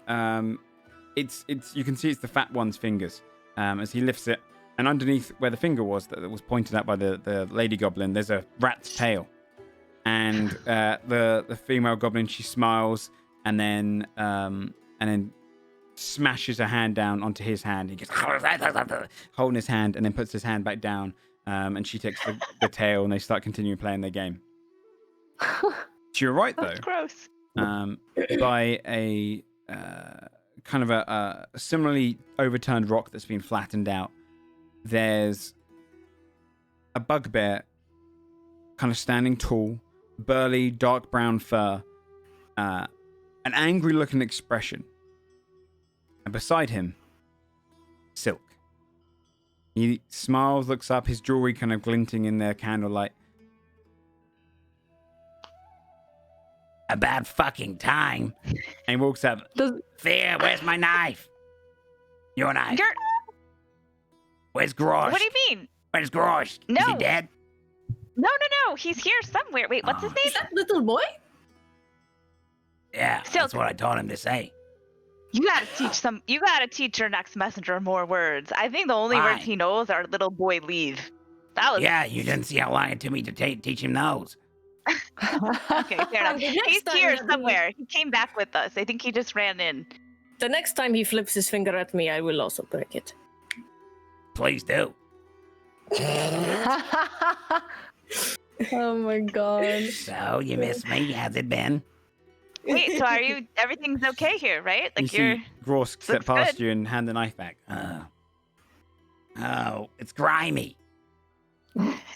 it's you can see it's the fat one's fingers as he lifts it. And underneath where the finger was that was pointed at by the lady goblin, there's a rat's tail. And the female goblin, she smiles and then smashes her hand down onto his hand. He gets holding his hand and then puts his hand back down. And she takes the tail and they start continuing playing their game. To your right, though, That's gross. by a kind of a similarly overturned rock that's been flattened out. There's a bugbear kind of standing tall, burly, dark brown fur, an angry looking expression. And beside him, Silk. He smiles, looks up, his jewelry kind of glinting in the candlelight. About fucking time. And he walks up. Fear, where's my knife? Your knife. You're... Where's Grosh? What do you mean? Where's Grosh? No. Is he dead? No. He's here somewhere. Wait, what's his name? Is that little boy? Yeah, Silk. that's what I taught him to say. You gotta teach your next messenger more words. I think the only Why? words he knows are "little boy, leave." That was Yeah, you didn't see how long it took me to teach him those. okay. Fair enough. The next He's time here that we- somewhere. He came back with us. I think he just ran in. The next time he flips his finger at me, I will also break it. Please do. Oh my god. So, you miss me? How's it been? Wait, so are you? Everything's okay here, right? You Like you're. see Grosk step looks past good. you and hand the knife back. Oh, it's grimy.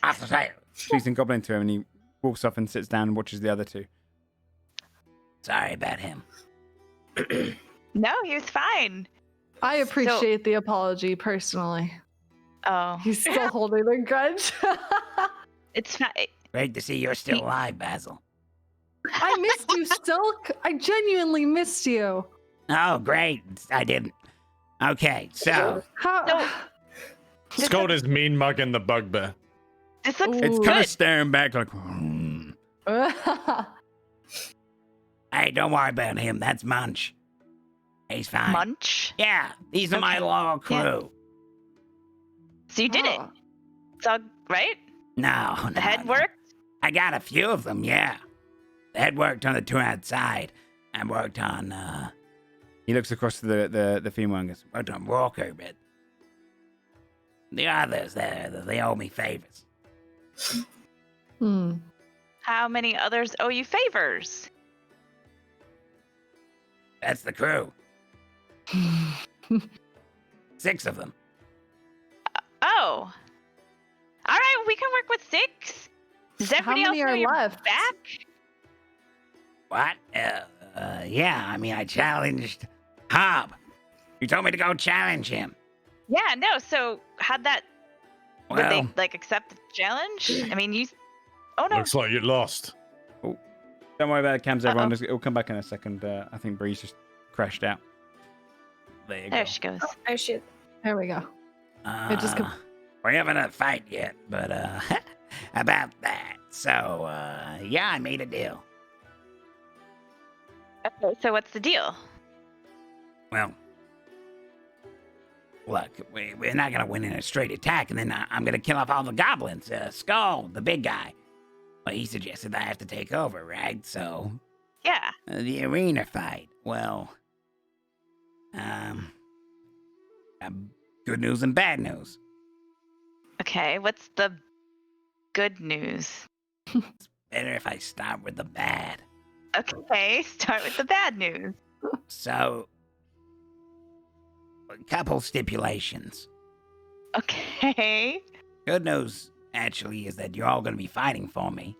Off the side. Speaks in Goblin to him, and he walks off and sits down and watches the other two. Sorry about him. No, he was fine. I appreciate the apology personally. Oh, He's still holding a grudge. it's fine. Great to see you're still alive, Basil. I missed you, Silk. I genuinely missed you. Oh, great. I didn't. Okay, so How? No. Scold is mean mugging the bugbear. This looks It's Ooh. kind of good. staring back like, hey, don't worry about him. That's Munch. He's fine. Munch. Yeah, these are my Okay. loyal crew. Yeah. So you did it. Oh. It's all right. No, The no, head no. worked. I got a few of them, yeah. The head worked on the two outside. I worked on, he looks across to the female and goes, worked on Walker, but the others, they owe me favors. Hmm. How many others owe you favors? That's the crew. 6 of them. Oh. All right, well, we can work with 6. Does How everybody else many know are you're left? back? What? Yeah, I mean, I challenged Hob. You told me to go challenge him. Yeah, no. So how'd that? Would Well, they like accept the challenge? I mean, you. Oh no. Looks like you lost. don't worry about it, Cams, everyone. Uh-oh. It'll come back in a second. I think Bree's just crashed out. there you There go. she goes. Oh shit. There we go. It just we haven't had a fight yet, but about that. So, yeah, I made a deal. Okay, so what's the deal? Well, look, we're not gonna win in a straight attack, and then I'm gonna kill off all the goblins. Skull, the big guy. Well, he suggested I have to take over, right? So, Yeah. the arena fight. Well, good news and bad news. Okay. What's the good news? Better if I start with the bad. Okay. Start with the bad news. So, a couple stipulations. Okay. Good news, actually, is that you're all going to be fighting for me.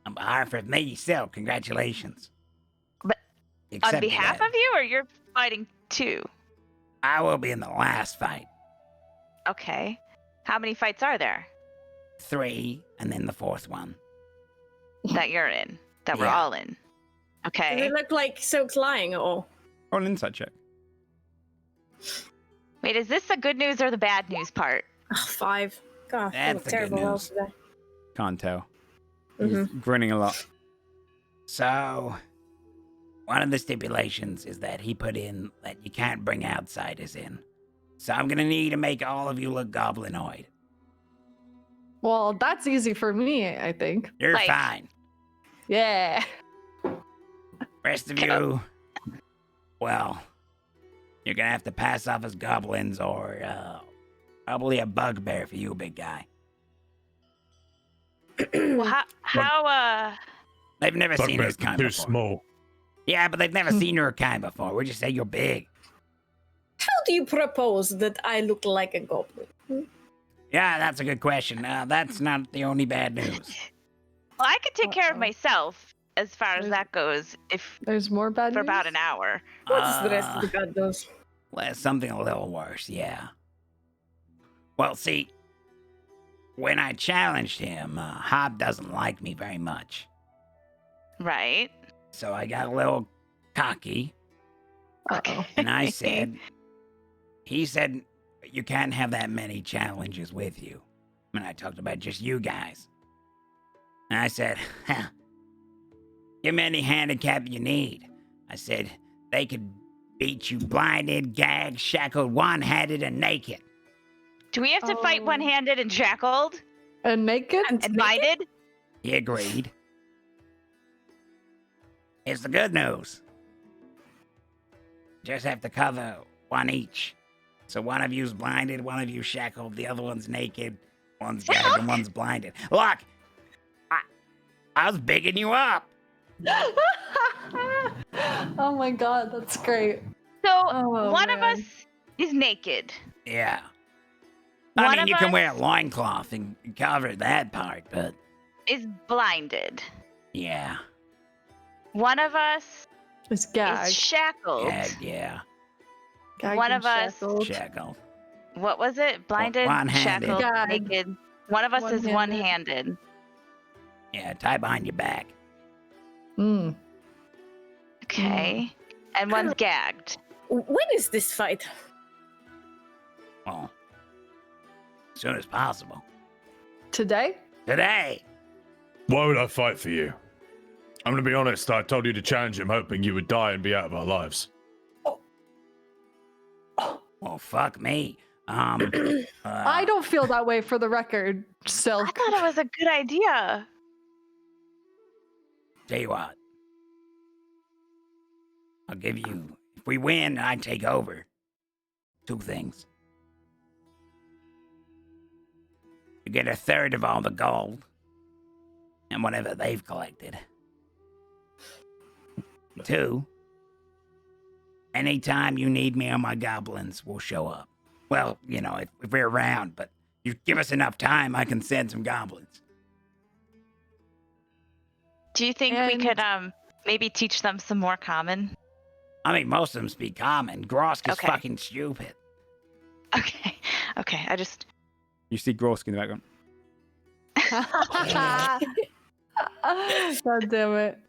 On behalf of me, Silk, congratulations. But On Accept behalf that. of you, or you're fighting too? I will be in the last fight. Okay. How many fights are there 3, and then the 4th one. that you're in? That we're Yeah. all in? Does Okay. it look like Silk's lying at all? Roll an insight check. Wait, is this the good news or the bad news part? Oh, 5. God, That's the good terrible roll news. today. Can't tell. He's Mhm. grinning a lot. So, one of the stipulations is that he put in that you can't bring outsiders in. So I'm going to need to make all of you look goblinoid. Well, that's easy for me, I think. You're Like- fine. Yeah. Rest of you, well, you're going to have to pass off as goblins or probably a bugbear for you, big guy. Well, how They've never seen Bugbear's this kind too before. small. Yeah, but they've never seen your kind before. We just say you're big. How do you propose that I look like a goblin? Yeah, that's a good question. That's not the only bad news. Well, I could take care of Uh-oh. myself as far as There's- that goes if There's more bad for news? about an hour. What's the rest of the bad news? Well, something a little worse, yeah. Well, see, when I challenged him, Hob doesn't like me very much. Right. So I got a little cocky, Uh-oh. and I said, he said, you can't have that many challenges with you. And I talked about just you guys. And I said, give me any handicap you need. I said, they could beat you blinded, gagged, shackled, one-handed, and naked. Do we have to fight Oh. one-handed and shackled And naked? and minded? He agreed. Here's the good news. Just have to cover one each. So one of you's blinded, one of you shackled, the other one's naked, one's gagged, and one's blinded. Look, I was bigging you up. Oh my god, that's great. So Oh, one of man. us is naked. Yeah. One I mean, of you can us wear a loincloth and cover that part, but is blinded. yeah. One of us It's gagged. is shackled. Gagged, yeah. Gagged one and of us- shackled. Shackled. What was it? Blinded, One-handed. shackled, Gagged. naked. One of us is One-handed. one-handed. Yeah, tie behind your back. Mm. Okay. And one's gagged. When is this fight? Well, as soon as possible. Today? Today. Why would I fight for you? I'm gonna be honest, I told you to challenge him hoping you would die and be out of our lives. Well, fuck me. I don't feel that way for the record, still. I thought it was a good idea. Tell you what. I'll give you, if we win, I take over. 2 things. You get a third of all the gold and whatever they've collected. 2, anytime you need me or my goblins, we'll show up. Well, you know, if we're around, but you give us enough time, I can send some goblins. Do you think we And- could maybe teach them some more common? I mean, most of them speak common. Grosk is Okay. fucking stupid. Okay. Okay. I just You see Gorsk in the background. God damn it.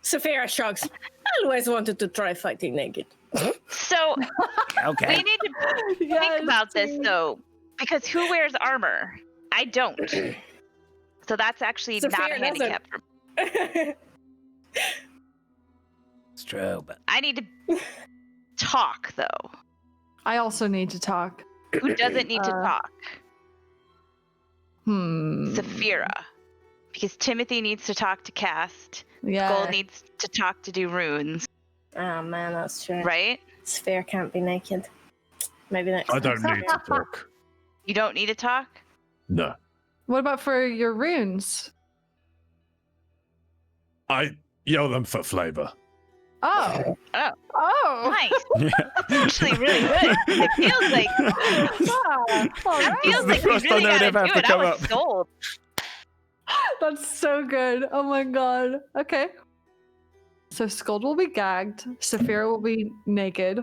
Saphira shrugs. I always wanted to try fighting naked. so Okay. we need to think about this though, because who wears armor? I don't. So that's actually not a Sophia doesn't. handicap for me. It's true, but I need to talk though. I also need to talk. Who doesn't need to Uh, talk? Hmm. Saphira. Because Timothy needs to talk to cast. Yeah. Gold needs to talk to do runes, Oh man, that's true. right? Saphira can't be naked. Maybe next I time. don't need to talk. You don't need to talk? No. What about for your runes? I yell them for flavor. Oh. Oh. Oh. Nice. That's actually really good. It feels like Ah, all that right. feels the like we first really time they would gotta ever do have it. to I come was up. sold. That's so good. Oh my god. Okay. So Scold will be gagged. Saphira will be naked.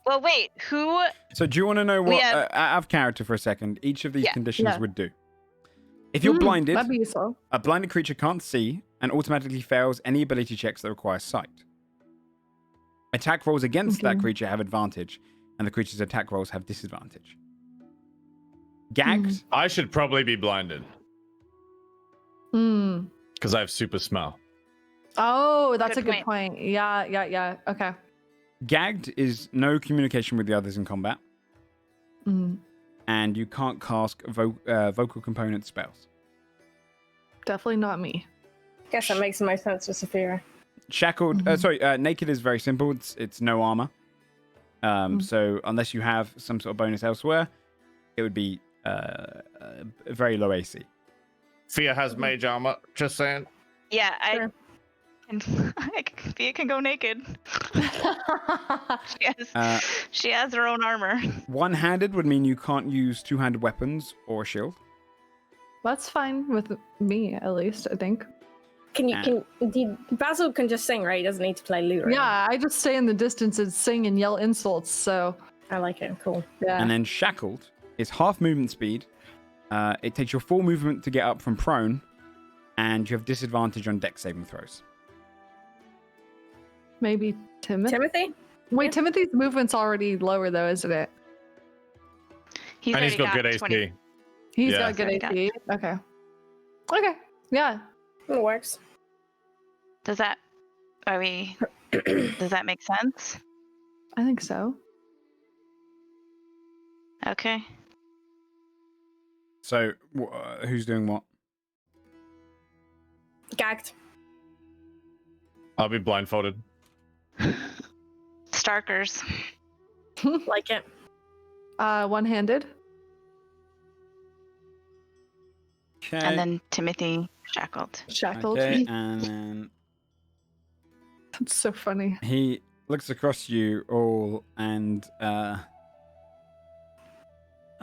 Well, wait. Who? So do you want to know We what, have- out of character for a second, each of these Yeah. conditions Yeah. would do? If you're Hmm, blinded, That'd be useful. a blinded creature can't see and automatically fails any ability checks that require sight. Attack rolls against that Okay. creature have advantage, and the creature's attack rolls have disadvantage. Gagged, I should probably be blinded Hmm. because I have super smell. Oh, that's Good a good point. Yeah. Okay. gagged is no communication with the others in combat, Mm, and you can't cast vocal component spells. definitely not me. Guess that makes the most sense for Saphira. Shackled, Mhm. naked is very simple. It's no armor. So unless you have some sort of bonus elsewhere, it would be very low AC. Fia has mage armor. Just saying. Yeah, Sure. Thea can go naked. She has her own armor. One-handed would mean you can't use two-handed weapons or a shield. That's fine with me, at least, I think. Basil can just sing, right? He doesn't need to play lute. Yeah, I just stay in the distance and sing and yell insults, so... I like it. Cool. Yeah. And then shackled is half movement speed. It takes your full movement to get up from prone, and you have disadvantage on dex saving throws. Maybe Timothy? Wait, Yeah. Timothy's movement's already lower, though, isn't it? And he's got good AC. 20. He's Yeah. got good AC. Okay. Okay. Yeah. It works. Does that make sense? I think so. Okay. So, who's doing what? Gagged. I'll be blindfolded. Starkers. Like it. One-handed. Okay. And then Timothy shackled. Shackled. Okay, and then That's so funny. he looks across you all and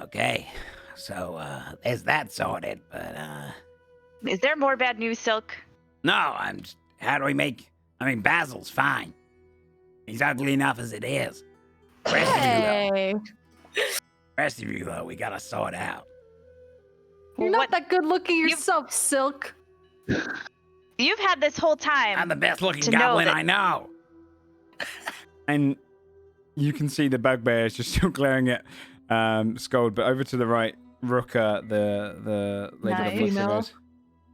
Okay, so there's that sorted, but Is there more bad news, Silk? no, how do we make? I mean, Basil's fine. He's ugly enough as it is. Hey! Rest of you, though, we gotta sort out. You're not What- that good looking yourself, Silk. You've had this whole time. I'm the best looking to know goblin that- I know. and you can see the bugbear is just still glaring at Scold, but over to the right, Rooka, the lady Nice. of the Female. List,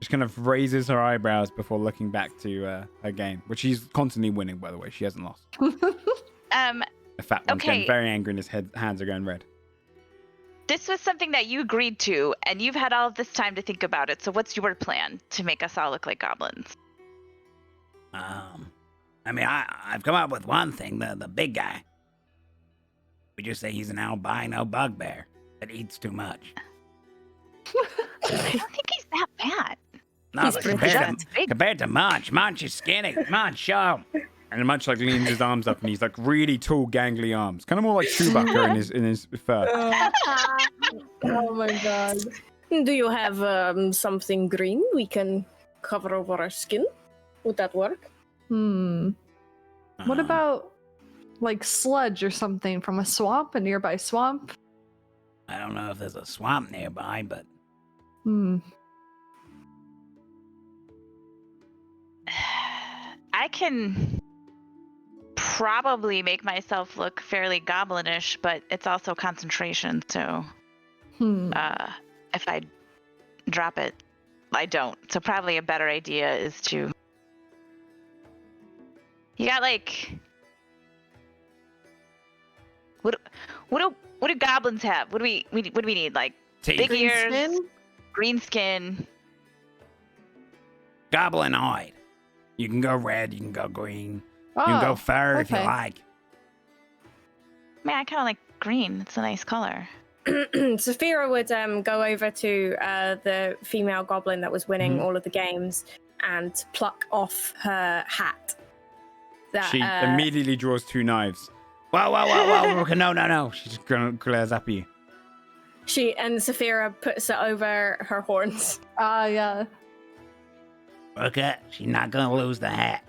just kind of raises her eyebrows before looking back to her game, which she's constantly winning, by the way. She hasn't lost. The fat one's Okay. getting very angry and his hands are going red. This was something that you agreed to, and you've had all of this time to think about it. So what's your plan to make us all look like goblins? I mean, I've come up with one thing, the big guy. We just say he's an albino bugbear that eats too much. I don't think he's that bad. No, He's but pretty That's big. compared to Munch is skinny. Munch, show him. And Munch like leans his arms up and he's like really tall, gangly arms. Kind of more like Chewbacca in his fur. Oh my god. Do you have something green we can cover over our skin? Would that work? What about like sludge or something from a nearby swamp? I don't know if there's a swamp nearby, but I can probably make myself look fairly goblinish, but it's also concentration, so if I drop it, I don't. So probably a better idea is to... You got like... What do goblins have? What do we need? Like teeth. big Green ears, skin? green skin. Goblinoid. You can go red, you can go green, you can go fur if you okay. like. Man, I kind of like green. It's a nice color. Saphira would go over to the female goblin that was winning all of the games and pluck off her hat. That, She immediately draws two knives. Whoa, Rooka, no. She just glares up at you. and Saphira puts it over her horns. Yeah. Rooka, she's not gonna lose the hat.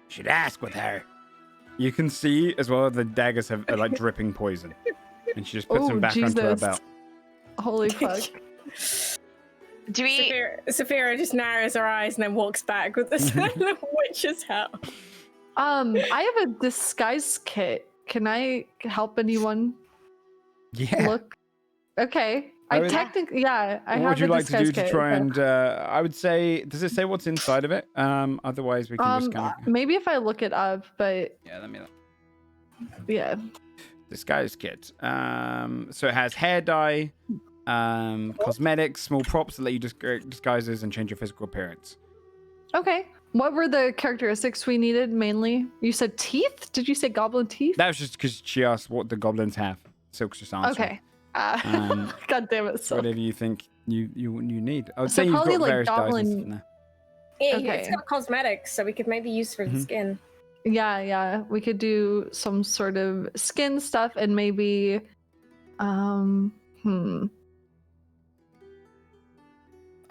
Should ask with her. You can see as well the daggers are like dripping poison. And she just puts them back onto her Jesus. belt. Holy fuck. Do we? Saphira just narrows her eyes and then walks back with this little witch's hat. I have a disguise kit. Can I help anyone Yeah. look? Okay. I I would- technically, yeah, I What have would you a like to disguise do to kit, try so- and I would say, does it say what's inside of it? Otherwise we can just kind of Maybe if I look it up, but yeah, let me look. yeah. Disguise kit. So it has hair dye, cosmetics, small props that let you disguises and change your physical appearance. Okay. What were the characteristics we needed mainly? You said teeth? Did you say goblin teeth? That was just because she asked what the goblins have. Silk's just answering. Okay. Um, God damn it. So Whatever you think you need. I would So say you've probably, got like, various dyes and goblin- stuff in there. Yeah, Okay. it's got cosmetics, so we could maybe use for the skin. Yeah. We could do some sort of skin stuff and maybe I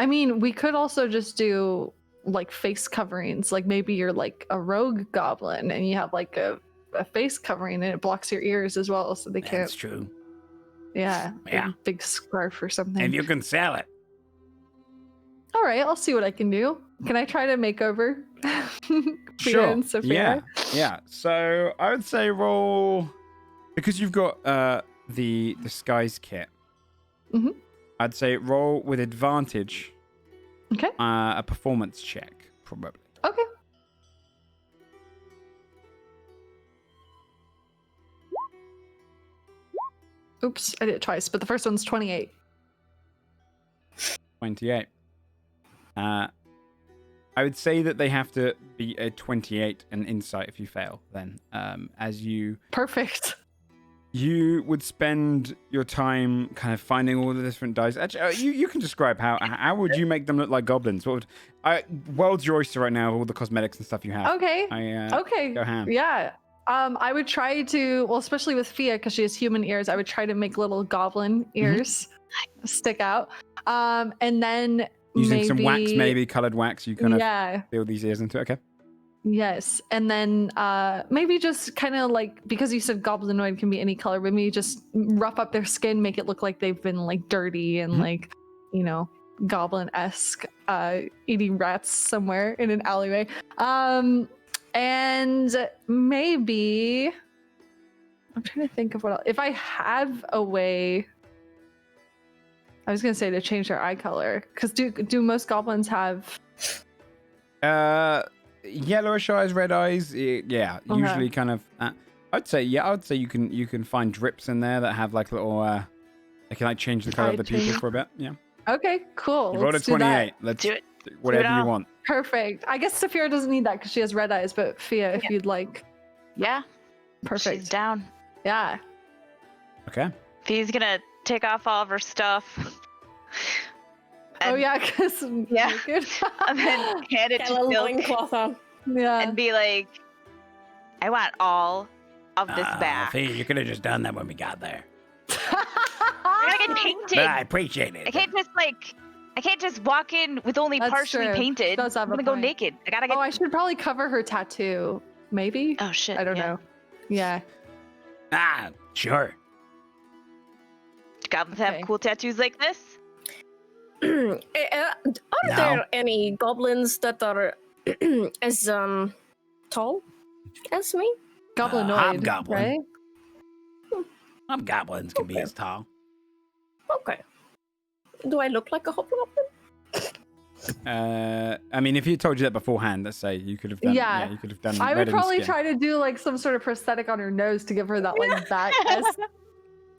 mean, we could also just do like face coverings. Like maybe you're like a rogue goblin and you have like a face covering and it blocks your ears as well, so they can't. That's true. Yeah. Yeah. Big scarf or something. And you can sell it. All right, I'll see what I can do. Can I try to make over? Sure. And Sophia? Yeah. So I would say roll because you've got the disguise kit. Mhm. I'd say roll with advantage. Okay. A performance check, probably. Okay. Oops, I did it twice, but the first one's 28. 28. I would say that they have to be a 28 and insight if you fail. Then, as you Perfect. you would spend your time kind of finding all the different dice. Actually, you can describe how would you make them look like goblins? What would world's your oyster right now? All the cosmetics and stuff you have. Okay. Okay. Go ham. Yeah. I would try to, well, especially with Fia, because she has human ears, I would try to make little goblin ears stick out. And then Using some wax, maybe colored wax, you kind of build these ears into it. Okay. Yes. And then maybe just kind of like, because you said goblinoid can be any color, but maybe just rough up their skin, make it look like they've been like dirty and like, you know, goblin-esque, eating rats somewhere in an alleyway. And maybe I'm trying to think of what else. If I have a way, I was gonna say to change their eye color, because do most goblins have yellowish eyes, red eyes? Yeah, usually kind of. I'd say you can find drips in there that have like little. They can like change the color of the pupil for a bit. Yeah. Okay, cool. You rolled a 28. Let's do it. Whatever you want. Perfect. I guess Saphira doesn't need that because she has red eyes, but Fia, if you'd like. Yeah. Perfect. She's down. Yeah. Okay. Fia's gonna take off all of her stuff. Oh yeah, because and then hand it to loincloth on. Yeah. And be like, I want all of this back. Fia, you could have just done that when we got there. I gotta get painted. But I appreciate it. I can't just walk in with only That's partially true. painted. Does have I'm a gonna go point. naked. I gotta get. Oh, I should probably cover her tattoo. Maybe. Oh shit. I don't know. Yeah. Sure. Goblins have cool tattoos like this. Are there any goblins that are as tall as me? Goblinoid, hobgoblin. right? Hobgoblins can be as tall. Okay. Do I look like a hobgoblin? I mean, if you told you that beforehand, let's say you could have done. Yeah. You could have done. I red would in the probably skin. try to do like some sort of prosthetic on her nose to give her that like back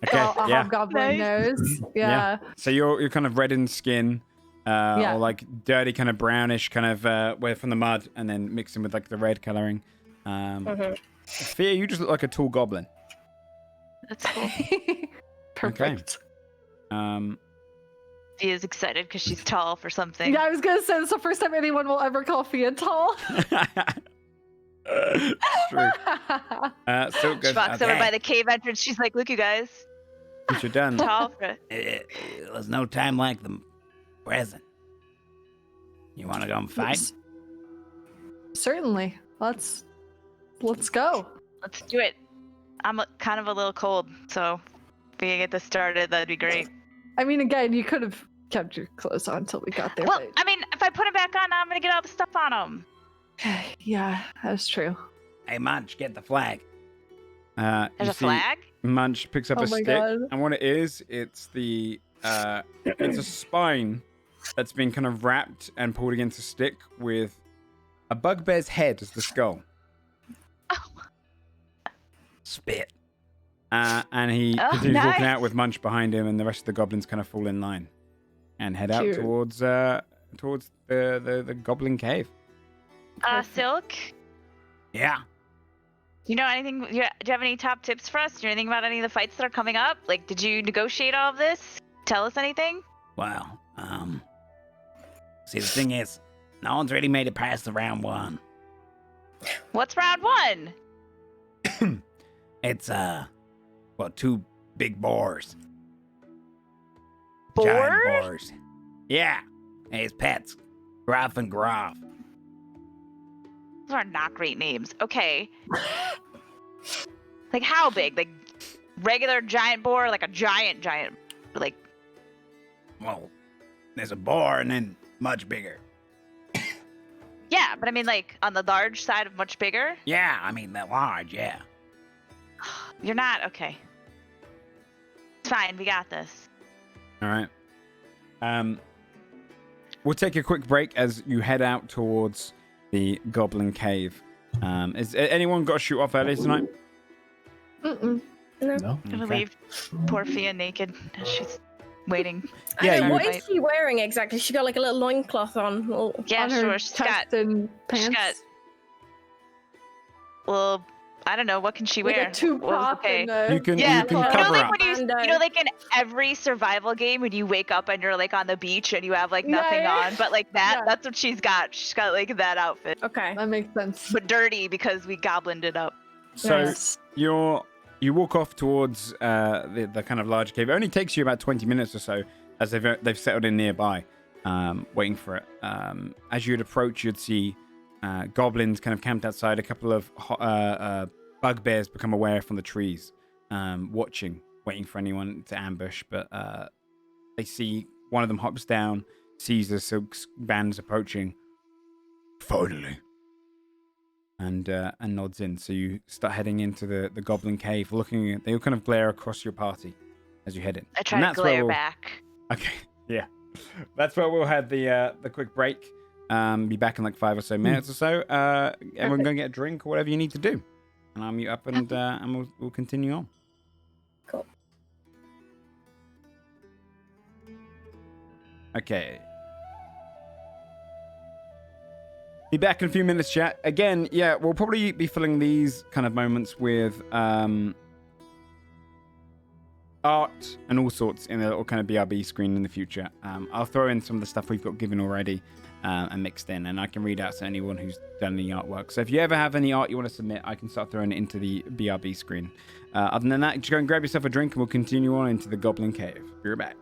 Okay. a Yeah. hobgoblin nose. Yeah. So you're kind of red in skin, or like dirty, kind of brownish, kind of where from the mud, and then mixing with like the red coloring. Fia, you just look like a tall goblin. That's cool. Perfect. She is excited because she's tall for something. Yeah, I was gonna say this is the first time anyone will ever call Fia tall. True. So She walks over by the cave entrance. She's like, "Look, you guys, you're done. tall for." There's no time like the present. You want to go and fight? Certainly. Let's go. Let's do it. I'm kind of a little cold, so if we can get this started, that'd be great. I mean, again, you could have kept your clothes on until we got there. Well, but... I mean, if I put it back on, I'm gonna get all the stuff on them. Yeah, that's true. Hey, Munch, get the flag. There's a flag? Munch picks up Oh a my stick, God. and what it is, it's it's a spine that's been kind of wrapped and pulled against a stick with a bugbear's head as the skull. Spit. And he continues walking nice. out with Munch behind him, and the rest of the goblins kind of fall in line and head out Cute. towards the goblin cave. Silk, Yeah. you know anything? Do you have any top tips for us? Do you know anything about any of the fights that are coming up? Like, did you negotiate all of this? Tell us anything? Well, see, the thing is, No one's really made it past the round one. What's round one? It's, two big boars. Boar? Giant boars. Yeah. His pets. Gruff and Gruff. Those are not great names. Okay. Like how big? Like regular giant boar, or like a giant, like. Well, there's a boar and then much bigger. Yeah, but I mean like on the large side of much bigger. Yeah, I mean, they're large, yeah. You're not okay. It's fine. We got this. All right. We'll take a quick break as you head out towards the Goblin Cave. Is anyone got to shoot off early tonight? No. I'm gonna leave poor Fia naked as she's waiting. Yeah, What is she wearing exactly? She got like a little loincloth on. Yeah, on her sure. She's got. chest and She's pants. got. Well, I don't know. What can she Like wear? a tube Well, top okay. and a You can Yeah, cover like up. when like in every survival game when you wake up and you're like on the beach and you have like Yeah, nothing yeah. on, but like that, Yeah. that's what she's got. She's got like that outfit, Okay. That makes sense. but dirty because we goblined it up. So Nice. you walk off towards the kind of large cave. It only takes you about 20 minutes or so as they've settled in nearby, waiting for it. As you'd approach, you'd see goblins kind of camped outside. A couple of bugbears become aware from the trees, watching, waiting for anyone to ambush. But they see one of them hops down, sees the Silk's bands approaching. Finally. And nods in. So you start heading into the Goblin Cave, they all kind of glare across your party as you head in. I try And to that's where glare we'll- back. Okay, yeah. That's where we'll have the quick break. Be back in like 5 or so minutes or so. Everyone go and get a drink or whatever you need to do. And I'll mute up and we'll continue on. Cool. Okay. Be back in a few minutes, chat. Again, yeah, we'll probably be filling these kind of moments with art and all sorts in a little kind of BRB screen in the future. I'll throw in some of the stuff we've got given already and mixed in, and I can read out to anyone who's done any artwork. So if you ever have any art you want to submit, I can start throwing it into the BRB screen. Other than that, just go and grab yourself a drink and we'll continue on into the Goblin Cave. Be right back.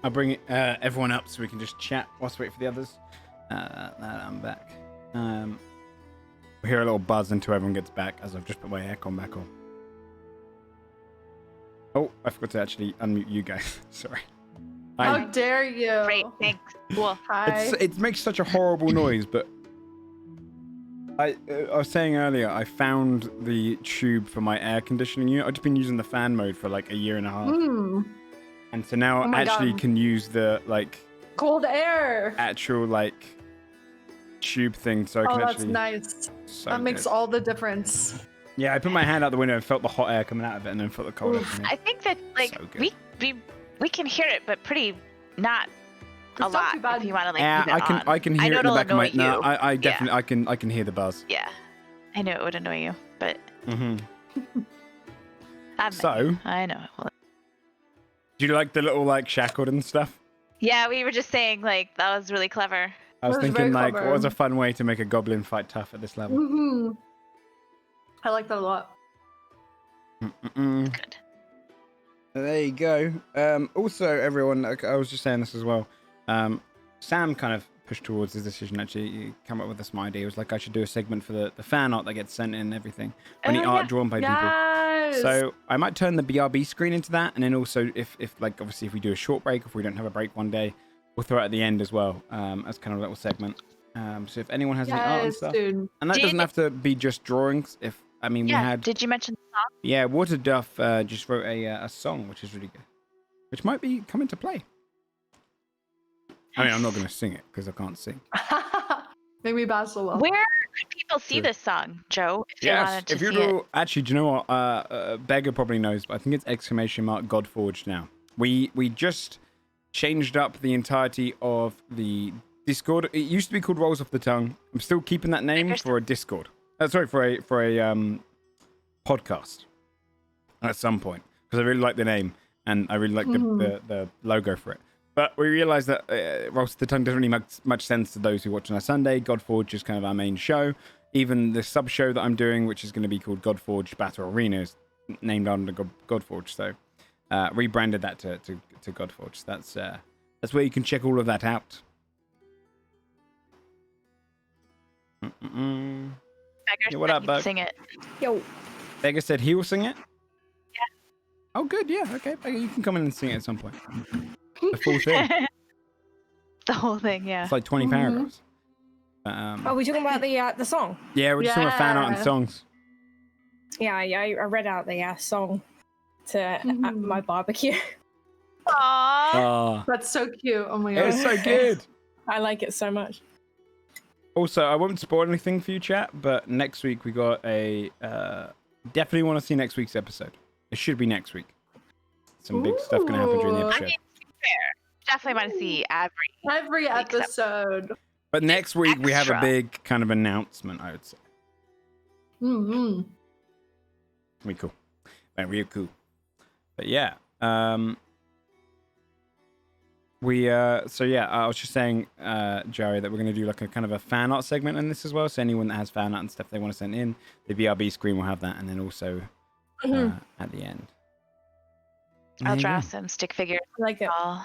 I'll bring everyone up so we can just chat whilst we wait for the others. I'm back. We'll hear a little buzz until everyone gets back as I've just put my aircon back on. Oh, I forgot to actually unmute you guys. Sorry. How dare you? Great, thanks. Cool. Hi. It makes such a horrible noise, but I was saying earlier, I found the tube for my air conditioning unit. I've just been using the fan mode for like a year and a half. And so now I actually can use the like cold air actual like tube thing, so I can actually. Oh, that's nice. So that makes all the difference. Yeah, I put my hand out the window and felt the hot air coming out of it, and then felt the cold air. I think that like So we can hear it, but pretty not a It's not lot. too bad. If you want to like Yeah, leave it on. I can I hear know it in the it'll back of my. annoy No, you. I definitely I can hear the buzz. Yeah, I know it would annoy you, but So, I know it will. do you like the little like shackled and stuff? Yeah, we were just saying like that was really clever. I was That was thinking very like, clever. what was a fun way to make a goblin fight tough at this level? I like that a lot. Good. There you go. Also, everyone, like, I was just saying this as well. Sam kind of pushed towards this decision. Actually, he came up with this idea. It was like I should do a segment for the fan art that gets sent in and everything. Any art drawn by people. Yes. So I might turn the BRB screen into that, and then also if like obviously if we do a short break, if we don't have a break one day, we'll throw it at the end as well as kind of a little segment. So if anyone has any art and stuff, dude. and that doesn't have to be just drawings. We had. Did you mention the song? Yeah, Water Duff just wrote a song, which is really good, which might be coming to play. I mean, I'm not going to sing it because I can't sing. Maybe Basil will. Where could people see this song, Joe? If they wanted to if you see it. do, actually, do you know what? Beggar probably knows, but I think it's exclamation mark Godforged now. We just changed up the entirety of the Discord. It used to be called Rolls Off the Tongue. I'm still keeping that name for a Discord. Sorry, for a podcast at some point because I really like the name and I really like the logo for it. But we realized that Rolls Off the Tongue doesn't really make much sense to those who watch on a Sunday. Godforged is kind of our main show. Even the sub show that I'm doing, which is going to be called Godforged Battle Arena, is named under Godforged. So rebranded that to Godforged. That's where you can check all of that out. Beggar what said up, he'd Bug? sing it. Yo. Beggar said he will sing it? Yeah. Oh, good. Yeah. Okay. Beggar, you can come in and sing it at some point. The full thing. The whole thing, yeah. It's like 20 paragraphs. Are we talking about the song? Yeah, we're just talking about fan art and songs. Yeah, I read out the song to at my barbecue. Aww. That's so cute. Oh my god. It's so good. I like it so much. Also, I won't spoil anything for you, chat, but next week we got a... definitely want to see next week's episode. It should be next week. Some big stuff going to happen during the Ooh. episode. I mean, to be fair, definitely want to see Every episode. But next week we have a Extra. big kind of announcement, I would say. Really cool. Really cool. But yeah. So yeah, I was just saying, Jerry, that we're going to do like a kind of a fan art segment in this as well. So anyone that has fan art and stuff they want to send in, the BRB screen will have that, and then also at the end. I'll There you draw go. some stick figures. I like it. I'll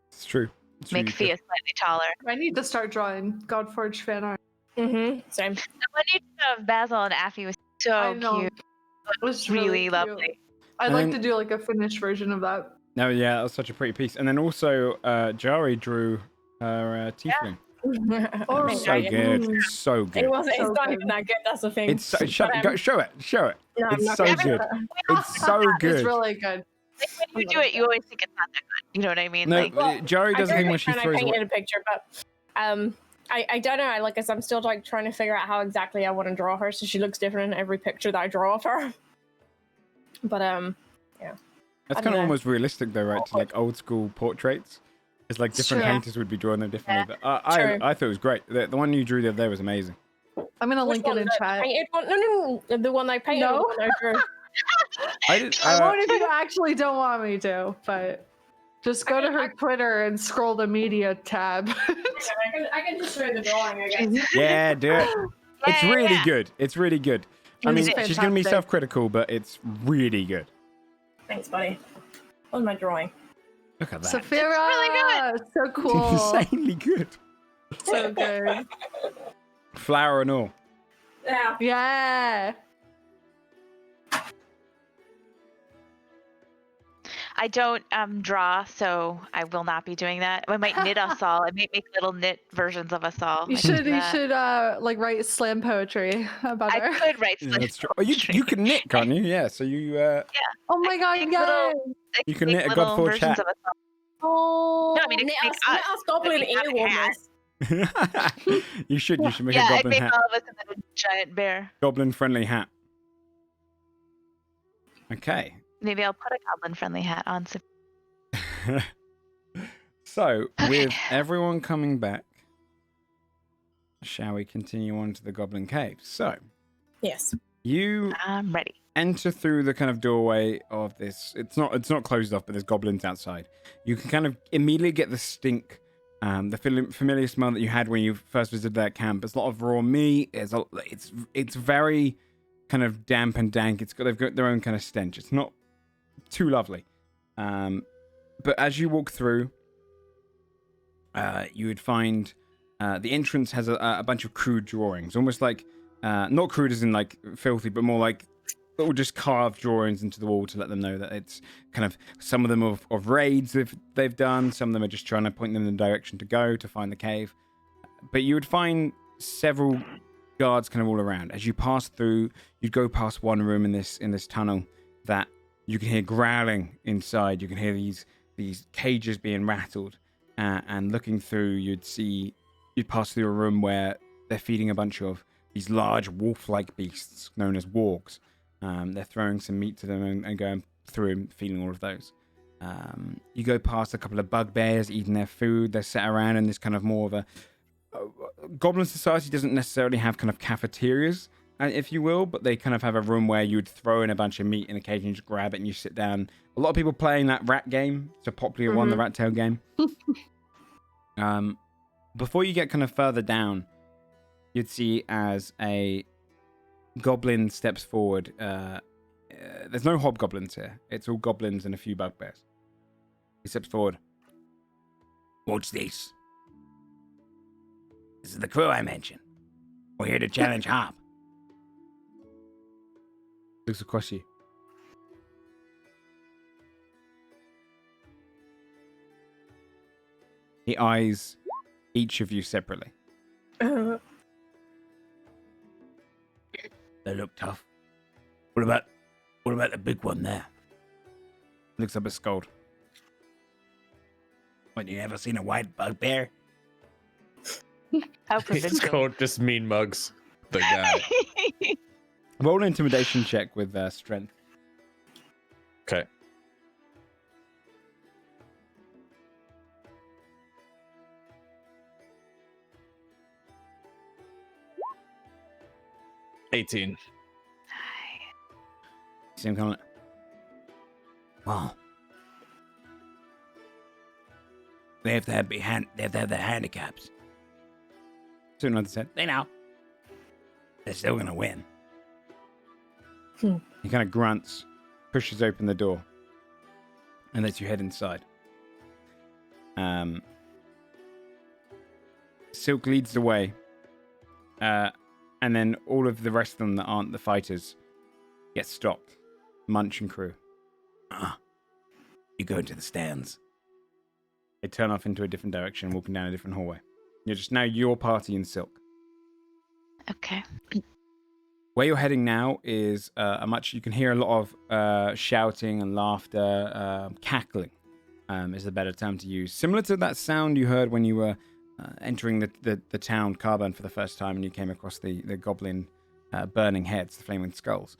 It's true. It's make really Fia good. slightly taller. I need to start drawing Godforged fan art. Same. The one you did of Basil and Affy was so I know. cute. It was Really cute. lovely. I'd And like then- to do like a finished version of that. No, yeah, that was such a pretty piece. And then also, Jari drew her tiefling. Oh, It was so good. So good. It wasn't. So It's not good. even that good. That's the thing. It's so, But, show it. no, I'm It's not so gonna do good. that. It's so good. It's really good. Like when you do it, you always think it's not that good. You know what I mean? No, Like, Jari does a thing when she I throws painted away. a picture, but I don't know. I'm still like trying to figure out how exactly I want to draw her, so she looks different in every picture that I draw of her. But yeah. That's I kind don't of know. almost realistic though, right? To like old school portraits. It's like different True. painters would be drawing them differently. True. But I thought it was great. The one you drew the other day was amazing. I'm gonna Which link it one? in The chat. painted one? No, the one I painted. No. The one I drew. I did. I won't if you actually don't want me to, but just go to her Twitter and scroll the media tab. I can just show the drawing, I guess. Yeah, do it. It's Yeah, really yeah. good. It's really good. I mean, It's she's gonna be fantastic. self-critical, but it's really good. Thanks, buddy. What's my drawing? Look at that. Saphira! really So cool. Insanely good. So good. Flower and all. Yeah. Yeah. I don't draw, so I will not be doing that. I might knit us all. I might make little knit versions of us all. You I can should do that. like write slam poetry about I her. could write Yeah, slam that's true. Oh, you poetry. can knit, can't you? Yeah. So you Oh my god, make yeah. little- I You can make knit a little Godforged versions hat. of us all. Oh. No, I mean, Knit make us, us. knit us goblin we have a hat. earworms. you should make a Yeah, I goblin make hat. all of us and then a giant bear. Goblin friendly hat. Okay. Maybe I'll put a goblin friendly hat on. So So, with Okay. everyone coming back, shall we continue on to the Goblin Cave? So, Yes. you I'm ready. enter through the kind of doorway of this. It's not closed off, but there's goblins outside. You can kind of immediately get the stink, the familiar smell that you had when you first visited that camp. There's a lot of raw meat. It's very kind of damp and dank. They've got their own kind of stench. It's not too lovely. But as you walk through, you would find the entrance has a bunch of crude drawings, almost like not crude as in like filthy, but more like little just carved drawings into the wall to let them know that it's kind of some of them of raids they've done. Some of them are just trying to point them in the direction to go to find the cave. But you would find several guards kind of all around. As you pass through, you'd go past one room in this tunnel that you can hear growling inside. You can hear these cages being rattled, and looking through, you'd pass through a room where they're feeding a bunch of these large wolf-like beasts known as wargs. They're throwing some meat to them and going through and feeding all of those. You go past a couple of bugbears eating their food. They're sat around in this kind of more of a Goblin Society doesn't necessarily have kind of cafeterias, if you will, but they kind of have a room where you would throw in a bunch of meat and occasionally just grab it and you sit down. A lot of people playing that rat game. It's a popular one, the rat tail game. Before you get kind of further down, you'd see as a goblin steps forward. There's no hobgoblins here. It's all goblins and a few bugbears. He steps forward. What's this? This is the crew I mentioned. We're here to challenge Hop. Looks across you. He eyes each of you separately. They look tough. What about the big one there? Looks up at Scold. What, you ever seen a white bugbear? How It's provincial. called just mean mugs. The guy. Roll an intimidation check with strength. Okay. $18. Same kind of. Well, they have to have their handicaps. So another said, They know. They're still gonna win. he kind of grunts, pushes open the door, and lets you head inside. Silk leads the way, and then all of the rest of them that aren't the fighters get stopped. Munch and crew. You go into the stands. They turn off into a different direction, walking down a different hallway. You're just now your party in Silk. Okay. Where you're heading now is you can hear a lot of shouting and laughter, cackling is the better term to use. Similar to that sound you heard when you were entering the town, Karburn, for the first time and you came across the goblin burning heads, the flaming skulls.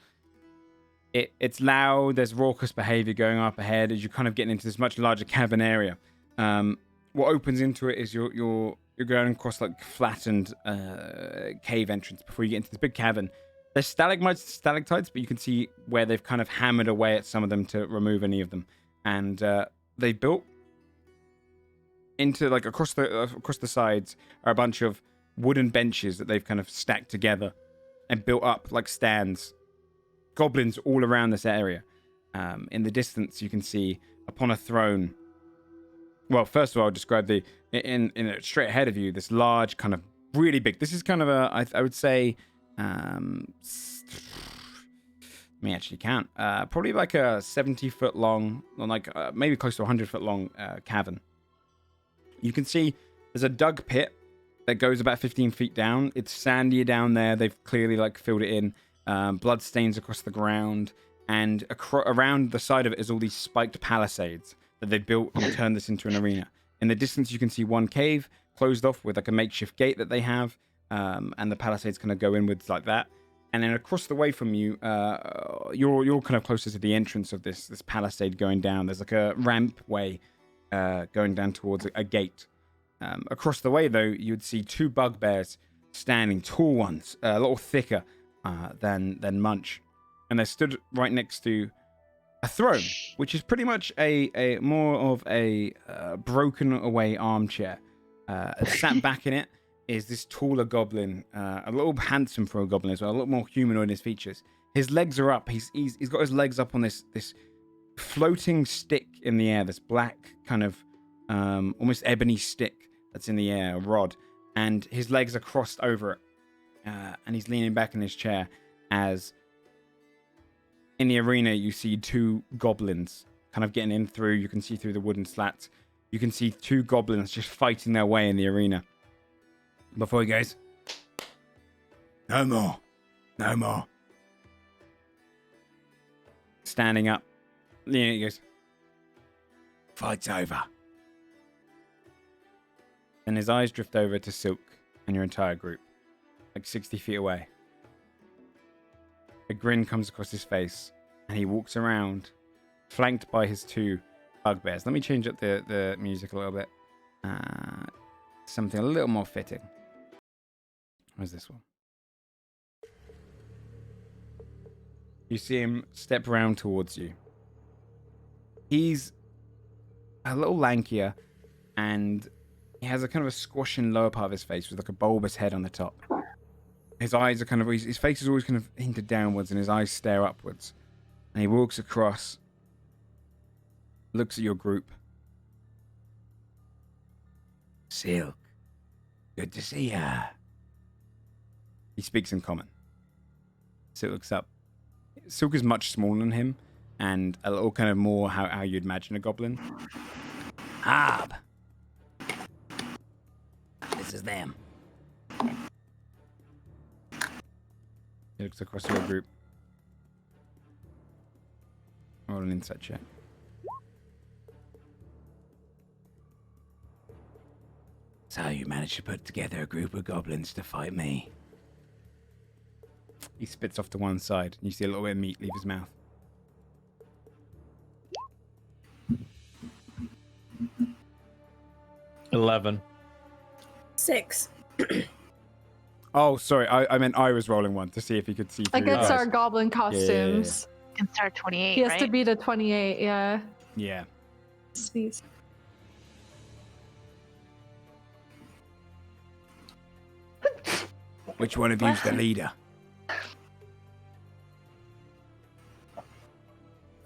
It's loud, there's raucous behavior going up ahead as you're kind of getting into this much larger cavern area. What opens into it is you're going across like flattened cave entrance before you get into this big cavern. There's stalagmites and stalactites, but you can see where they've kind of hammered away at some of them to remove any of them. And they built into like across the sides are a bunch of wooden benches that they've kind of stacked together and built up like stands. Goblins all around this area. In the distance, you can see upon a throne Well, first of all, I'll describe in straight ahead of you, this large kind of really big. This is kind of I would say, let me actually count. Probably like a 70-foot long, like maybe close to 100-foot long cavern. You can see there's a dug pit that goes about 15 feet down. It's sandier down there. They've clearly like filled it in. Blood stains across the ground, and around the side of it is all these spiked palisades that they built and turned this into an arena. In the distance, you can see one cave closed off with like a makeshift gate that they have, and the palisades kind of go inwards like that. And then across the way from you, you're kind of closer to the entrance of this palisade going down. There's like a ramp way going down towards a gate. Across the way, though, you'd see two bugbears standing, tall ones, a little thicker than Munch, and they stood right next to a throne, which is pretty much a more of a broken away armchair. Sat back in it is this taller goblin, a little handsome for a goblin as well, a little more humanoid in his features. His legs are up. He's got his legs up on this floating stick in the air, this black kind of almost ebony stick that's in the air, a rod, and his legs are crossed over it, and he's leaning back in his chair as in the arena you see two goblins kind of getting in through. You can see through the wooden slats. You can see two goblins just fighting their way in the arena. Before he goes, no more, no more. Standing up, he goes, fight's over. Then his eyes drift over to Silk and your entire group, like 60 feet away. A grin comes across his face, and he walks around, flanked by his two bugbears. Let me change up the music a little bit. Something a little more fitting. Where's this one? You see him step around towards you. He's a little lankier, and he has a kind of a squashing lower part of his face with like a bulbous head on the top. His eyes are kind of, his face is always kind of hinted downwards, and his eyes stare upwards. And he walks across, looks at your group. Silk, good to see ya. He speaks in common. Silk looks up. Silk is much smaller than him, and a little kind of more how you'd imagine a goblin. Harb. This is them. He looks across your group. Roll an insight check. So you managed to put together a group of goblins to fight me. He spits off to one side, and you see a little bit of meat leave his mouth. $11. 6. Oh, sorry. I meant I was rolling one to see if he could see through Against your our eyes. goblin costumes. Can start 28. He has right? to beat a 28, yeah. Yeah. Sneeze. Which one of you's the leader?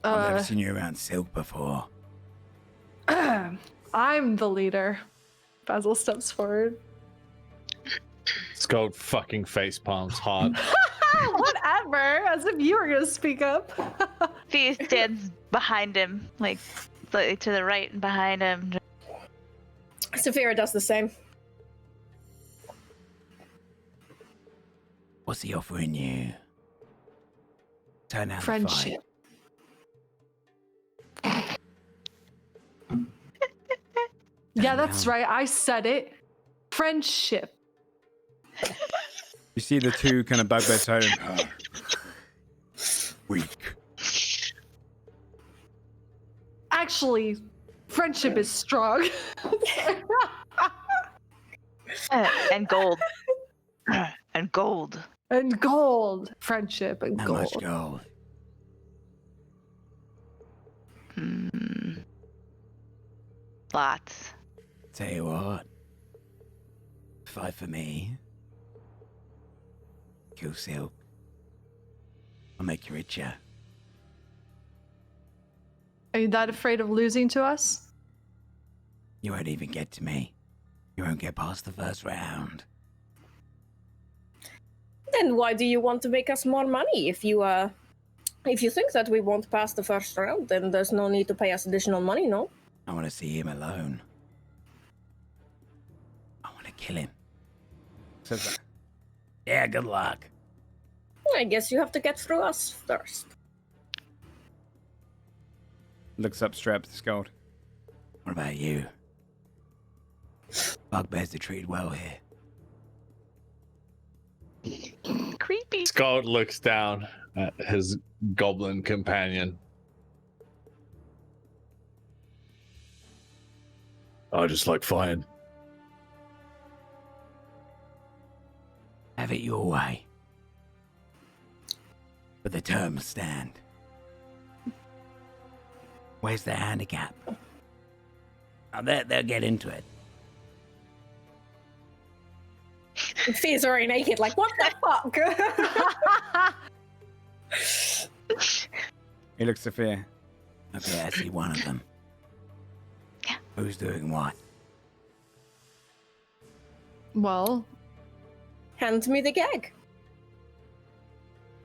I've never seen you around Silk before. I'm the leader. Basil steps forward. Skull fucking face palms hard. Whatever, as if you were gonna speak up. Fee stands behind him, like slightly to the right and behind him. Saphira does the same. What's he offering you? Turn out Friendship. Yeah, that's right. I said it. Friendship. You see the two kind of bugbears turn. Weak. Actually, friendship is strong. And gold. And gold. And gold. Friendship and How gold. much gold? Lots. Tell you what. Fight for me. Kill Silk. I'll make you richer. Are you that afraid of losing to us? You won't even get to me. You won't get past the first round. Then why do you want to make us more money? If you think that we won't pass the first round, then there's no need to pay us additional money, no? I want to see him alone. I want to kill him. Says that. Yeah, good luck. I guess you have to get through us first. Looks up straight up to Scold. What about you? Bugbears are treated well here. Creepy. Scald looks down at his goblin companion. I just like fire. Have it your way. But the terms stand. Where's the handicap? Oh, they'll get into it. Fear's already naked, like, what the fuck? He looks to Fear. Okay, I see one of them. Yeah. Who's doing what? Well, Hand me the gag.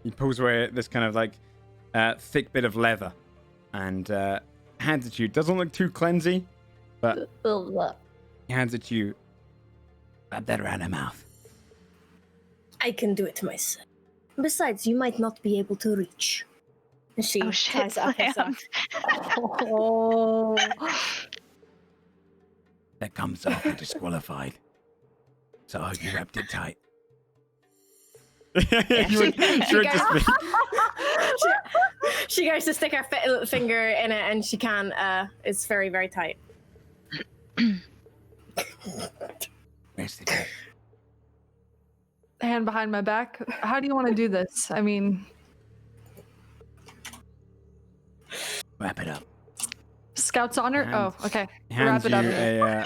He pulls away this kind of like thick bit of leather and hands it to you. Doesn't look too cleansy, but he hands it to you. Wrap that around her mouth. I can do it myself. Besides, you might not be able to reach. And she Oh shit! ties up her Slam. Oh. That comes off, you're disqualified. So I hope you wrapped it tight. You would just be- She goes to stick her finger in it, and she can. It's very, very tight. Where's the tape? hand behind my back. How do you want to do this? I mean, Wrap it up. Scout's honor? Hand- Oh, okay. hands Wrap it you up. a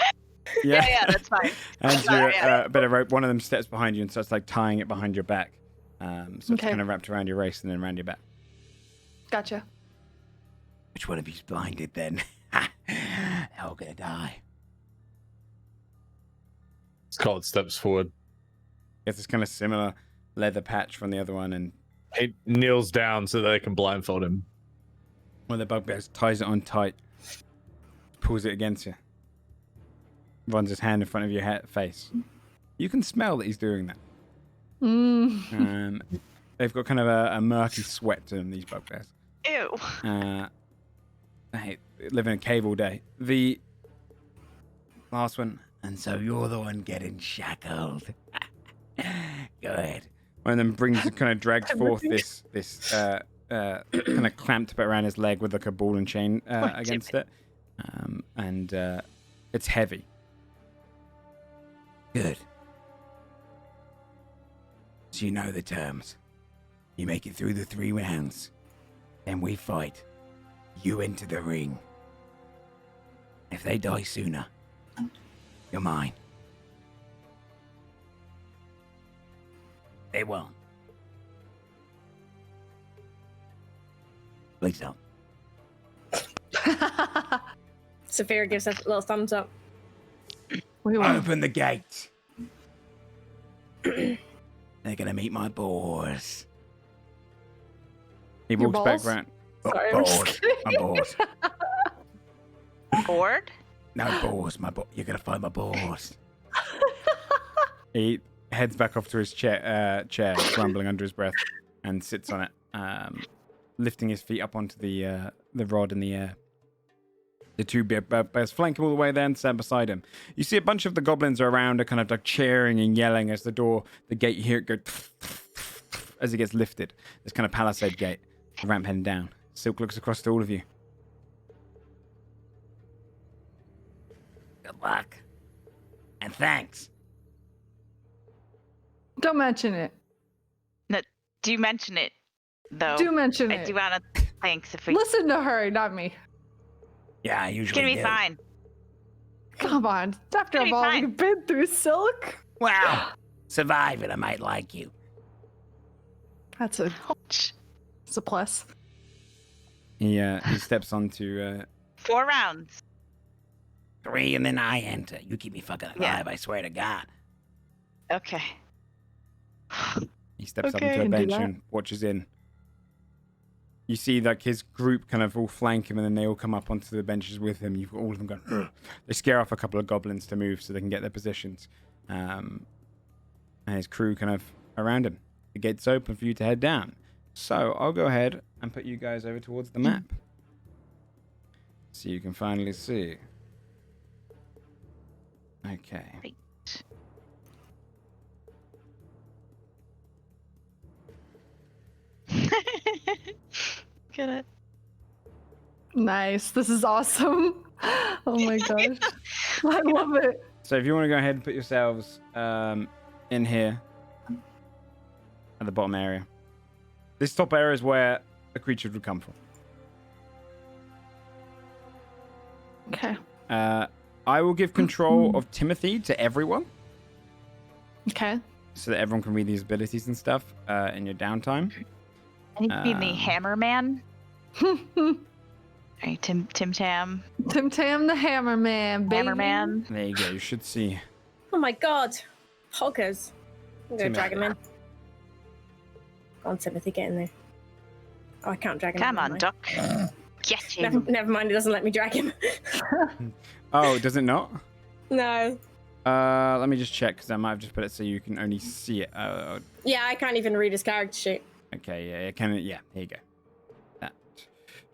Yeah, that's fine. hands you Sorry, a bit of rope. One of them steps behind you and starts like tying it behind your back. So it's Okay. kind of wrapped around your waist and then around your back. Gotcha. Which one of you's blinded then? They're all gonna die. Scald steps forward. Gets this kind of similar leather patch from the other one, and He kneels down so that they can blindfold him. one of the bugbears ties it on tight, pulls it against you, runs his hand in front of your face. You can smell that he's doing that. They've got kind of a murky sweat to them, these bugbears. Ew. They live in a cave all day. The last one, And so you're the one getting shackled. Go ahead. one of them kind of drags forth this kind of clamped bit around his leg with like a ball and chain against it, and it's heavy. Good. So you know the terms. You make it through the 3 rounds. Then we fight. You enter the ring. If they die sooner, you're mine. They won't. Please don't. Saphira gives a little thumbs up. We will. Open the gate. They're gonna meet my boars. He Your walks back balls? round. Sorry, I'm just Boars. kidding. My boars. Bored? No boars. You're gonna find my boars. He heads back off to his chair, grumbling under his breath, and sits on it, lifting his feet up onto the rod in the air. The two bears flank him all the way there and stand beside him. You see a bunch of the goblins are around, are kind of like cheering and yelling as the gate, you hear it go as it gets lifted. This kind of palisade gate, the ramp heading down. Silk looks across to all of you. Good luck. And thanks. Don't mention it. Do you mention it, though? Do mention I it. do want to thanks if we Listen to her, not me. Yeah, I It's usually gonna be do. fine. Come on. After It'll be all fine. we've been through, Silk. Well, survive it. I might like you. That's a Ouch. plus. He steps onto 4 rounds. 3 and then I enter. You keep me fucking alive, I swear to God. Okay. He steps up Okay. into a Can do bench that. and watches in. You see like his group kind of all flank him, and then they all come up onto the benches with him. You've got all of them going. Ugh. They scare off a couple of goblins to move so they can get their positions. And his crew kind of around him. The gate's open for you to head down. So I'll go ahead and put you guys over towards the map, so you can finally see. Okay. Right. Get it. Nice. This is awesome. Oh my gosh. I love it. So if you want to go ahead and put yourselves in here at the bottom area. This top area is where the creature would come from. Okay. I will give control of Timothy to everyone, Okay. so that everyone can read these abilities and stuff in your downtime. I need to be the Hammer Man. Tim Right, Tim Tam, Tam the Hammer Man, baby. Hammer Man. There you go. You should see. Oh my god. Hoggers. I'm gonna Timothy. drag him in. Go on, Timothy, get in there. Oh, I can't drag him Come in. on, Duck. Get Never, him. never mind, it doesn't let me drag him. Oh, does it not? No. Let me just check, because I might have just put it so you can only see it. Yeah, I can't even read his character sheet. Okay, yeah, yeah, here you go. That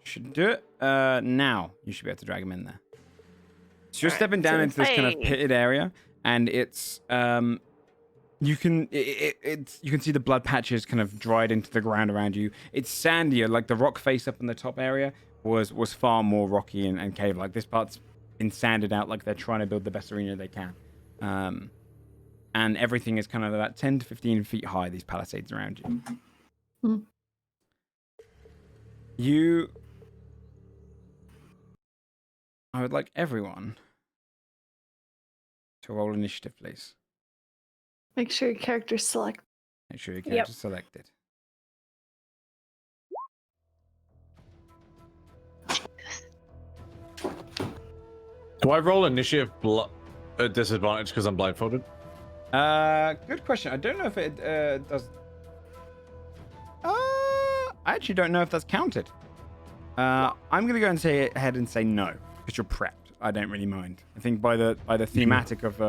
should do it. Now you should be able to drag him in there. So you're stepping down into this kind of Hey. pitted area, and it's you can you can see the blood patches kind of dried into the ground around you. It's sandier, like the rock face up in the top area was far more rocky and cave like. This part's been sanded out, like they're trying to build the best arena they can. And everything is kind of about 10 to 15 feet high, these palisades around you. I would like everyone to roll initiative, please. Make sure your character's select. Make sure your character's selected. Do I roll initiative at disadvantage because I'm blindfolded? Good question. I don't know if it does. I actually don't know if that's counted. I'm gonna go and say ahead and say no because you're prepped. I don't really mind. I think by the thematic of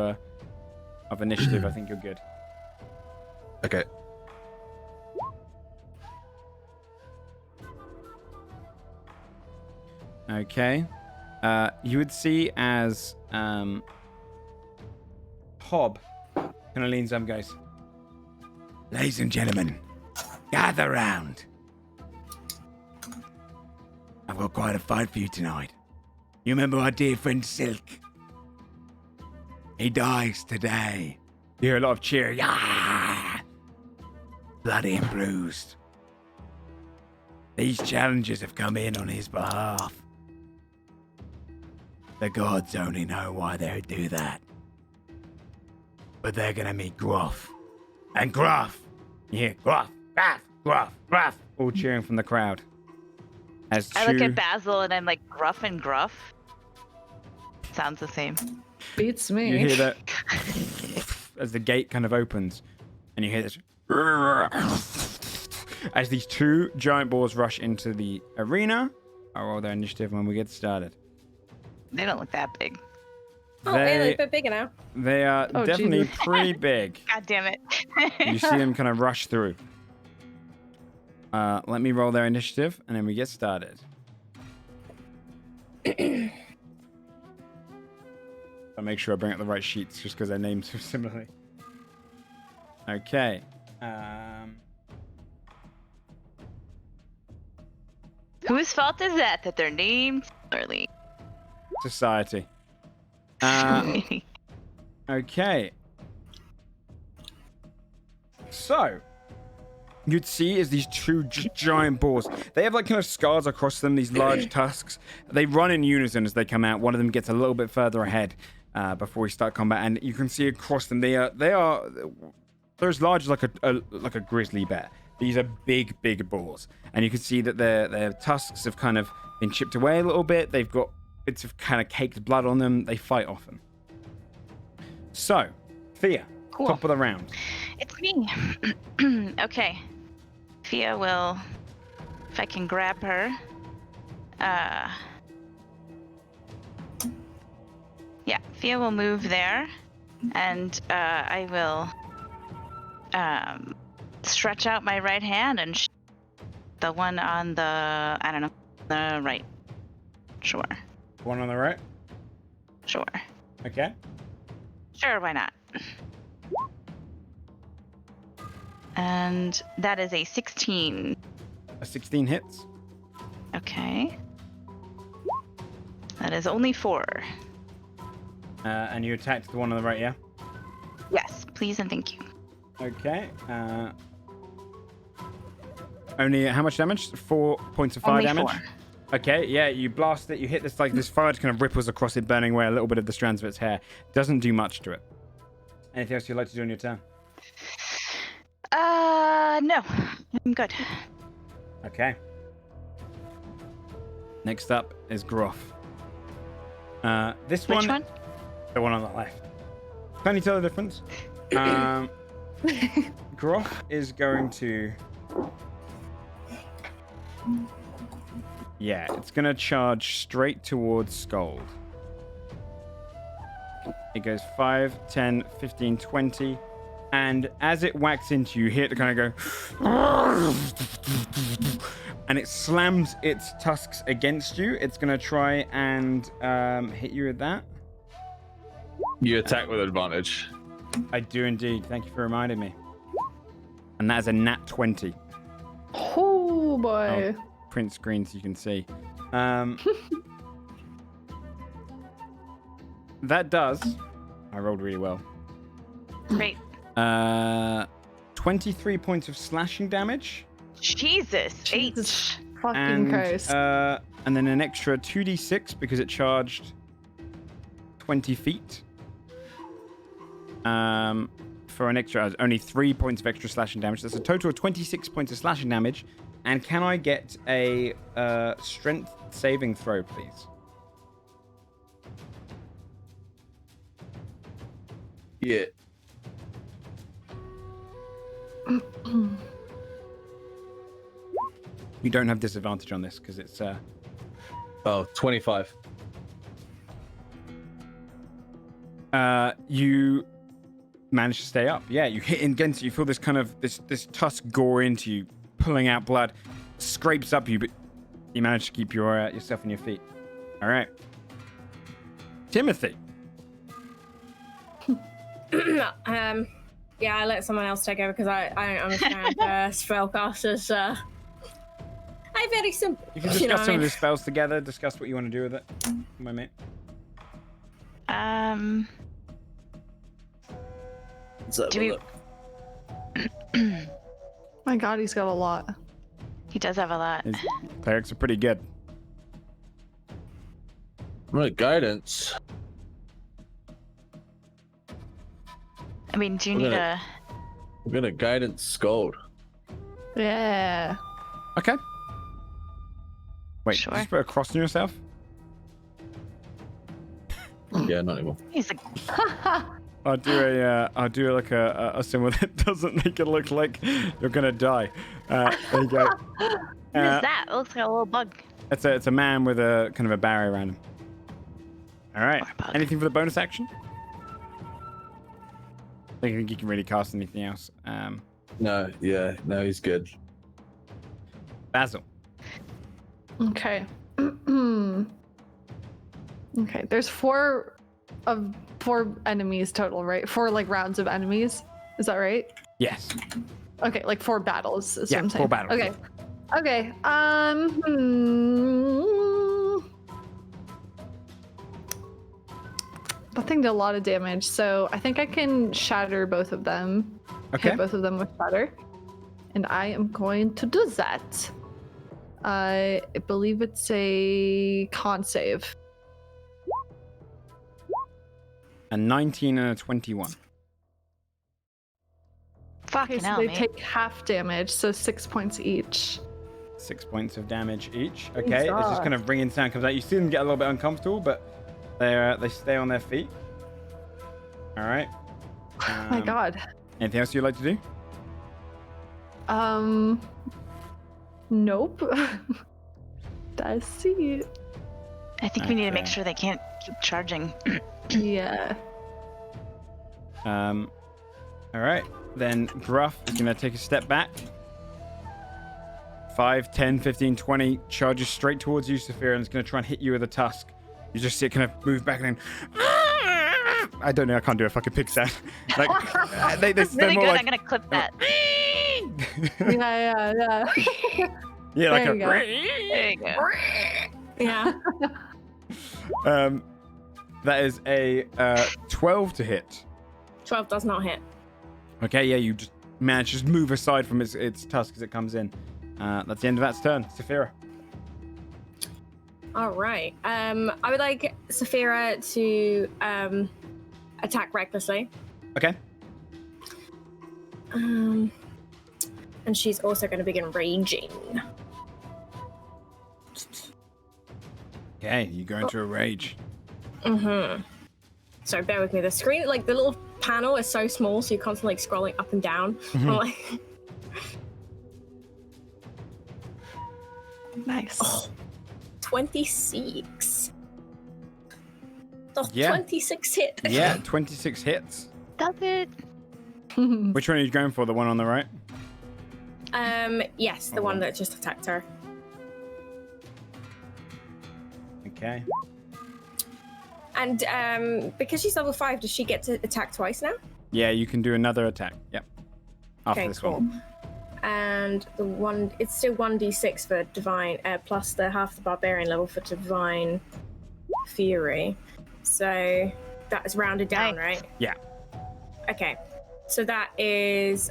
initiative, I think you're good. Okay. Okay. You would see as Hob kind of leans up and goes, Ladies and gentlemen, gather round. I've got quite a fight for you tonight. You remember our dear friend Silk? He dies today. you hear a lot of cheer. Yeah. Bloody and bruised. These challenges have come in on his behalf. The gods only know why they do that. But they're gonna meet Gruff. And Gruff! Yeah, gruff, gruff, gruff, gruff. All cheering from the crowd. As I look Chew- at Basil and I'm like, gruff and gruff. Sounds the same. Beats me. You hear that as the gate kind of opens, and you hear this as these two giant balls rush into the arena. I'll roll their initiative when we get started. They don't look that big. Oh, yeah, they're a bit bigger now. They are Oh, definitely Jesus. pretty big. God damn it. You see them kind of rush through. Let me roll their initiative, and then we get started. I'll make sure I bring up the right sheets, just because their names are similar. Okay. Whose fault is that they're named similarly? Society. Okay. So, you'd see as these two giant balls, they have like kind of scars across them, these large tusks. They run in unison as they come out. One of them gets a little bit further ahead before we start combat, and you can see across them they're as large as like a grizzly bear. These are big balls, and you can see that their tusks have kind of been chipped away a little bit. They've got bits of kind of caked blood on them. They fight often. So, Thea, Cool. top of the round. It's me. Okay. Thea will, if I can grab her. Yeah, Thea will move there, and I will stretch out my right hand and the one on the, I don't know, the right. Sure. One on the right. Sure. Okay. Sure, why not? And that is a 16. A 16 hits. Okay. That is only 4. And you attacked the one on the right, yeah? Yes, please and thank you. Okay. Only how much damage? 4 points of fire Only damage? 4. Okay, yeah, you blast it, you hit this, like, this fire kind of ripples across it, burning away a little bit of the strands of its hair. Doesn't do much to it. Anything else you'd like to do on your turn? No. I'm good. Okay. Next up is Groff. This Which one? one? The one on the left. Can you tell the difference? Groff is going to... Yeah, it's going to charge straight towards Scold. It goes 5, 10, 15, 20. And as it whacks into you, you hear it kind of go... And it slams its tusks against you. It's going to try and hit you with that. You attack with advantage. I do indeed. Thank you for reminding me. And that is a nat 20. Oh boy. Oh, print screen so you can see. That does. I rolled really well. Great. 23 points of slashing damage. Jesus. Jesus H. fucking And, Christ. and then an extra 2d6 because it charged 20 feet. For an extra, only 3 points of extra slashing damage. That's a total of 26 points of slashing damage. And can I get a strength saving throw, please? Yeah. You don't have disadvantage on this because it's... Oh, 25. You manage to stay up. Yeah, you hit against it. You feel this kind of this tusk gore into you, pulling out blood, scrapes up you, but you manage to keep your yourself on your feet. All right, Timothy. Yeah, I let someone else take over because I don't understand spellcasters. I'm very simple. You can discuss some of the spells together. Discuss what you want to do with it, my mate. Do we... My god, he's got a lot. He does have a lot. His clerics are pretty good. I'm gonna guidance. I mean, do you need a... I'm gonna guidance Scold. Yeah. Okay. Wait, Sure. just put a cross on yourself. Yeah, not anymore. He's a... I'll do like a symbol that doesn't make it look like you're gonna die. There you go. What is that? It looks like a little bug. It's a man with a kind of a barrier around him. All right. Or a bug. Anything for the bonus action? I don't think you can really cast anything else. No, he's good. Basil. Okay. Okay, there's four enemies total, right? 4 like rounds of enemies. Is that right? Yes. Okay, like 4 battles is Yeah, what I'm saying. 4 battles. Okay. Okay. That thing did a lot of damage, so I think I can shatter both of them. Okay. Hit both of them with shatter. And I am going to do that. I believe it's a con save. A 19 and a 21. Fucking Okay, so hell, they mate. take half damage, so 6 points each. 6 points of damage each. Okay, it's just kind of ringing sound comes out. You see them get a little bit uncomfortable, but they stay on their feet. All right. Oh my god. Anything else you'd like to do? Nope. I see. I think we need to make sure they can't keep charging. Yeah. All right. Then Gruff is going to take a step back. 5, 10, 15, 20. Charges straight towards you, Saphira, and it's going to try and hit you with a tusk. You just see it kind of move back and then... I don't know. I can't do a fucking pig sound. Like, they're really more good. like... I'm going to clip that. Yeah. Yeah, like there a... you go. There you go. Yeah. That is a 12 to hit. 12 does not hit. Okay, yeah, you just manage to just move aside from its tusk as it comes in. That's the end of that turn. Saphira. All right. I would like Saphira to attack recklessly. Okay. And she's also going to begin raging. Okay, you go into a rage. Mm-hmm. So bear with me. The screen, like the little panel is so small, so you're constantly like scrolling up and down. I'm like... Nice. Oh, 26. Oh, Yeah. 26 hit. Yeah, 26 hits. Does it? Which one are you going for? The one on the right? Yes, the one that just attacked her. Okay. And because she's level 5, does she get to attack twice now? Yeah, you can do another attack. Yep. After Okay, this cool. one. And the one, it's still 1d6 for divine, plus the half the barbarian level for divine fury. So that is rounded down, Nice. right? Yeah. Okay. So that is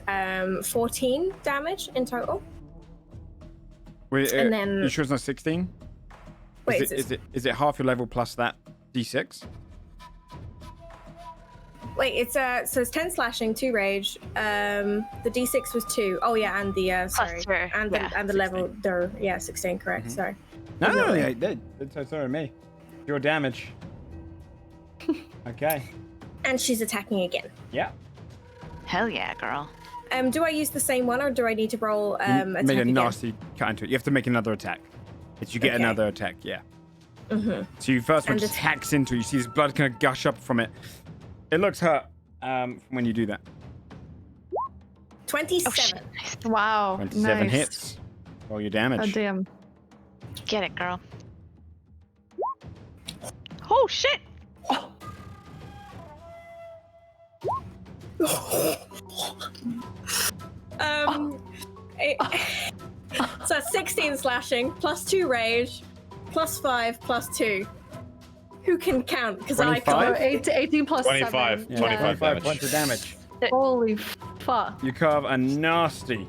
14 damage in total. Wait, And then- you sure it's not 16? Wait, Is it half your level plus that d6? Wait, it's so it's 10 slashing, 2 rage. The d6 was 2. Oh yeah, and the sorry, Cluster, and the yeah, and the level, 16, correct? Sorry. No, yeah, it did. So sorry, me. Your damage. Okay. And she's attacking again. Yeah. Hell yeah, girl. Do I use the same one, or do I need to roll attack Make a again? nasty cut into it. You have to make another attack. It's you get Okay. another attack, yeah. Mm-hmm. So you first one And just it- hacks into it. You see this blood kind of gush up from it. It looks hurt when you do that. 27. Oh shit. Nice. Wow. 27 nice. hits. Roll your damage. Oh damn. Get it, girl. Oh shit. So that's 16 slashing, plus 2 rage, plus 5, plus 2. Who can count? Because I 25? can't. 18 plus 25. 7. Yeah, 25 damage. points of damage. Holy fuck. You carve a nasty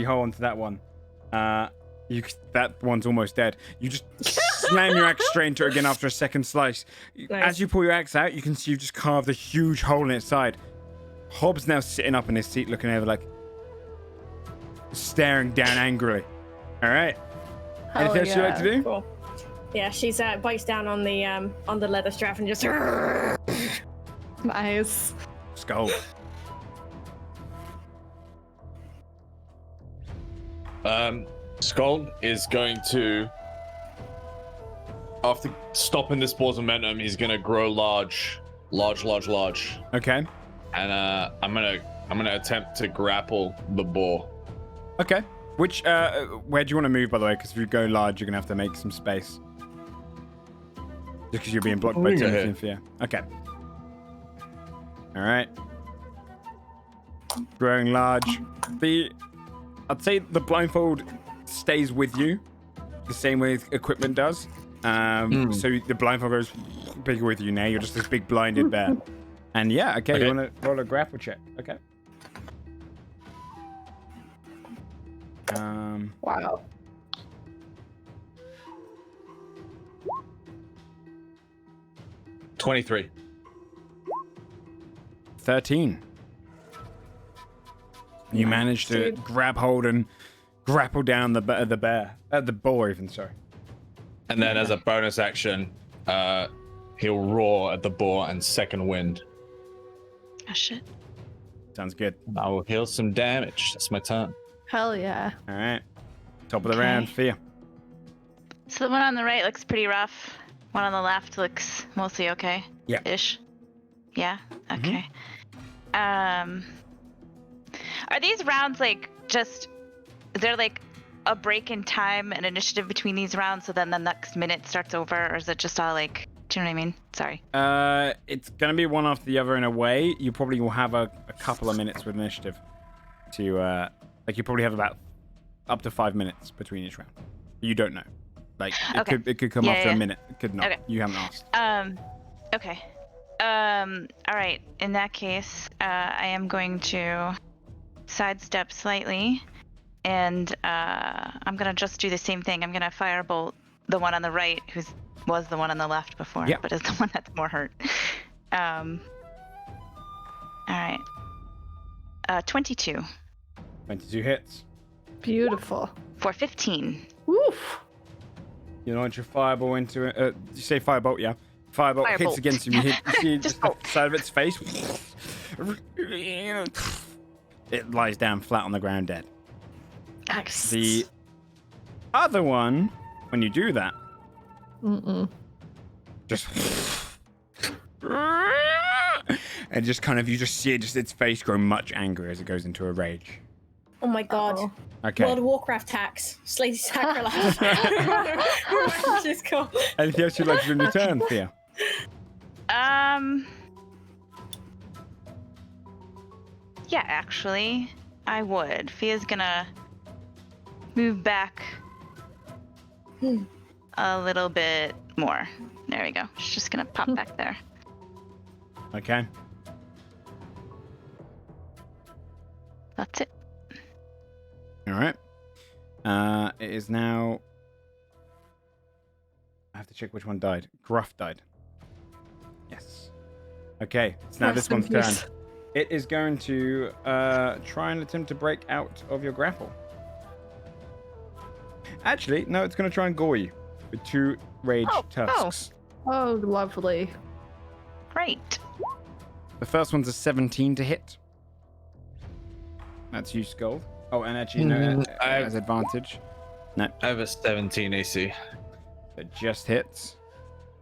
hole into that one. That one's almost dead. You just slam your axe straight into it again after a second slice. Nice. As you pull your axe out, you can see you've just carved a huge hole in its side. Hobbs now sitting up in his seat, looking over, like staring down angrily. All right. Anything else you'd like to do? Cool. Yeah, she's bites down on the leather strap and just. Nice. Skull. Skull is going to, after stopping this ball's momentum, he's gonna grow large. Okay. And I'm gonna attempt to grapple the boar. Okay. Which where do you want to move, by the way? Because if you go large, you're gonna have to make some space. Just because you're being blocked by We can go Timothy here. and Fear. Okay. All right. Growing large. I'd say the blindfold stays with you, the same way equipment does. So the blindfold goes bigger with you now. You're just this big blinded bear. And yeah, okay. Okay. You want to roll a grapple check? Okay. Wow. $23. 13. You manage to grab hold and grapple down the boar even. Sorry. And then as a bonus action, he'll roar at the boar and second wind. Oh shit. Sounds good. I will heal some damage. That's my turn. Hell yeah. All right. Top of the round, Fia. So the one on the right looks pretty rough. One on the left looks mostly okay. Yeah. Ish. Yeah. Okay. Are these rounds like just? Is there like a break in time and initiative between these rounds, so then the next minute starts over, or is it just all like? Do you know what I mean? Sorry. It's gonna be one after the other in a way. You probably will have a couple of minutes with initiative. To like you probably have about up to 5 minutes between each round. You don't know. Like it could come after a minute. It could not. Okay. You haven't asked. Okay. All right. In that case, I am going to sidestep slightly, and I'm gonna just do the same thing. I'm gonna firebolt the one on the right, was the one on the left before, but is the one that's more hurt. All right. 22. 22 hits. Beautiful. For 15. Woof. You launch your fireball into it. Did you say firebolt? Yeah. Firebolt hits Firebolt. against him. You see just the side of its face. It lies down flat on the ground dead. Nice. The other one, when you do that, just and just kind of you just see it, just its face grow much angrier as it goes into a rage. Oh my god. Uh-oh. Okay. World of Warcraft tax. Slay sacrilege. Just cool. Anything else you'd like to do in your turn, Thea? Yeah, actually, I would. Fia's gonna move back a little bit more. There we go. She's just gonna pop back there. Okay. That's it. All right. It is now. I have to check which one died. Gruff died. Yes. Okay. It's now this one's turn. It is going to try and attempt to break out of your grapple. Actually, no, it's going to try and gore you with 2 rage tusks. Oh, lovely. Great. The first one's a 17 to hit. That's you, Skull. Oh, and actually, no, it has advantage. No. I have a 17 AC. It just hits.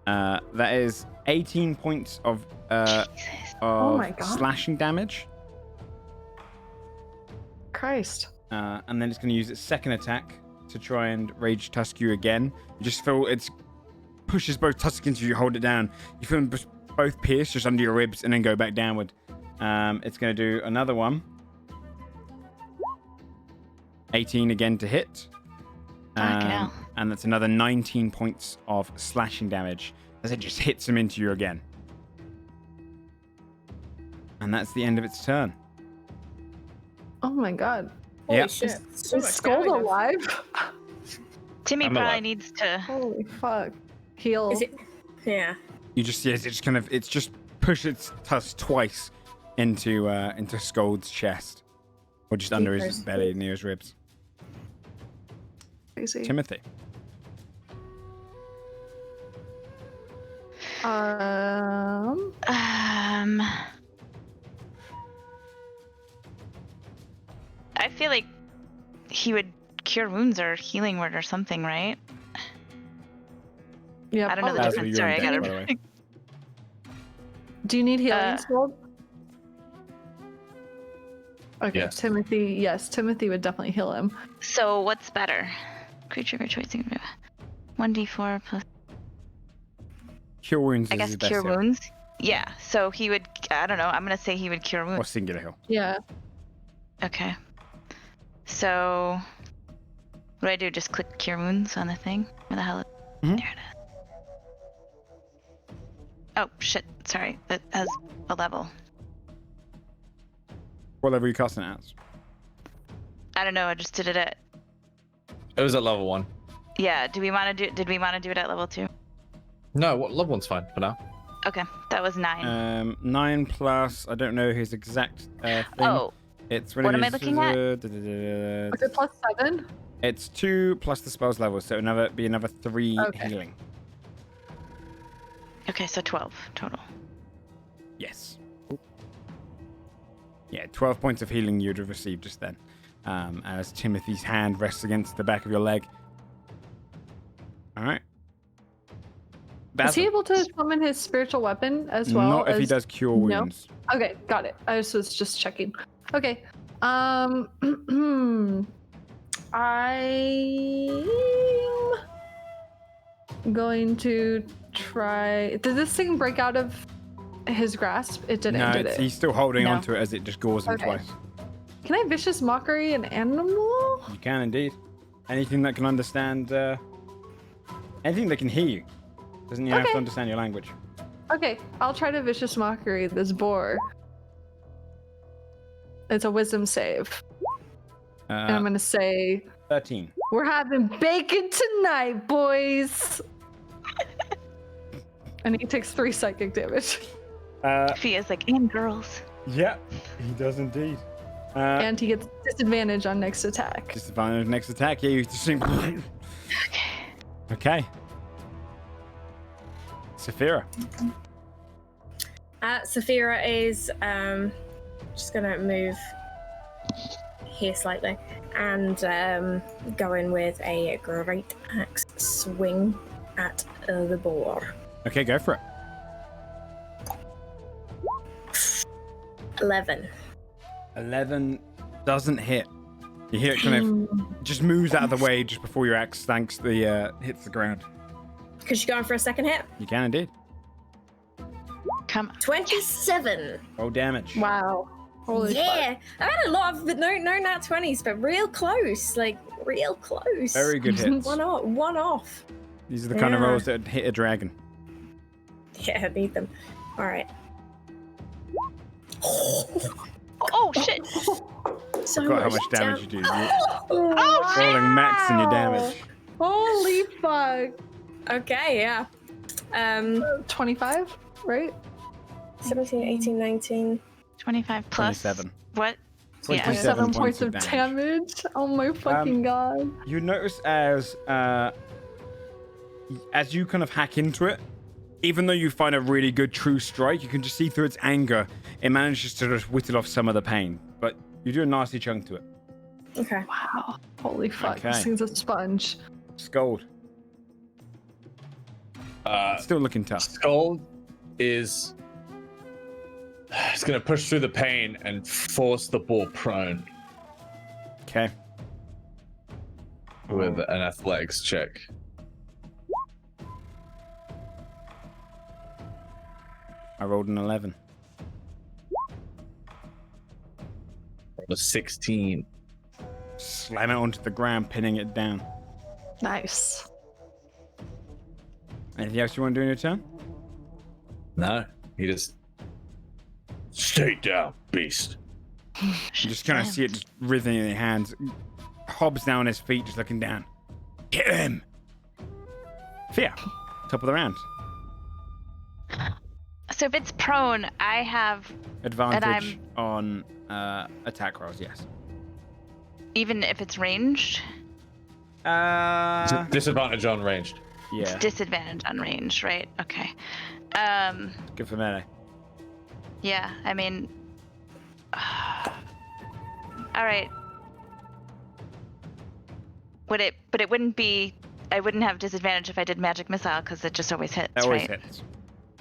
That is 18 points of my God. slashing damage. Christ. And then it's going to use its second attack to try and rage tusk you again. You just feel it pushes both tusks into you, hold it down. You feel them both pierce just under your ribs and then go back downward. It's going to do another one. 18 again to hit. And that's another 19 points of slashing damage as it just hits him into you again. And that's the end of its turn. Oh my god. Yeah. Shit. Is Skull alive? Timmy I'm probably alive. needs to. Holy fuck. Heal. Is it? Yeah. You just see it just kind of it's just pushed its tusk twice into Scold's chest, or just under his belly near his ribs. Crazy. Timothy. I feel like he would cure wounds or healing word or something, right? Yeah. I don't know the Basil, difference. you're Sorry, I in gotta. deck, by the way. Do you need healing, Skull? Okay, Yes. Timothy. Yes, Timothy would definitely heal him. So what's better? Creature or choice. 1d4 plus. Cure wounds I is guess his best cure heal. wounds. Yeah. So he would. I don't know. I'm gonna say he would cure Or wounds. singular heal. Yeah. Okay. So, what do I do? Just click cure wounds on the thing? Where the hell? Mhm. There it is. Oh shit! Sorry, that has a level. What level are you casting it at? I don't know. I just did it at. It was at level 1. Yeah. Do we want to do? Did we want to do it at level 2? No, level 1's fine for now. Okay, that was 9. 9 plus. I don't know his exact thing. Oh. It's What am I looking at? Was it +7? It's 2 plus the spell's level, so another 3 Okay. healing. Okay, so 12 total. Yes. Yeah, 12 points of healing you'd have received just then. As Timothy's hand rests against the back of your leg. All right. Is he Basil. able to summon his spiritual weapon as well? Not if he does cure wounds. Okay, got it. I was just checking. Okay. I'm going to try. Did this thing break out of his grasp? It didn't, No, did it? he's still holding No. onto it as it just gores him Okay. twice. Can I vicious mockery an animal? You can indeed. Anything that can understand, anything that can hear you. Doesn't even have to Okay. understand your language. Okay, I'll try to vicious mockery this boar. It's a wisdom save. And I'm gonna say, 13. we're having bacon tonight, boys. And he takes 3 psychic damage. Fia's like, and girls. Yeah, he does indeed. And he gets disadvantage on next attack. Disadvantage next attack. Yeah, you just think. Okay. Saphira. Saphira is just gonna move here slightly and go in with a great axe swing at the boar. Okay, go for it. 11. 11 doesn't hit. You hear it kind of just moves out of the way just before your axe hits the ground. Because you're going for a second hit. You can indeed. Come on. 27. Roll damage. Wow. Holy Yeah, I had a lot of no nat 20s, but real close, like real close. Very good hits. One off. These are the kind of Yeah. rolls that hit a dragon. Yeah, I need them. All right. Oh shit! So Forgot how much much damage you do. You're Oh shit! rolling max in your damage. Holy fuck. Okay, yeah. 25, right? 17, 18, 19. 25 plus. 27. What? 27 Yeah. 7 points points of of damage. Oh my fucking god. You notice as you kind of hack into it, even though you find a really good true strike, you can just see through its anger, it manages to just whittle off some of the pain. But you do a nasty chunk to it. Okay. Wow. Holy fuck. Okay. This thing's a sponge. Scold. Still looking tough. Skull is. It's gonna push through the pain and force the boar prone Okay. with an athletics check. I rolled an 11. A 16. Slam it onto the ground, pinning it down. Nice. Anything else you want to do in your turn? No, he just. Stay down, beast. You just kind of see it just writhing in your hands. Hobbs down on his feet, just looking down. Get him! Fia, top of the round. So if it's prone, I have Advantage on attack rolls, yes. even if it's ranged. Disadvantage on ranged. Yeah, Disadvantage on range, right? Okay. good for melee. Yeah, I mean. All right. But it wouldn't be. I wouldn't have disadvantage if I did magic missile because it just always hits, That always right? hits.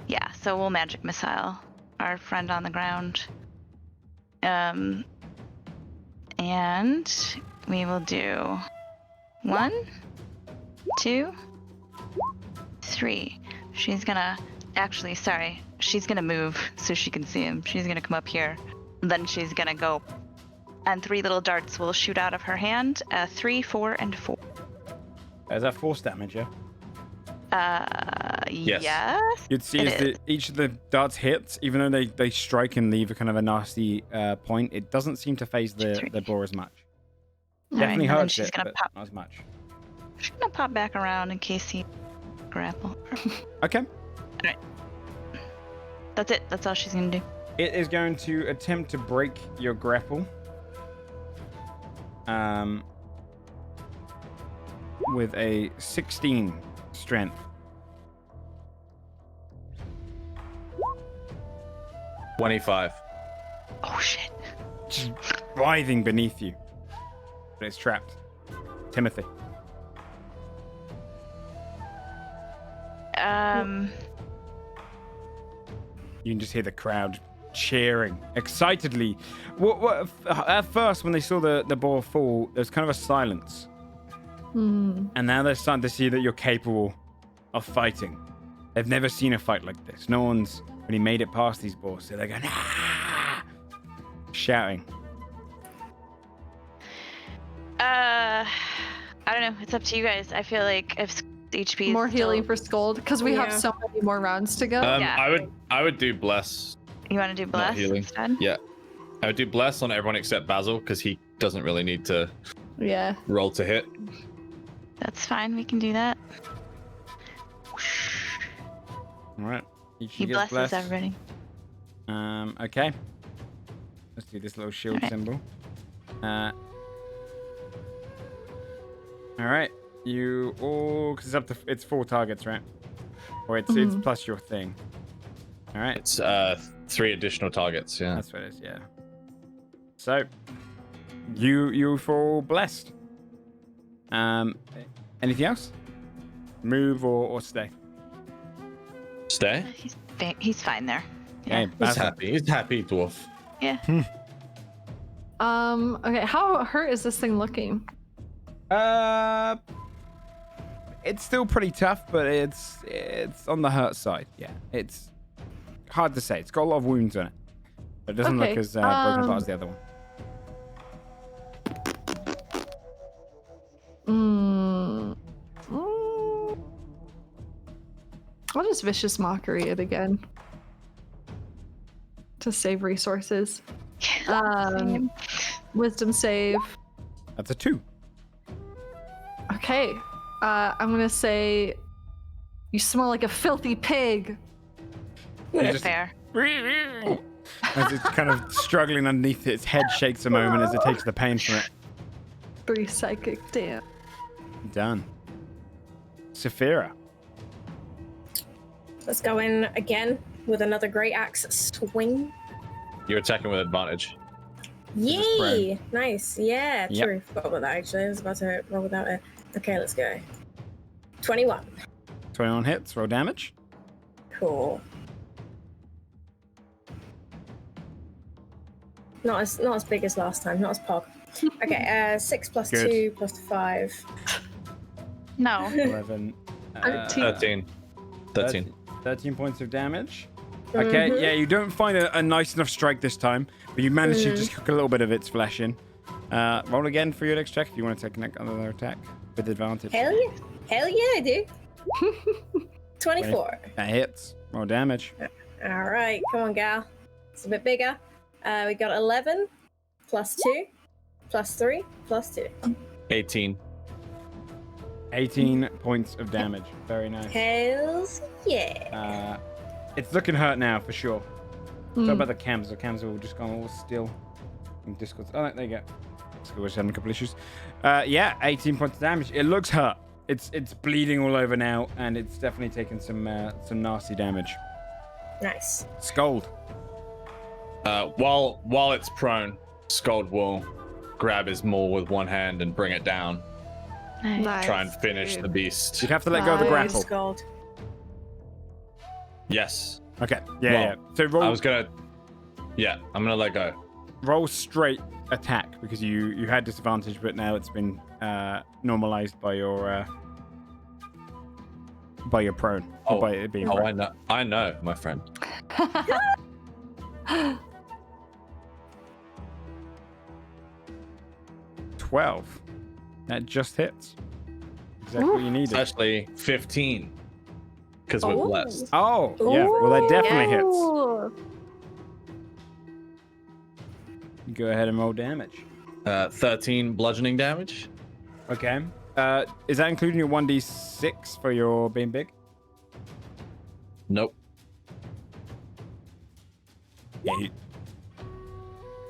Yeah, so we'll magic missile our friend on the ground. And we will do 1, 2, 3. She's gonna she's gonna move so she can see him. She's gonna come up here. Then she's gonna go. And 3 little darts will shoot out of her hand. 3, 4, and 4. Is that force damage, yeah? Yes. Yes. You'd see It as each of the darts hits, even though they strike and leave a kind of a nasty point, it doesn't seem to phase the boar as much. Definitely Alright, and then hurts she's it, gonna but pop. not as much. She's gonna pop back around in case he grapple. Okay. That's it. That's all she's gonna do. It is going to attempt to break your grapple. with a 16 strength. 25. Oh shit. Just writhing beneath you. But it's trapped. Timothy. You can just hear the crowd cheering excitedly. At first, when they saw the ball fall, there was kind of a silence. And now they're starting to see that you're capable of fighting. They've never seen a fight like this. No one's really made it past these balls, so they're going, ah! Shouting. I don't know. It's up to you guys. I feel like if HP More is healing still... for Scold because we have so many more rounds to go. Yeah. I would do bless. You want to do bless healing. instead? Yeah. I would do bless on everyone except Basil because he doesn't really need to roll to hit. That's fine. We can do that. All right. He blesses everybody. Okay. Let's do this little shield symbol. All right. You all, because it's 4 targets, right? Or it's plus your thing. All right. It's 3 additional targets. Yeah. That's what it is. Yeah. So you fall blessed. Anything else? Move or stay? Stay. He's fine there. Yeah. Okay, He's happy. He's happy, dwarf. Yeah. Okay. How hurt is this thing looking? It's still pretty tough, but it's on the hurt side. Yeah, it's hard to say. It's got a lot of wounds on it, but it doesn't look as broken apart as the other one. I'll just vicious mockery it again to save resources. Wisdom save. That's a 2. Okay. I'm gonna say, you smell like a filthy pig. Fair. As it's kind of struggling underneath it, its head shakes a moment as it takes the pain from it. 3 psychic damn. Done. Saphira. Let's go in again with another great axe swing. You're attacking with advantage. Yay! Nice. Yeah, Yep. true. Forgot about that actually. I was about to roll without it. Okay, let's go. 21. 21 hits. Roll damage. Cool. Not as big as last time. Not as pog. Okay. 6 plus Good. 2 plus 5. No. 11. 13. 13 points of damage. Okay, yeah, you don't find a nice enough strike this time, but you manage to just cook a little bit of its flesh in. Roll again for your next check if you want to take another attack with advantage. Hell yeah. Hell yeah, I do. 24. That hits. Roll damage. All right, come on, gal. It's a bit bigger. We got 11 plus 2 plus 3 plus 2. 18. 18 points of damage. Very nice. Hells yeah. It's looking hurt now for sure. What about the cams? The cams are all just gone all still. In Discord. Oh, there you go. Discord was having a couple issues. Yeah, 18 points of damage. It looks hurt. It's bleeding all over now, and it's definitely taken some nasty damage. Nice. Scold. While it's prone, Scold will grab his maul with one hand and bring it down. Nice. Try and finish the beast. You'd have to let go of the Nice. grapple. Gold. Yes. Okay. Yeah. So roll. I'm gonna let go. Roll straight attack because you had disadvantage, but now it's been normalized by your prone. Or by it being prone. I know, my friend. 12. That just hits. Exactly what you It's needed. actually 15 because we're blessed. Oh, yeah. Well, that definitely hits. Ooh. Go ahead and roll damage. 13 bludgeoning damage. Okay. Is that including your 1d6 for your being big? Nope. Yeah.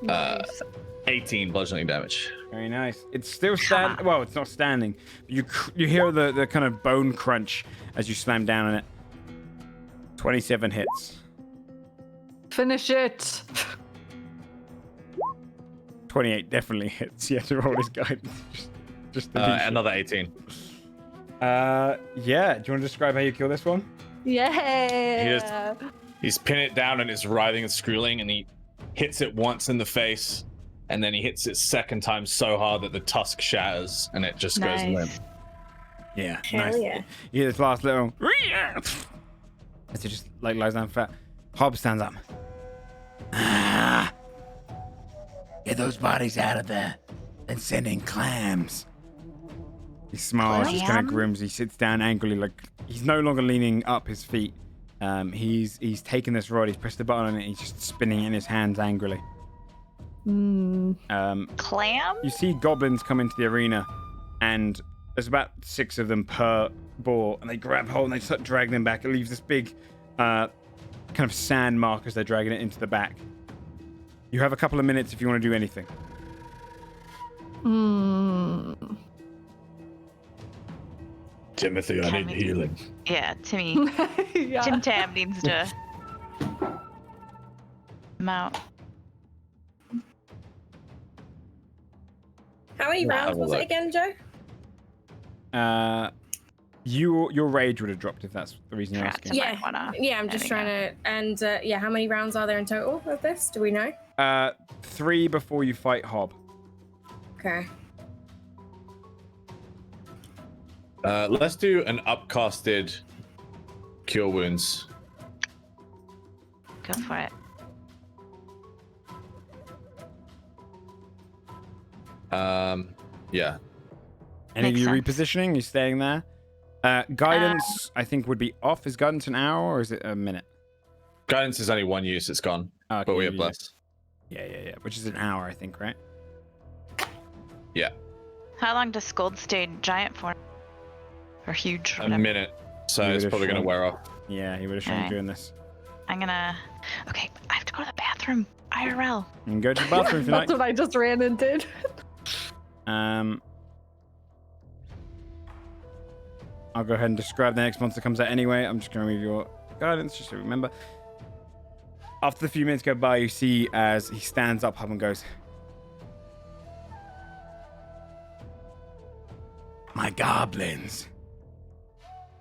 Nice. 18 bludgeoning damage. Very nice. It's still standing. Well, it's not standing. You hear the kind of bone crunch as you slam down on it. 27 hits. Finish it. 28 definitely hits. You have to roll his guidance. Just to be sure. Another 18. Yeah. Do you want to describe how you kill this one? Yeah. He's pinning it down and it's writhing and screwing, and he hits it once in the face, and then he hits it second time so hard that the tusk shatters and it just goes limp. Yeah. Hell nice. yeah. You hear this last little as he just like lies down flat. Hob stands up. Get those bodies out of there and send in clams. He smiles, just kind Clam? of grins. He sits down angrily, like he's no longer leaning up his feet. He's taken this rod, he's pressed the button on it, he's just spinning it in his hands angrily. Clam? You see goblins come into the arena, and there's about 6 of them per boar, and they grab hold and they start dragging them back. It leaves this big kind of sand mark as they're dragging it into the back. You have a couple of minutes if you want to do anything. Timothy, I need healing. Yeah, Timmy. Yeah. Tim Tam needs to mount. How many rounds was it again, Joe? Your rage would have dropped if that's the reason you're asking. Yeah. Yeah, I'm just trying to. And yeah, how many rounds are there in total of this? Do we know? 3 before you fight Hob. Okay. Let's do an upcasted cure wounds. Go for it. Yeah. Any of Makes you sense. repositioning? You staying there? Guidance, I think, would be off. Is guidance an hour or is it a minute? Guidance is only 1 use, it's gone. Okay, But we have yeah. less. Yeah. Which is an hour, I think, right? Yeah. How long does Scold stay giant for? Or huge? Or A whatever. minute. So You it's would've probably going to shown. wear off. Yeah, he would have shown Alright. doing this. I'm gonna. Okay, I have to go to the bathroom. IRL. You can go to the bathroom if you like. That's what I just ran and did. I'll go ahead and describe the next monster that comes out anyway. I'm just going to read your guidance just so you remember. After the few minutes go by, you see as he stands up and goes, My goblins.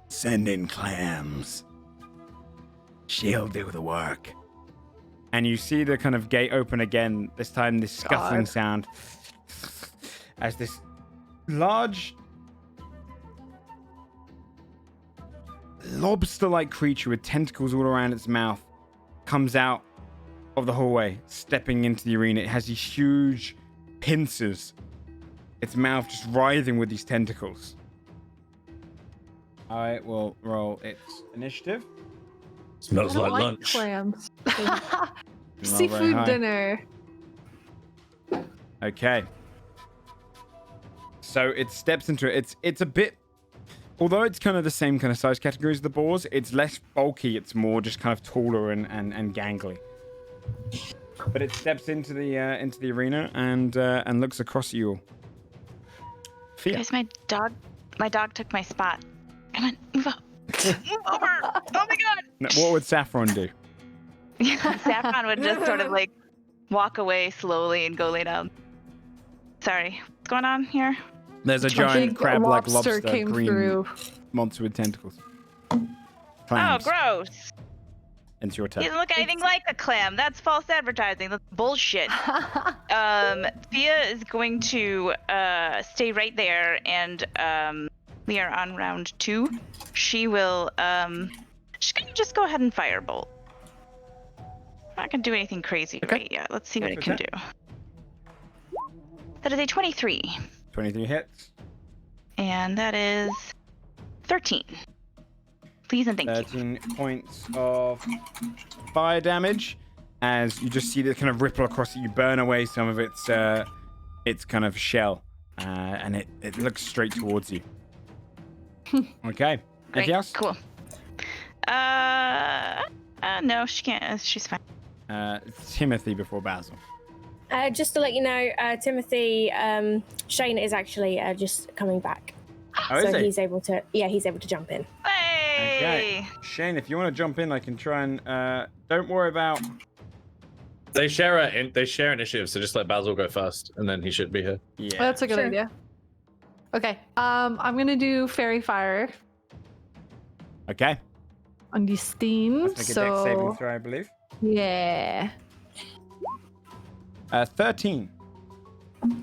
Send in clams. She'll do the work. and you see the kind of gate open again. This time, this scuffling sound as this large lobster-like creature with tentacles all around its mouth comes out of the hallway, stepping into the arena. It has these huge pincers, its mouth just writhing with these tentacles. I will roll its initiative. Smells I don't like lunch. clams. very Seafood high. dinner. Okay. So it steps into it. It's a bit, although it's kind of the same kind of size category as the boars, it's less bulky. It's more just kind of taller and gangly. But it steps into the arena and looks across at you all. Fia. Guys, my dog took my spot. Come on, move up. Move over. Oh my god. Now, what would Saffron do? Saffron would just sort of like walk away slowly and go lay down. Sorry, what's going on here? There's a A giant big crab-like lobster lobster, came green through. monster with tentacles. Oh, Clams. gross. It's your He turn. doesn't look anything like a clam. That's false advertising. That's bullshit. Thea is going to stay right there, and we are on round 2. She will she's gonna just go ahead and firebolt. Not gonna do anything crazy right yet. Let's see what it can do. That is a 23, 23 hits. and that is 13. Please and thank you. 13 points of fire damage as you just see the kind of ripple across it. You burn away some of its kind of shell, and it looks straight towards you. Okay. Great, Anything else? cool. No, she can't. She's fine. It's Timothy before Basil. Just to let you know, Timothy, Shane is actually just coming back. Oh, is So he? he's able to jump in. Hey! Okay. Shane, if you want to jump in, I can try and don't worry about. They share initiative, so just let Basil go first, and then he should be here. Yeah. That's a good Sure. idea. Okay. I'm gonna do fairy fire Okay. on the steam. Let's make a dex saving throw, I believe. Yeah. 13.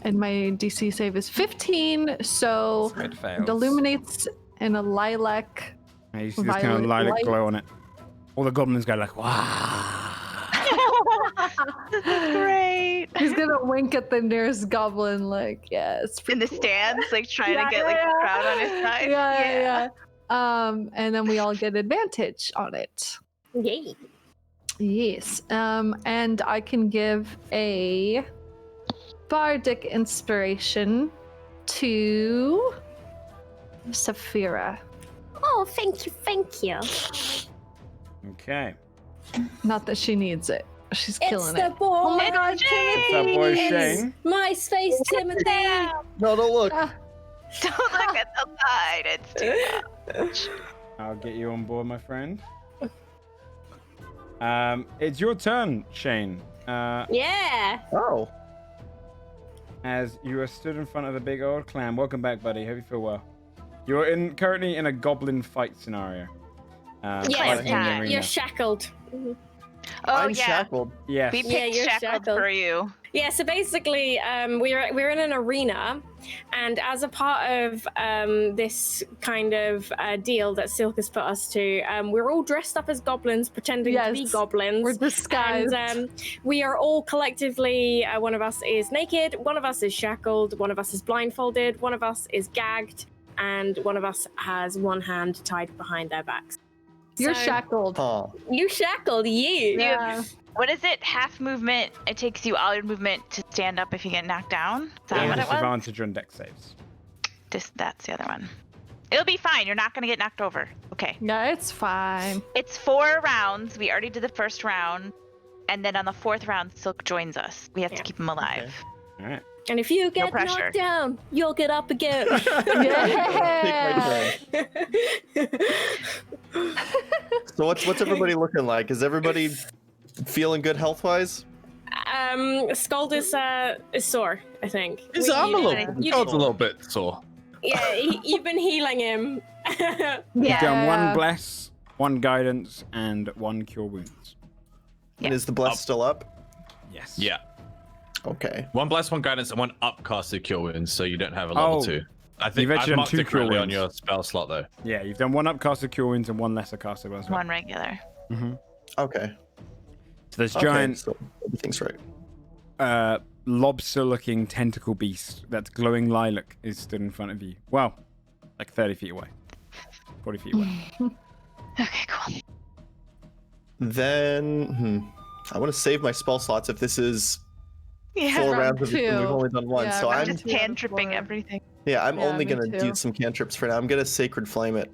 And my DC save is 15, so It fails. it illuminates in a lilac. Yeah, you see this kind of violet lilac light. glow on it. All the goblins go like, wow. This is great. He's gonna wink at the nearest goblin, like, yeah, it's In the stands, like trying to get like the crowd on his side. Yeah. And then we all get advantage on it. Yay. Yes. And I can give a bardic inspiration to Saphira. Oh, thank you. Okay. Not that she needs it. She's It's killing the it. boy. Oh my god, What's up, boy It's Shane? my space, Timothy. No, don't look. Don't look at the light. It's too much. I'll get you on board, my friend. It's your turn, Shane. Yeah. Oh. As you are stood in front of a big old clam. Welcome back, buddy. Hope you feel well. You're currently in a goblin fight scenario. Yes, fighting in the arena. you're shackled. Oh I'm yeah. shackled. Yes. We picked Yeah, you're shackled shackled. for you. Yeah, so basically, we're in an arena, and as a part of this kind of deal that Silk has put us to, we're all dressed up as goblins, pretending to be Yes, goblins. We're disguised. And we are all collectively, one of us is naked, one of us is shackled, one of us is blindfolded, one of us is gagged, and one of us has one hand tied behind their backs. You're So- shackled. Oh. You shackled, you. Yeah. What is it? Half movement. It takes you all your movement to stand up if you get knocked down. Is that And what it was? disadvantage on dex saves. That's the other one. It'll be fine. You're not gonna get knocked over. Okay. Yeah, it's fine. It's 4 rounds. We already did the first round, and then on the 4th round, Silk joins us. We have to keep him alive. All right. And if you get pressure. knocked down, you'll get up again. Yeah. Take my turn. So what's everybody looking like? Is everybody feeling good health wise? Scald is sore, I think. His We- arm a you- little, you- God's a little bit sore. Yeah, you've been healing him. You've done one Yeah. bless, one guidance, and one cure wounds. And is the bless still up? Yes. Yeah. Okay. 1 bless, 1 guidance, and 1 upcasted cure wounds, so you don't have a level Oh. 2. I You've think actually I've done marked 2 it correctly cure on wounds. your spell slot, though. Yeah, you've done one upcasted cure wounds and one lesser casted one as well. One regular. Okay. So there's Okay, giant so everything's right. lobster-looking tentacle beast that's glowing lilac is stood in front of you. Well, like 30 feet away. 40 feet away. Okay, cool. Then I want to save my spell slots if this is Yeah. 4 round rounds of it and we've 2. only done 1. Yeah, so round I'm Just two out of cantripping 4. everything. I'm Yeah, only me gonna too. do some cantrips for now. I'm gonna sacred flame it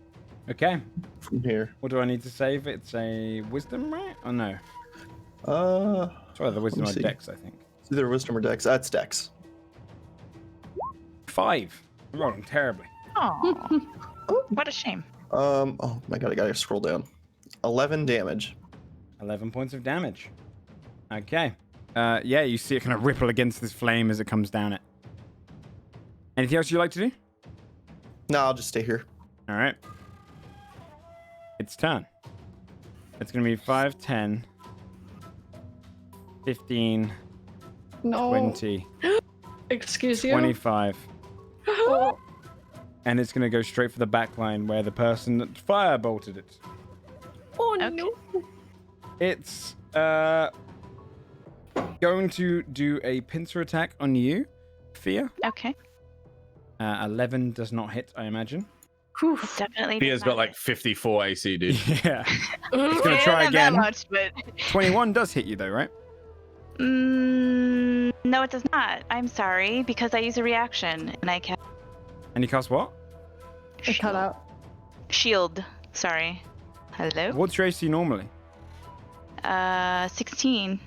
Okay. from here. What do I need to save? It's a wisdom, right? Oh, no. Sorry, the wisdom me or see. dex, I think. It's either wisdom or dex. That's dex. 5. I'm rolling terribly. Oh, what a shame. Oh my god, I gotta scroll down. 11 damage. 11 points of damage. Okay. Yeah, you see it kind of ripple against this flame as it comes down it. Anything else you'd like to do? No, I'll just stay here. All right. It's turn. It's going to be 5, 10, 15, No. 20, Excuse you. 25. Oh. And it's going to go straight for the back line where the person that firebolted it. Oh Okay. no. It's going to do a pincer attack on you, Fia. Okay. 11 does not hit, I imagine. Whew. Definitely. Fia's got like 54 AC, dude. Yeah. It's gonna try again. That much, but 21 does hit you though, right? no, it does not. I'm sorry because I use a reaction and I can And you cast what? It cut out. shield. Sorry. Hello. What's your AC normally? 16.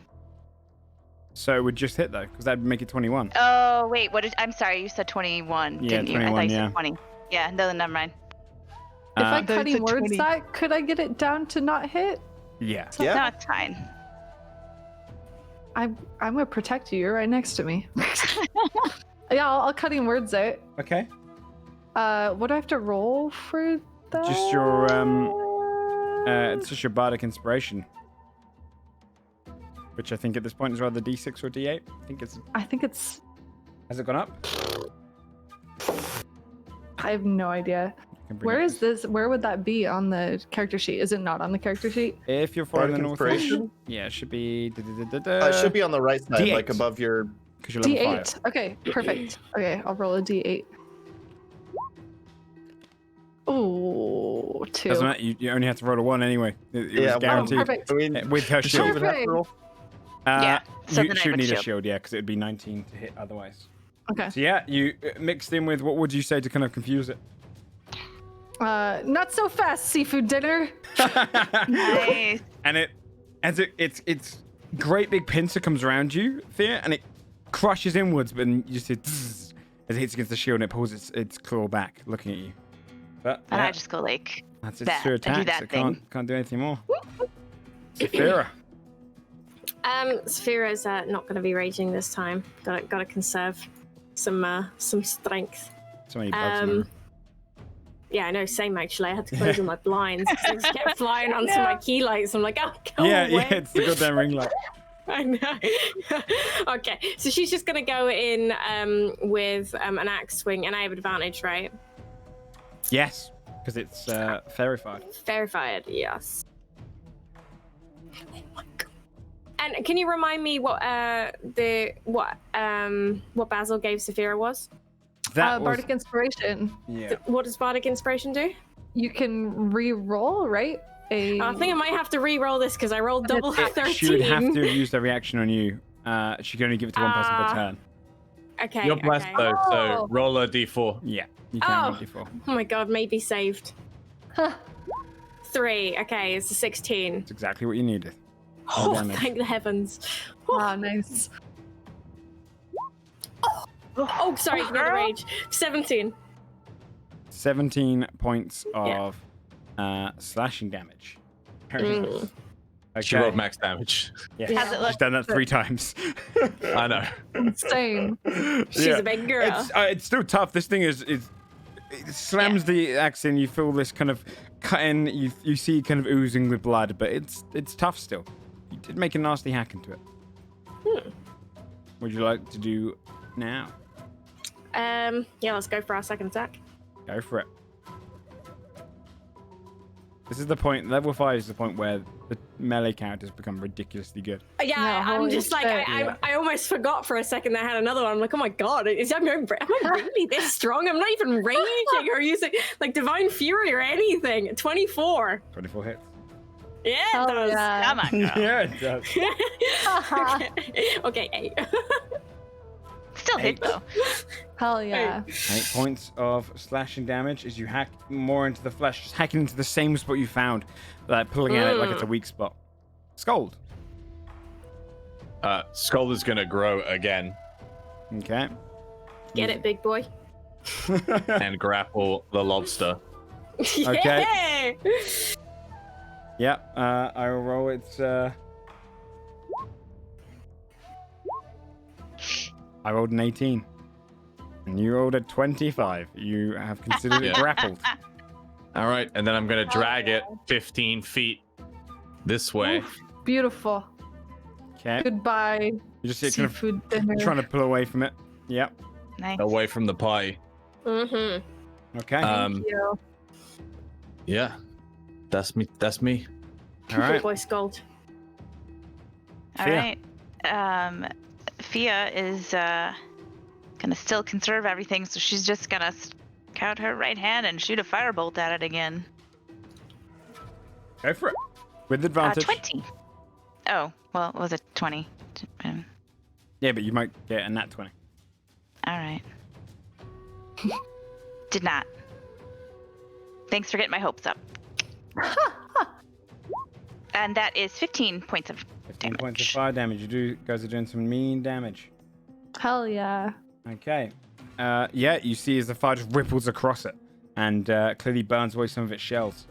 So it would just hit though, because that'd make it 21. Oh wait, I'm sorry. You said 21, Yeah, didn't you? 21, I thought you yeah. said 20. Yeah, no, never mind. If I Those cutting are words 20. that, could I get it down to not hit? Yeah. Yeah. No, it's fine. I'm gonna protect you. You're right next to me. Yeah, I'll cutting words out. Okay. What do I have to roll for that? Just your it's just your bardic inspiration, which I think at this point is rather D6 or D8. I think it's. Has it gone up? I have no idea. Where is this? Where would that be on the character sheet? Is it not on the character sheet? If you're following the Bardic north, inspiration? yeah, it should be. It should be on the right side, D8. like above your. Because you're level D8. 5. Okay, perfect. Okay, I'll roll a D8. Oh, 2. Doesn't matter. You only have to roll a 1 anyway. It Yeah, was guaranteed. Oh, perfect. I mean, With her does she even shield. have to roll? Yeah, so you then I should would need a shield. shield, yeah, because it would be 19 to hit otherwise. Okay. So yeah, you mixed in with what would you say to kind of confuse it? Not so fast, seafood dinner. Nice. And it's great big pincer comes around you, Thea, and it crushes inwards, but then you just hear zzz, as it hits against the shield and it pulls its claw back, looking at you. But And yeah, I just go like, that's that. its two I do attacks. that It thing. can't do anything more. Saphira. Saphira's not going to be raging this time. Got to conserve some strength. So many bugs in there. Yeah, I know. Same actually. I had to close all my blinds because they just kept flying onto my key lights. I'm like, oh, go Yeah, away. it's the goddamn ring light. I know. Okay, so she's just gonna go in with an axe swing, and I have advantage, right? Yes, because it's verified. Verified, yes. Oh my god! And can you remind me what Basil gave Saphira was? That was Bardic Inspiration. yeah. What does Bardic Inspiration do? You can re-roll, right? I think I might have to re-roll this because I rolled double 13. She would have to have used the reaction on you. She can only give it to one person per turn. Okay. You're blessed okay. though, so Oh. roll a d4. Yeah, you can Oh. roll D4. Oh my god, maybe saved. 3. Okay, it's a 16. It's exactly what you needed. Oh, damage. thank the heavens. Ah, nice. Oh, sorry, another rage. 17. 17 points of slashing damage. Very nice. Okay. She rolled max damage. Yeah. How's it She's look? done that 3 times. I know. Insane. She's a big girl. It's still tough. This thing is it slams the axe in. You feel this kind of cutting. You see kind of oozing with blood, but it's tough still. You did make a nasty hack into it. Would you like to do now? Yeah, let's go for our second attack. Go for it. This is the point. Level 5 is the point where the melee characters become ridiculously good. Yeah, No, I'm holy just like, shit, I almost forgot for a second that I had another one. I'm like, oh my god, am I really this strong? I'm not even raging or using like Divine Fury or anything. 24. 24 hits. Yeah, it Hell does. yeah. Come on, girl. Yeah, it does. Okay, 8. Still hit though. Hell yeah. 8 points of slashing damage as you hack more into the flesh, just hacking into the same spot you found, like pulling at it like it's a weak spot. Scold. Skull is gonna grow again Okay. Get it, big boy. and grapple the lobster. Okay. Yeah! Yeah, I will roll its. I rolled an 18. And you rolled a 25. You have considered it Yeah. grappled. All right, and then I'm gonna drag it 15 feet this way. Oof, beautiful. Okay. Goodbye, You just kind of seafood dinner. trying to pull away from it. Yep. Nice. Away from the party. Mm-hmm. Okay. Thank you. Yeah, that's me. That's me. All right. Big boy Scold. All Fia. right. Fia is gonna still conserve everything, so she's just gonna out her right hand and shoot a firebolt at it again. Go for it. With advantage. 20. Oh, well, was it 20? Yeah, but you might get a nat 20. All right. Did not. Thanks for getting my hopes up. And that is 15 points of 15 points of fire damage. You guys are doing some mean damage. Hell yeah. Okay. Yeah, you see as the fire just ripples across it and clearly burns away some of its shells.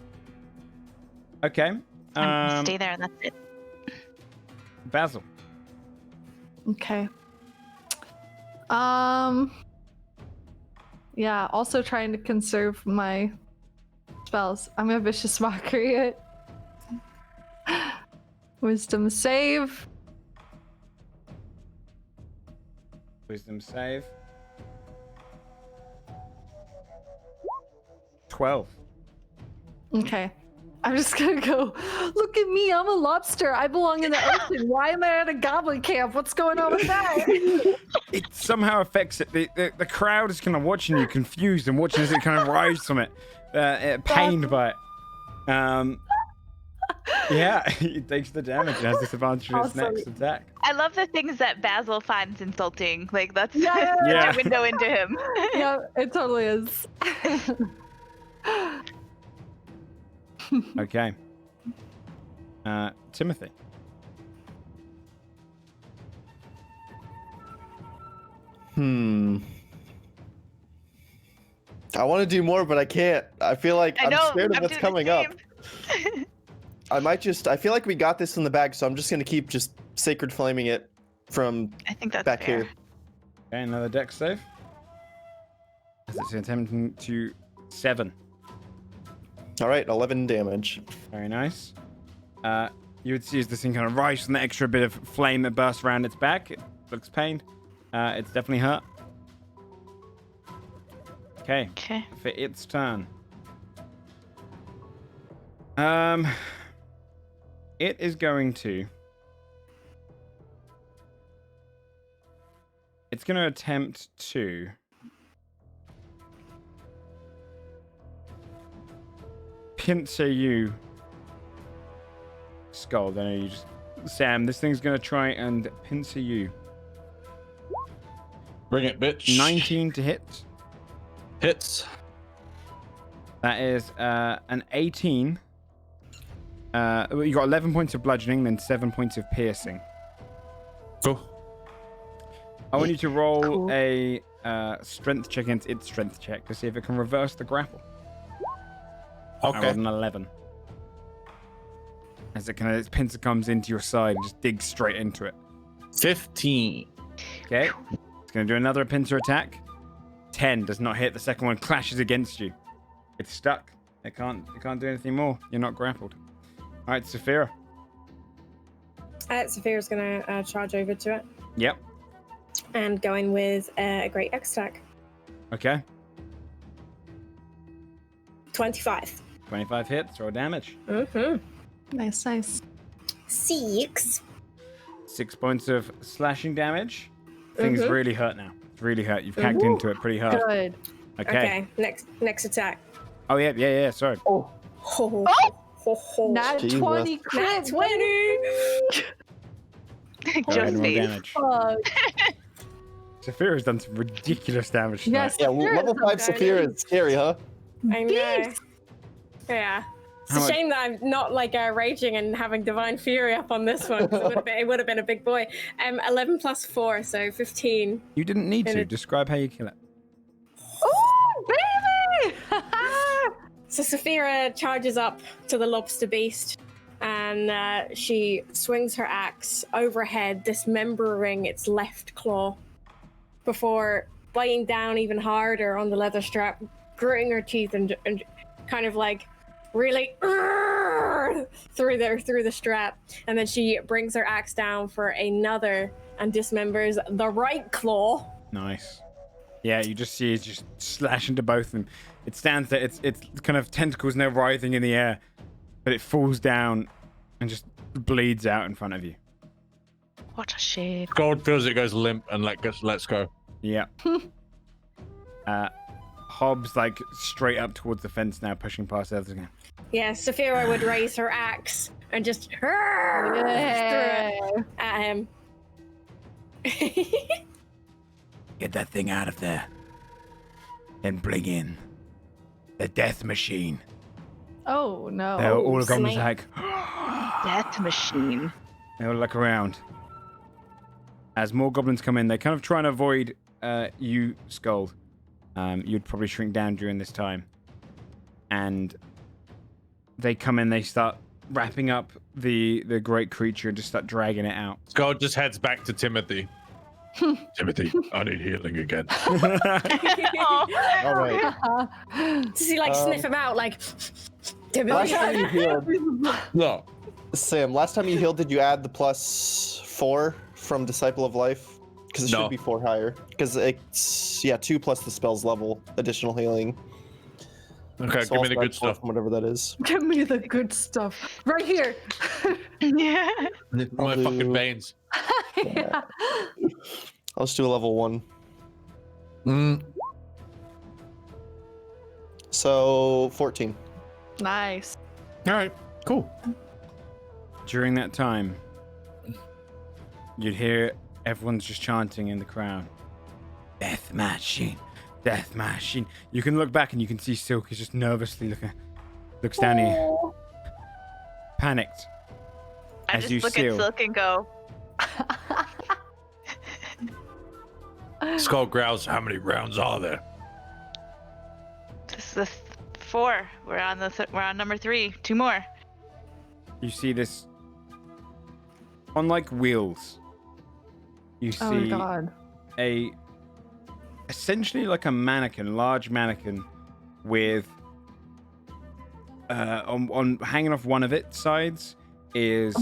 Okay. I'm gonna stay there and that's it. Basil. Okay. Yeah, also trying to conserve my spells. I'm a vicious mockery it. Wisdom save. Wisdom save. 12. Okay. I'm just gonna go, look at me, I'm a lobster. I belong in the ocean. Why am I at a goblin camp? What's going on with that? It somehow affects it. The crowd is kind of watching you confused and watching as it kind of rise from it, pained by it. Yeah, it takes the damage and has disadvantage on its next attack. I love the things that Basil finds insulting. Like that's Yeah. such a window into him. Yeah, it totally is. Okay. Timothy. I want to do more, but I can't. I feel like I'm scared of what's coming up. I feel like we got this in the bag, so I'm just going to keep just sacred flaming it from I think that's back fair. here. Okay, another dex save. As it's attempting to 7. All right, 11 damage. Very nice. You would see as this thing kind of rises from the extra bit of flame that bursts around its back. It looks pained. It's definitely hurt. Okay. Okay. For its turn. It is going to... It's going to attempt to... pincer you, Skull. I know you just... Sam, this thing's going to try and pincer you. Bring it, bitch. 19 to hit. Hits. That is an 18. You got 11 points of bludgeoning, then 7 points of piercing. Cool. I want you to roll a strength check against its strength check to see if it can reverse the grapple. I Okay. rolled an 11. As its pincer comes into your side and just digs straight into it. 15. Okay. It's going to do another pincer attack. 10 does not hit. The second one clashes against you. It's stuck. It can't do anything more. You're not grappled. All right, Saphira. Saphira's going to charge over to it Yep. and go in with a great X attack. Okay. 25. 25 hits. Roll damage. Mm-hmm. Nice. 6. 6 points of slashing damage. Thing's really hurt now. It's really hurt. You've hacked into it pretty hard. Good. Okay. Next attack. Oh, yeah. Sorry. Oh. Nat Jesus. 20 crit. Nat 20. Go ahead Just and roll me. damage. Fuck. Saphira's done some ridiculous damage tonight. Yes. Yeah, level 5 Saphira is scary, huh? I know. Yeah. It's How a much- shame that I'm not like raging and having divine fury up on this one. 'Cause it would have been a big boy. 11 plus 4, so 15. You didn't need to. Describe how you kill it. Oh, baby! So Saphira charges up to the lobster beast, and she swings her axe overhead, dismembering its left claw, before biting down even harder on the leather strap, gritting her teeth and kind of like really through the strap, and then she brings her axe down for another and dismembers the right claw. Nice. Yeah, you just see it just slash into both of them. It stands there. It's kind of tentacles now writhing in the air, but it falls down and just bleeds out in front of you. What a shame. Gold feels it goes limp and let's go. Yeah. Hobbs like straight up towards the fence now, pushing past the others again. Yeah, Saphira would raise her axe and just throw it at him. Get that thing out of there. And bring in the death machine. Oh no. They're all of them snake. like, Death machine. They all look around. As more goblins come in, they kind of try and avoid you, Scold. You'd probably shrink down during this time. And they come in, they start wrapping up the great creature and just start dragging it out. Skull just heads back to Timothy. Timothy, I need healing again. All right. Does he like sniff him out like? Last time you healed, No. Sam. Last time you healed, did you add the +4 from Disciple of Life? Because it No. should be 4 higher. Because it's 2 plus the spell's level, additional healing. Okay, So give I'll me the start good stuff. from whatever that is. Give me the good stuff. Right here. Yeah. My I'll fucking do- veins. Yeah. I'll just do a level 1. So 14. Nice. All right, cool. During that time, you'd hear everyone's just chanting in the crowd. Death machine. Death machine. You can look back and you can see Silk is just nervously looks down here. Panicked. I As just you look seal. at Silk and go, Skull growls, how many rounds are there? this is the 4. We're on number 3. 2 more. You see this on like wheels. You Oh my see god. essentially like a mannequin, large mannequin with on hanging off one of its sides is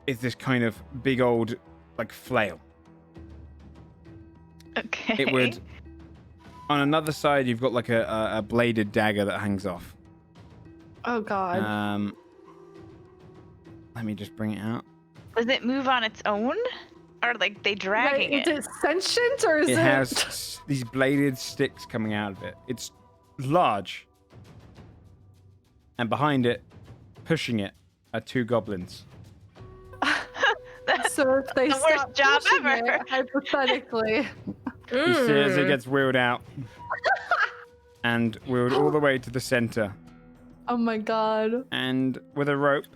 this kind of big old like flail. Okay. It would on another side you've got like a bladed dagger that hangs off. Oh god. Let me just bring it out. Does it move on its own? Or like they dragging Is it? it sentient or is It it? has these bladed sticks coming out of it. It's large. And behind it, pushing it, are 2 goblins. So if they the worst stop job pushing ever. it, hypothetically. You see as it gets wheeled out. And wheeled all the way to the center. Oh my god. And with a rope,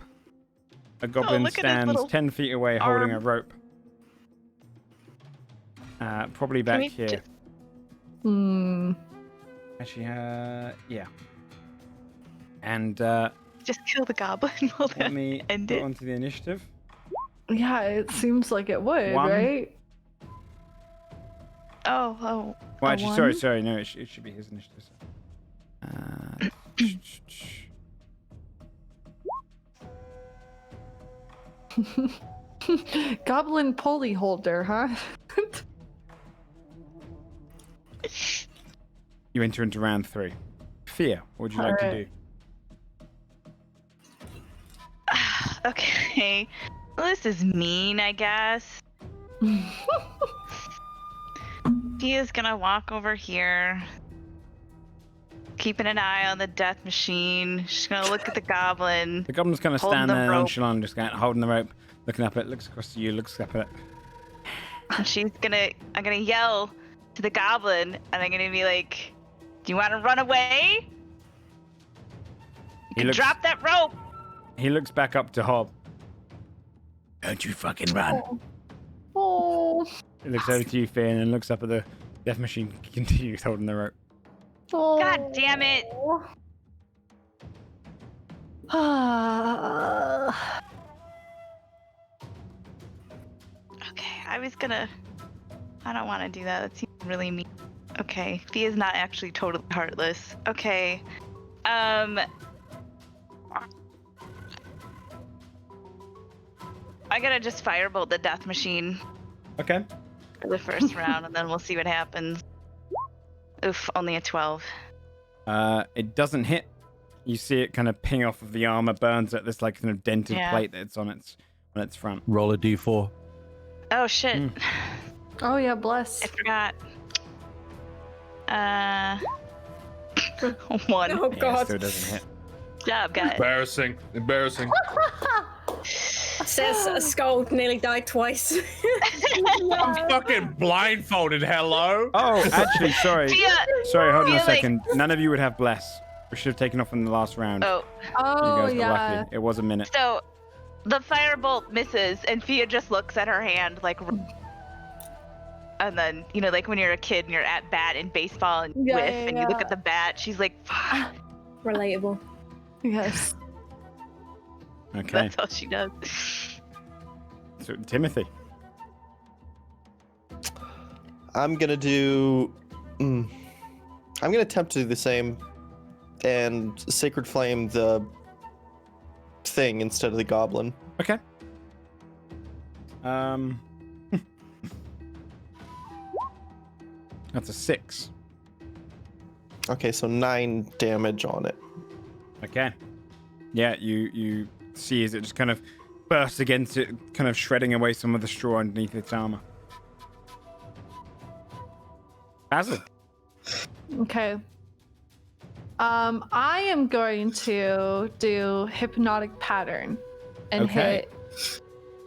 a goblin look at his stands little 10 feet away holding a arm. rope. Probably back we here. just- Actually, yeah. And Just kill the goblin. Will let that me end go it? onto the initiative. Yeah, it seems like it would, 1. right? Oh. Well, A actually, 1? sorry. No, it should be his initiative. Goblin pulley holder, huh? You enter into round 3. Fear, what would you like to do? Alright. Okay. Well, this is mean, I guess. Fia's gonna walk over here, keeping an eye on the death machine. She's gonna look at the goblin. The goblin's kind of Holding stand the there rope. nonchalant, just kind of holding the rope, looking up at it, looks across to you, looks up at it. And I'm gonna yell to the goblin, and I'm gonna be like, "Do you want to run away? You can drop that rope." He looks back up to Hob. Don't you fucking run. Oh. He looks over to you, Finn, and looks up at the death machine, continues holding the rope. God damn it! Okay, I don't want to do that. That seems really mean. Okay, Fia's not actually totally heartless. Okay, I gotta just firebolt the death machine Okay. for the first round, and then we'll see what happens. Oof, only a 12. It doesn't hit. You see it kind of ping off of the armor, burns at this like kind of dented Yeah. plate that's on its front. Roll a d4. Oh shit! Oh yeah, bless. I forgot. 1. Oh Yeah, god. still doesn't hit. Good job, guys. Embarrassing. Says a skull nearly died twice. I'm fucking blindfolded, hello? Oh, actually, sorry. Fia! Sorry, hold on a Fia, like- second. None of you would have bless. We should have taken off in the last round. Oh, You Oh guys were yeah. lucky. It was a minute. so the firebolt misses, and Fia just looks at her hand like. And then, you know, like when you're a kid and you're at bat in baseball and you look at the bat, she's like, fuck. Relatable. Yes. Okay. That's all she does. So, Timothy. I'm gonna do. I'm gonna attempt to do the same, and sacred flame the thing instead of the goblin. Okay. That's a 6. Okay, so 9 damage on it. Okay. Yeah, you see as it just kind of bursts against it, kind of shredding away some of the straw underneath its armor. Basil. Okay. I am going to do hypnotic pattern and hit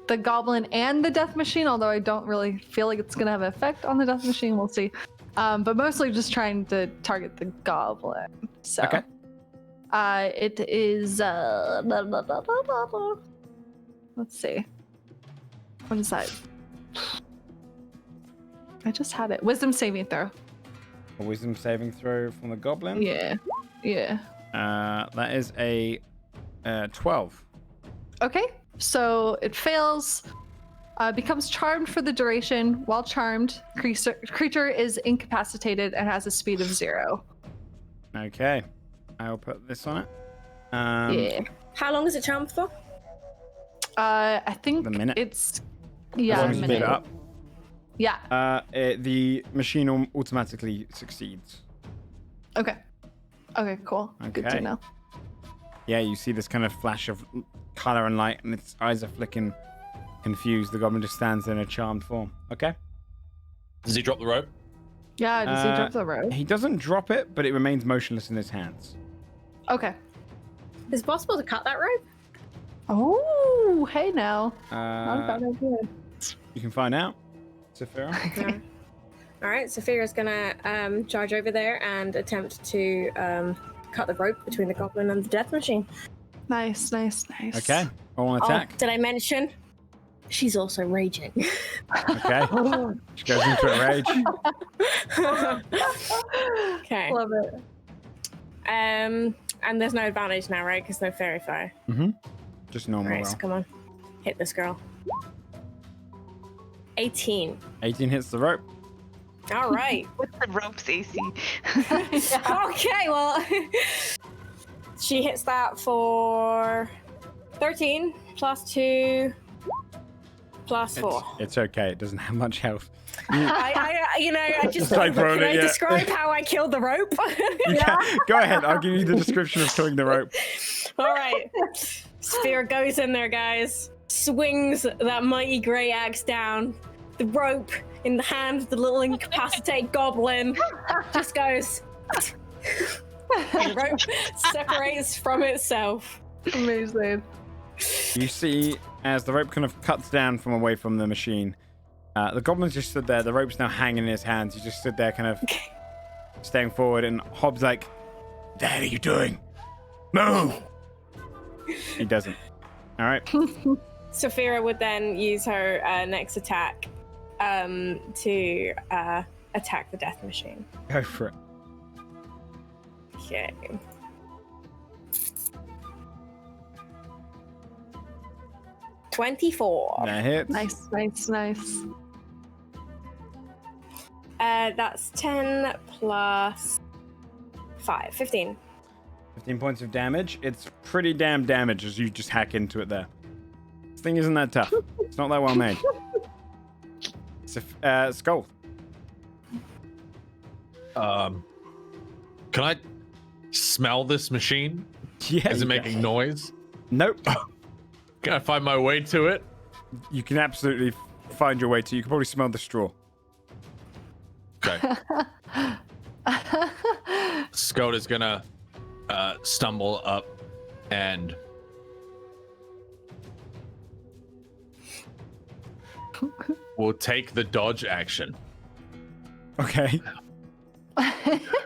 the goblin and the death machine, although I don't really feel like it's gonna have an effect on the death machine. We'll see. But mostly just trying to target the goblin. So it is let's see. What is that? I just had it. Wisdom saving throw. A wisdom saving throw from the goblin? Yeah. That is a 12. Okay. So it fails. Becomes charmed for the duration. While charmed, creature is incapacitated and has a speed of 0. Okay. I'll put this on it. Yeah. How long is it charmed for? I think The minute? it's As long a as you minute. put it up. Yeah. The machine automatically succeeds. Okay. Okay, cool. Good to Okay. know. Yeah, you see this kind of flash of color and light, and its eyes are flicking confused. The goblin just stands there in a charmed form. Okay. Does he drop the rope? Yeah, does he drop the rope? He doesn't drop it, but it remains motionless in his hands. Okay. Is it possible to cut that rope? Oh, hey now. Not a bad idea. You can find out. Saphira. No. All right, Saphira's gonna charge over there and attempt to cut the rope between the goblin and the death machine. Nice. Okay. Roll an attack. Oh, did I mention? She's also raging. Okay. She goes into a rage. Okay. Love it. And there's no advantage now, right? Because no fairy fire. Just All normal right, roll. so come on, hit this girl. 18. 18 hits the rope. All right. What's the rope's AC? Okay, well, she hits that for 13 plus 2 plus 4. It's okay. It doesn't have much health. I just Like throwing can it, I yeah. describe how I killed the rope? You can. Go ahead. I'll give you the description of killing the rope. All right. Spear goes in there, guys. Swings that mighty grey axe down. The rope in the hand of the little incapacitated goblin just goes. The rope separates from itself. Amazing. You see, as the rope kind of cuts down from away from the machine, the goblin's just stood there. The rope's now hanging in his hands. He just stood there, kind of staying forward. And Hobbs like, "What the hell are you doing? Move!" He doesn't. All right. Saphira would then use her next attack to attack the death machine. Go for it. Okay. $24. That hits. Nice. That's 10 plus 5. 15. 15 points of damage. It's pretty damn damage as you just hack into it there. This thing isn't that tough. It's not that well made. Skull. Can I smell this machine? Yeah. Is it you making noise? Nope. Can I find my way to it? You can absolutely find your way to. You can probably smell the straw. Okay. Scott is gonna stumble up and we'll take the dodge action. Okay.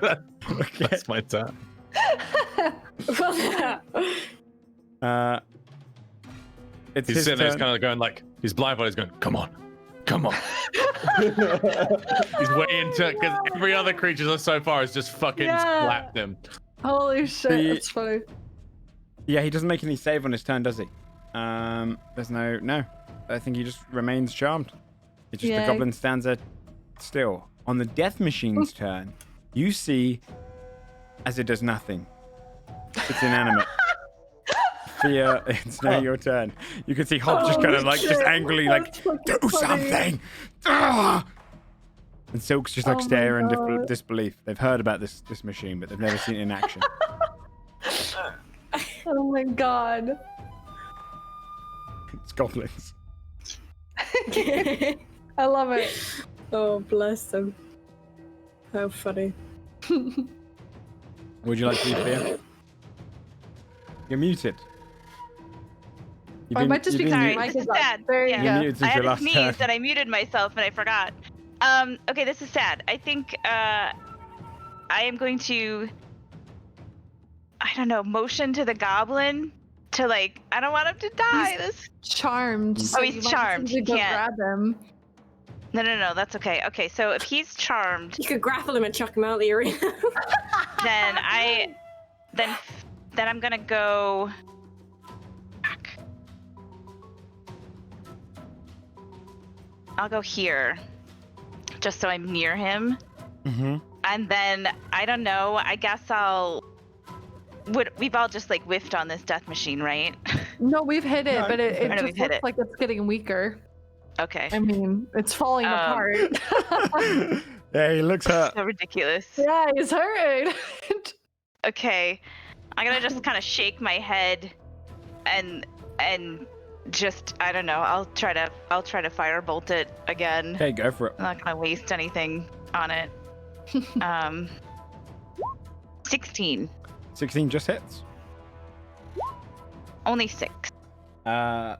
That's my turn. It's He's his sitting there, he's turn. kind of going like, he's blindfolded, he's going, come on. He's way into it because every other creature so far has just fucking slapped him. Holy shit, The- that's funny. Yeah, he doesn't make any save on his turn, does he? There's no. I think he just remains charmed. It's just the Yay. goblin stands there still. On the death machine's turn, you see as it does nothing. It's inanimate. Fear, it's now your turn. You can see Hob just kind of like, just angrily like, do something! Ah! And Silk's just like Oh my stare in God. disbelief. They've heard about this machine, but they've never seen it in action. Oh my god. It's goblins. I love it. Oh, bless them. How funny. Would you like to be Fear? You're muted. You've I might just you've be been Sorry, mute- Mike this is is up. sad. There you Yeah. You're go. muted I since had your to last sneeze turn. and I muted myself and I forgot. Okay, this is sad. I think I am going to, I don't know, motion to the goblin to like, I don't want him to die. This Charmed. so he's you might charmed. need to He go can't. grab him. No, that's okay. Okay, so if he's charmed, You could grapple him and chuck him out the arena. then I'm gonna go back. I'll go here, just so I'm near him. Mm-hmm. And then I don't know. I guess we've all just like whiffed on this death machine, right? No, we've hit it, No, but it I know just we've hit looks it. like it's getting weaker. Okay. I mean, it's falling apart. Yeah, he looks hurt. So ridiculous. Yeah, he's hurt. Okay. I'm gonna just kind of shake my head, and just I don't know. I'll try to firebolt it again. Okay, go for it. I'm not gonna waste anything on it. 16. 16 just hits. Only 6. Do you want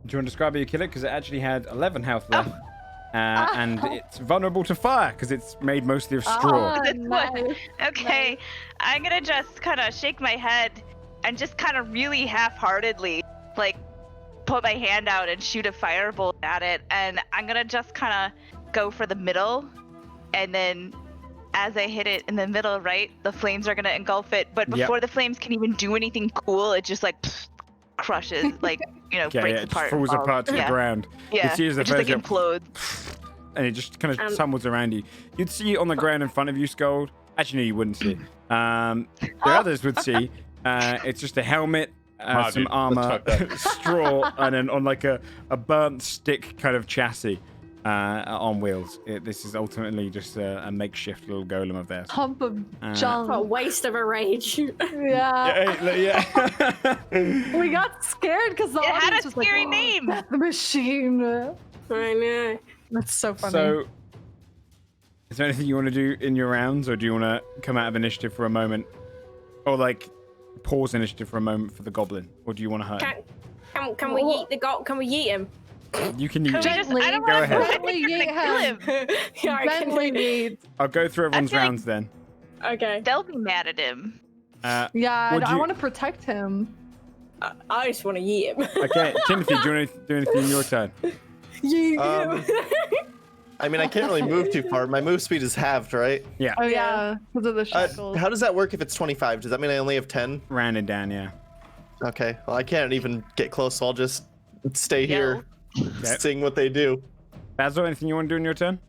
to describe how you kill it? Because it actually had 11 health left. And it's vulnerable to fire because it's made mostly of straw. Ah, That's what- nice. Okay, I'm gonna just kind of shake my head and just kind of really half-heartedly, like, put my hand out and shoot a firebolt at it. And I'm gonna just kind of go for the middle, and then as I hit it in the middle, right, the flames are gonna engulf it. But Yep. before the flames can even do anything cool, it just like crushes, like Yeah, breaks it just apart. falls falls. apart to yeah. the ground. Yeah, You see as the it just like first implodes. and it just kind of tumbles around you. You'd see on the ground in front of you, Scold. Actually, no, you wouldn't see. The others would see. It's just a helmet, some dude, armor, let's fuck straw, and then on like a burnt stick kind of chassis on wheels. This is ultimately just a makeshift little golem of theirs. Hump of What a junk. waste of a rage. Yeah. Yeah. We got scared because the It had audience a was like, scary "Oh, name." the machine. I know. That's so funny. So, is there anything you want to do in your rounds, or do you want to come out of initiative for a moment, or like pause initiative for a moment for the goblin, or do you want to hurt him? Can we yeet the goat? Can we yeet him? You can use Can we it. just, Gently, I don't go want to. ahead. I think you're gonna kill him. Yeah, I can Bentley do it. needs. I'll go through everyone's feel like- rounds then. Okay. They'll be mad at him. Yeah, Would I you- want to protect him. I just want to yeet him. Okay, Timothy, do you want to do anything in your turn? Yeet him. I mean, I can't really move too far. My move speed is halved, right? Yeah, Oh yeah, because of the shackles. How does that work if it's 25? Does that mean I only have 10? rounded down. Yeah. Okay. Well, I can't even get close, so I'll just stay here, Okay. seeing what they do. Basil, anything you want to do in your turn?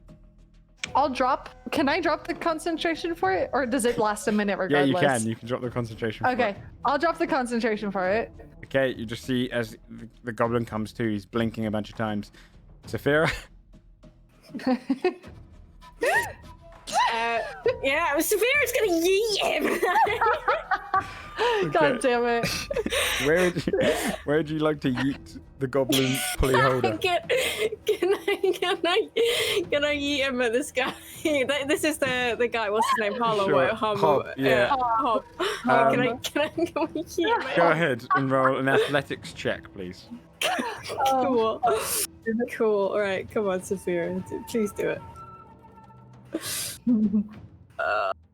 I'll drop. Can I drop the concentration for it, or does it last a minute Yeah, regardless? you can. You can drop the concentration. for Okay, it. I'll drop the concentration for it. Okay, you just see as the goblin comes to, he's blinking a bunch of times. Saphira. Yeah, Severa's gonna yeet him. God damn it! Where would you like to yeet the goblin pulley holder? can I yeet him at this guy? This is the guy. What's his name? Hollow. Sure. Hob, yeah. Hob. Um, Can I yeet him? Go ahead and roll an athletics check, please. Cool. Cool. All right, come on, Saphira. Please do it.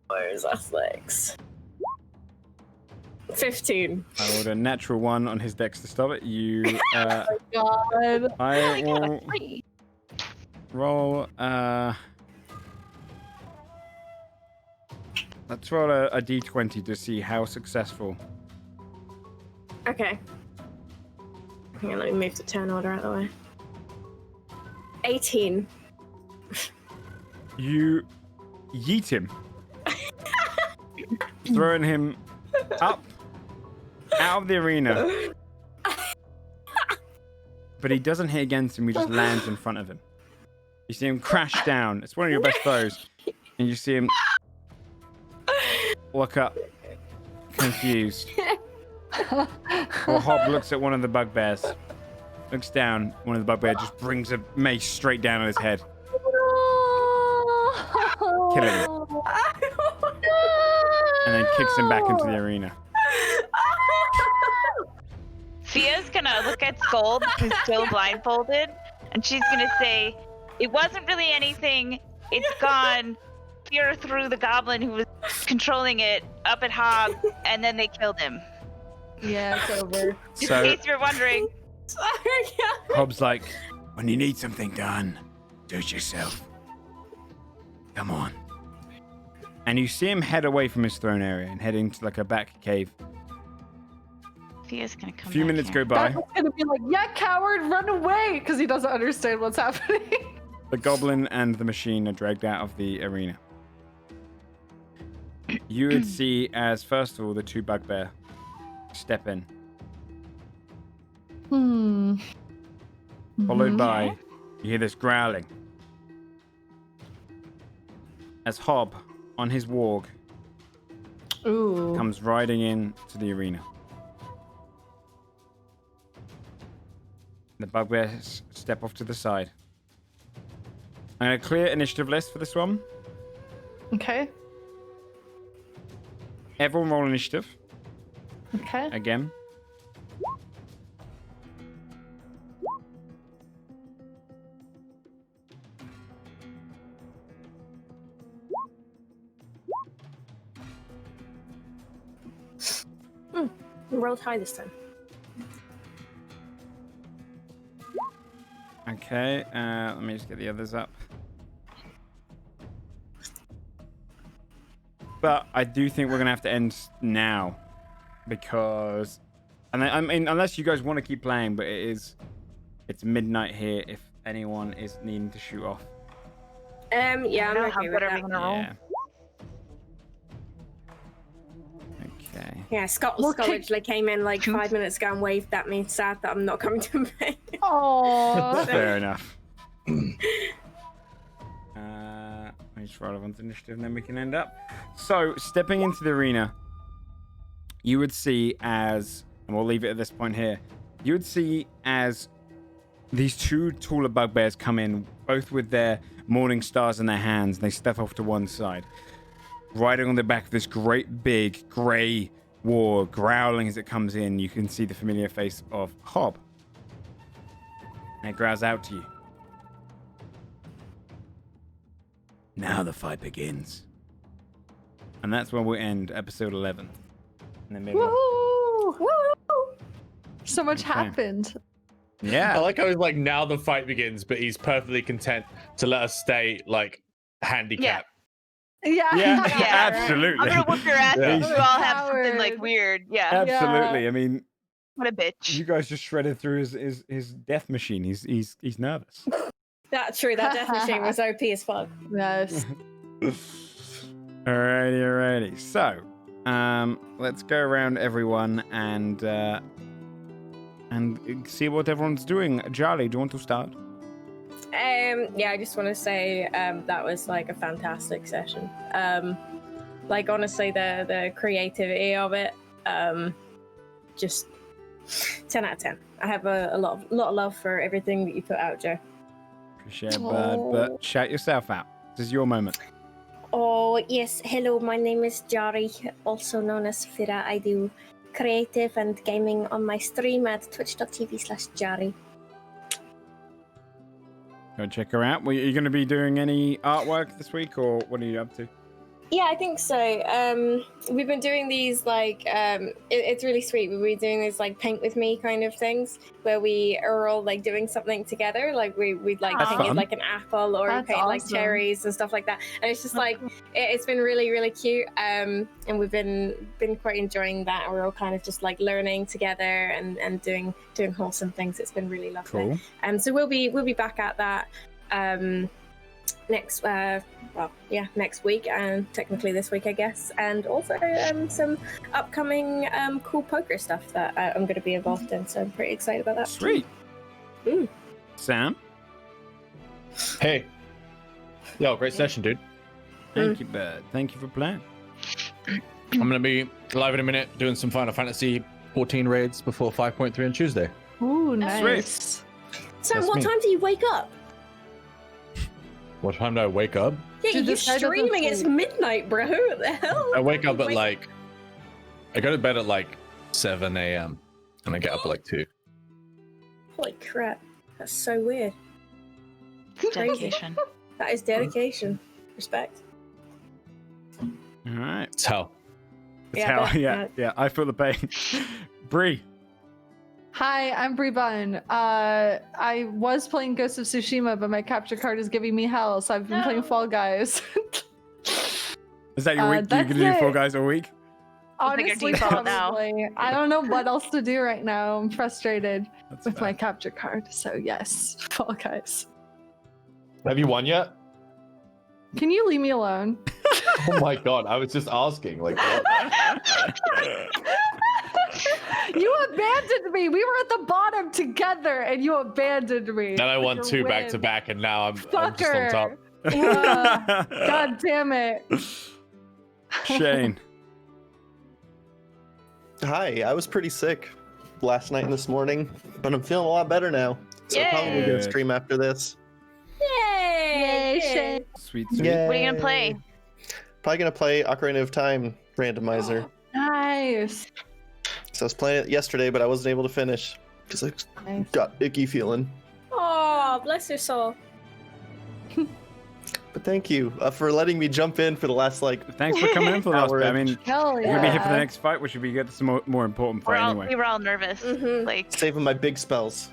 Where's athletics? 15. I rolled a natural 1 on his dex to stop it. You. God. I will roll. Let's roll a d20 to see how successful. Okay. Hang on, let me move the turn order out of the way. 18. You yeet him, throwing him up out of the arena. But he doesn't hit against him, he just lands in front of him. You see him crash down. It's one of your best foes. And you see him look up, confused. Or Hob looks at one of the bugbears, looks down, one of the bugbears just brings a mace straight down on his head. Killing him. And then kicks him back into the arena. Fia's gonna look at Scold, who's still blindfolded, and she's gonna say, "It wasn't really anything. It's gone. Fear threw the goblin who was controlling it up at Hob, and then they killed him." Yeah, it's over. So, In case you're wondering. Hob's like, When you need something done, do it yourself. Come on. and you see him head away from his throne area and head into like a back cave. Fia's gonna come A few back minutes here. go by. That's gonna be like, yeah, coward, run away, because he doesn't understand what's happening. The goblin and the machine are dragged out of the arena. You would see as, first of all, the two bugbear step in. Followed by, you hear this growling. As Hob, on his warg, Ooh. comes riding in to the arena. The bugbears step off to the side. I'm going to clear initiative list for this one. Okay. Everyone roll initiative. Okay. Again. Rolled high this time. Okay, let me just get the others up. But I do think we're going to have to end now. Because... And I mean, unless you guys want to keep playing, but it's midnight here if anyone is needing to shoot off. Yeah, I'm okay how with good are we that. gonna roll? Yeah. Okay. Yeah, Scott Well, literally came in like 5 minutes ago and waved at me, sad that I'm not coming to play. Aww. Fair enough. Let me just roll everyone's initiative and then we can end up. So, stepping into the arena, you would see as, and we'll leave it at this point here, you would see as these two taller bugbears come in, both with their morning stars in their hands, and they step off to one side. Riding on the back of this great big grey war, growling as it comes in, you can see the familiar face of Hob. And it growls out to you. Now the fight begins. And that's where we'll end episode 11. In the middle. Woo! Woo! So much Okay. happened. I Yeah. like how he's like, now the fight begins, but he's perfectly content to let us stay like handicapped. Yeah. Yeah, Yeah. absolutely. I'm gonna whoop your ass Yeah. if you all have something like Coward. weird. Yeah. Absolutely. I mean, What a bitch. you guys just shredded through his death machine. He's nervous. That's true, that death machine was OP as fuck. Yes. Alrighty. So, let's go around everyone and see what everyone's doing. Charlie, do you want to start? Yeah, I just want to say that was like a fantastic session. Like honestly, the creativity of it, just 10 out of 10. I have a lot of love for everything that you put out, Joe. Appreciate it, bud. But shout yourself out. This is your moment. Oh yes, hello. My name is Jari, also known as Fira. I do creative and gaming on my stream at twitch.tv/Jari. Go check her out. Are you going to be doing any artwork this week, or what are you up to? Yeah, I think so. We've been doing these it's really sweet. We've been doing these paint with me kind of things where we are all doing something together. We'd painted an apple or we painted awesome. cherries and stuff like that. And it's just it's been really, really cute. And we've been quite enjoying that. And we're all kind of just learning together and doing wholesome things. It's been really lovely. Cool. So we'll be back at that next week, and technically this week, I guess, and also some upcoming cool poker stuff that I'm going to be involved in, so I'm pretty excited about that. Sweet. Sam? Hey. Yo, great session, dude. Thank you, bud. Thank you for playing. I'm going to be live in a minute doing some Final Fantasy 14 raids before 5.3 on Tuesday. Ooh, nice. Sam, what time do you wake up? What time do I wake up? Yeah, Dude, you're this guy doesn't streaming. It's sleep. midnight, bro. What the hell? I wake up at I go to bed at 7 a.m. and I get up at 2. Holy crap. That's so weird. Dedication. That is dedication. Respect. All right. It's hell. It's hell. Yeah. I feel the pain. Bree. Hi, I'm Bree Bun. I was playing Ghost of Tsushima, but my capture card is giving me hell, so I've been playing Fall Guys. Is that your week? You're going to do Fall Guys all week? Honestly, default probably. now. I don't know what else to do right now. I'm frustrated That's with fair. my capture card. So yes, Fall Guys. Have you won yet? Can you leave me alone? Oh my god, I was just asking. What? You abandoned me. We were at the bottom together, and you abandoned me. Then I won Your 2 win. back to back, and now I'm just on Fucker. top. God damn it. Shane. Hi, I was pretty sick last night and this morning, but I'm feeling a lot better now. So I'm probably gonna stream after this. Yay! Shane. Sweet. Yay. What are you gonna play? Probably gonna play Ocarina of Time randomizer. Nice. So I was playing it yesterday, but I wasn't able to finish because I Nice. got icky feeling. Oh, bless your soul. But thank you for letting me jump in for the last Thanks for coming in for the last Hour bit. I in. mean, Hell you're yeah. going to be here for the next fight, which should be good. It's a more important fight anyway. We were all nervous. Mhm. saving my big spells.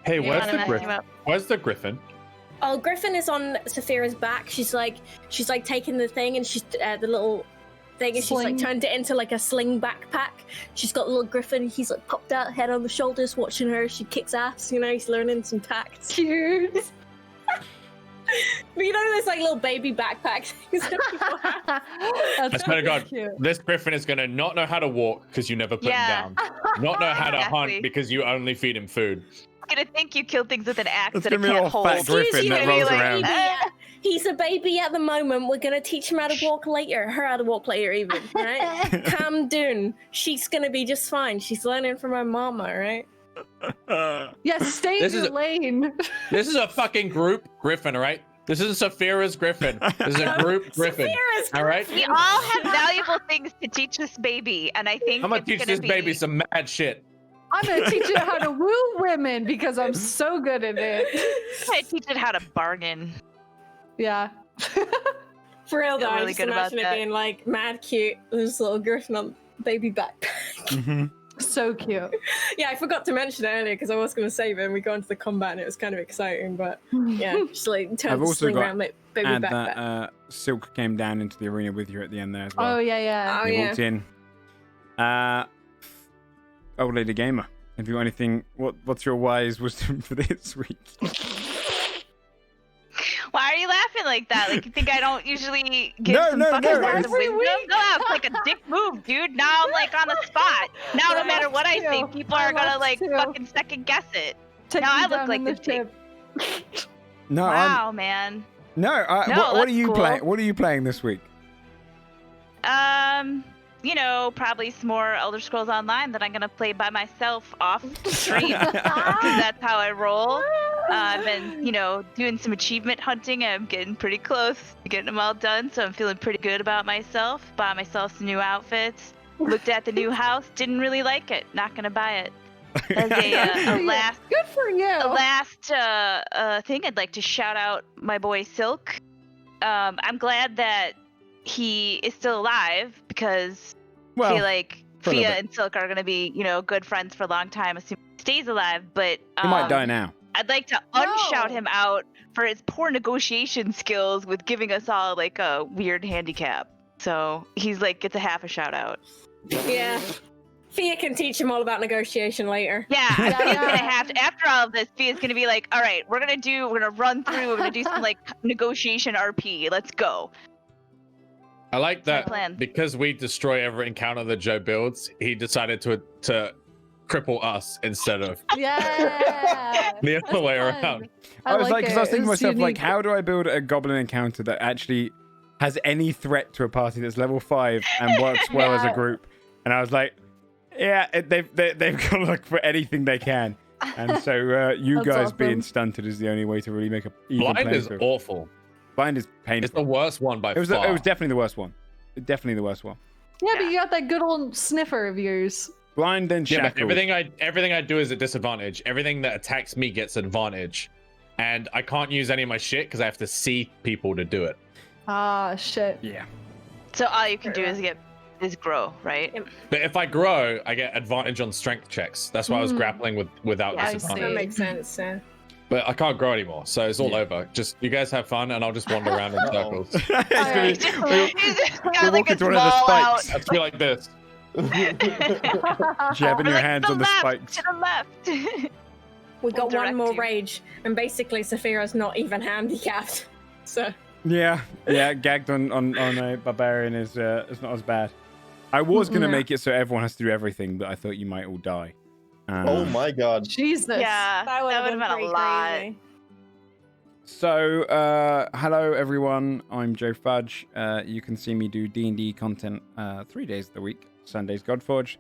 Hey, we where's wanna the mess you Griffin? up. Where's the Griffin? Oh, Griffin is on Saphira's back. She's taking the thing, and she's the little thing, and Sling. she's turned it into a sling backpack. She's got a little Griffin. He's popped out, head on the shoulders, watching her. She kicks ass. He's learning some tact. Cute. But those little baby backpack things that people have. I swear to God, cute. this Griffin is gonna not know how to walk because you never put Yeah. him down. Not know how to Exactly. hunt because you only feed him food. I'm gonna think you killed things with an axe It's that it gonna be a can't little hold. fat Griffin that rolls around. Baby. He's a baby at the moment. We're gonna teach him how to walk later. Her how to walk later, even. Right? Calm down. She's gonna be just fine. She's learning from her mama, right? Yes, stay in This is your lane. This is a fucking group Griffin, all right? This is Saphira's Griffin. This is a group Griffin. Saphira's All right? We all have valuable things to teach this baby, and I think I'm gonna it's teach gonna this be... baby some mad shit. I'm gonna teach it how to woo women because I'm so good at it. I teach it how to bargain. Yeah. For real though, Feel I really just good about imagine it that. being mad cute. This little Griffin on baby backpack. Mhm. So cute. Yeah, I forgot to mention it earlier because I was going to save it and we go into the combat and it was kind of exciting, but yeah, just turn I've the also sling got around baby And backpack. that Silk came down into the arena with you at the end there as well. Oh yeah. Oh, He yeah. walked in. Old Lady Gamer, have you got anything? What's your wise wisdom for this week? Why are you laughing like that? You think I don't usually give No, some no, fucking no, words of every wisdom? week. No, it's like a dick move, dude. Now I'm on the spot. Now no I matter love what I to. say, people I are gonna love to. fucking second guess it. Take Now me I look down like on the this big- ship. No, Wow, man. No, what are that's you cool. playing? What are you playing this week? Probably some more Elder Scrolls Online that I'm gonna play by myself off stream because that's how I roll. I've been, doing some achievement hunting. I'm getting pretty close to getting them all done, so I'm feeling pretty good about myself. Bought myself some new outfits. Looked at the new house, didn't really like it. Not gonna buy it. As a last Good for you. The last thing I'd like to shout out my boy Silk. I'm glad that he is still alive because I Well, feel like for a little Fia bit. and Silk are gonna be, good friends for a long time, assuming he stays alive. But He might die now. I'd like to unshout him out for his poor negotiation skills with giving us all like a weird handicap. So he's like gets a half a shout out. Yeah. Fia can teach him all about negotiation later. Yeah, Fia's gonna have to. After all of this, Fia's gonna be like, "All right, we're gonna run through. We're gonna do some like negotiation RP. Let's go." I like that plan. because we destroy every encounter that Joe builds. He decided to cripple us instead of Yeah. the other way That's fun. around. I was like, because I was thinking to It's myself, like, unique. how do I build a goblin encounter that actually has any threat to a party that's level 5 and works well as a Yeah. group? And I was like, yeah, they've got to look for anything they can. And so you That's guys awesome. being stunted is the only way to really make a even Blind playing is field. awful. Blind is It's painful. the worst one by It was far. definitely the worst one. Definitely the worst one. Yeah, but you got that good old sniffer of yours. Blind and Yeah, but shackled. everything I do is a disadvantage. Everything that attacks me gets advantage, and I can't use any of my shit because I have to see people to do it. Ah, shit. Yeah. So all you can do is grow, right? But if I grow, I get advantage on strength checks. That's why I was grappling without Yeah, I disadvantage. That makes sense. Yeah. But I can't grow anymore, so it's all Yeah. over. Just you guys have fun, and I'll just wander around in circles. It's gonna be- Alright. He's just got we'll like walk a into one of the small out. spikes. Let's be like this. Jabbing We're your like, hands "To on the left, spikes. To the left. We got We'll one more direct you. rage, and basically Saphira's not even handicapped. So Yeah, gagged on a barbarian is not as bad. I was gonna No. make it so everyone has to do everything, but I thought you might all die. Oh my god. Jesus. Yeah, that would have been a lot. So, hello everyone. I'm Joe Fudge. You can see me do D&D content 3 days of the week. Sunday's Godforged.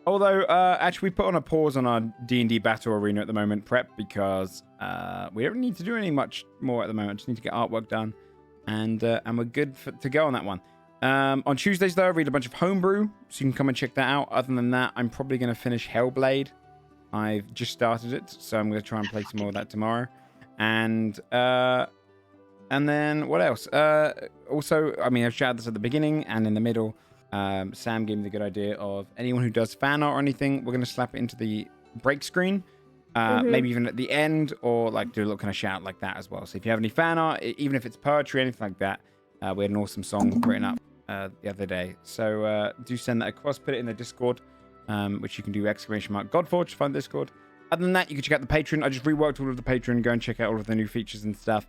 Although, actually, we put on a pause on our D&D battle arena at the moment, prep, because we don't need to do any much more at the moment. Just need to get artwork done, and we're good to go on that one. On Tuesdays, though, I read a bunch of homebrew, so you can come and check that out. Other than that, I'm probably going to finish Hellblade. I've just started it, so I'm going to try and play some more of that tomorrow. And then what else? Also, I mean, I've shouted this at the beginning and in the middle. Sam gave me the good idea of anyone who does fan art or anything, we're going to slap it into the break screen. Maybe even at the end, or like do a little kind of shout like that as well. So if you have any fan art, even if it's poetry, anything like that, we had an awesome song written up the other day. So do send that across, put it in the Discord, which you can do ! Godforged to find the Discord. Other than that, you can check out the Patreon. I just reworked all of the Patreon. Go and check out all of the new features and stuff.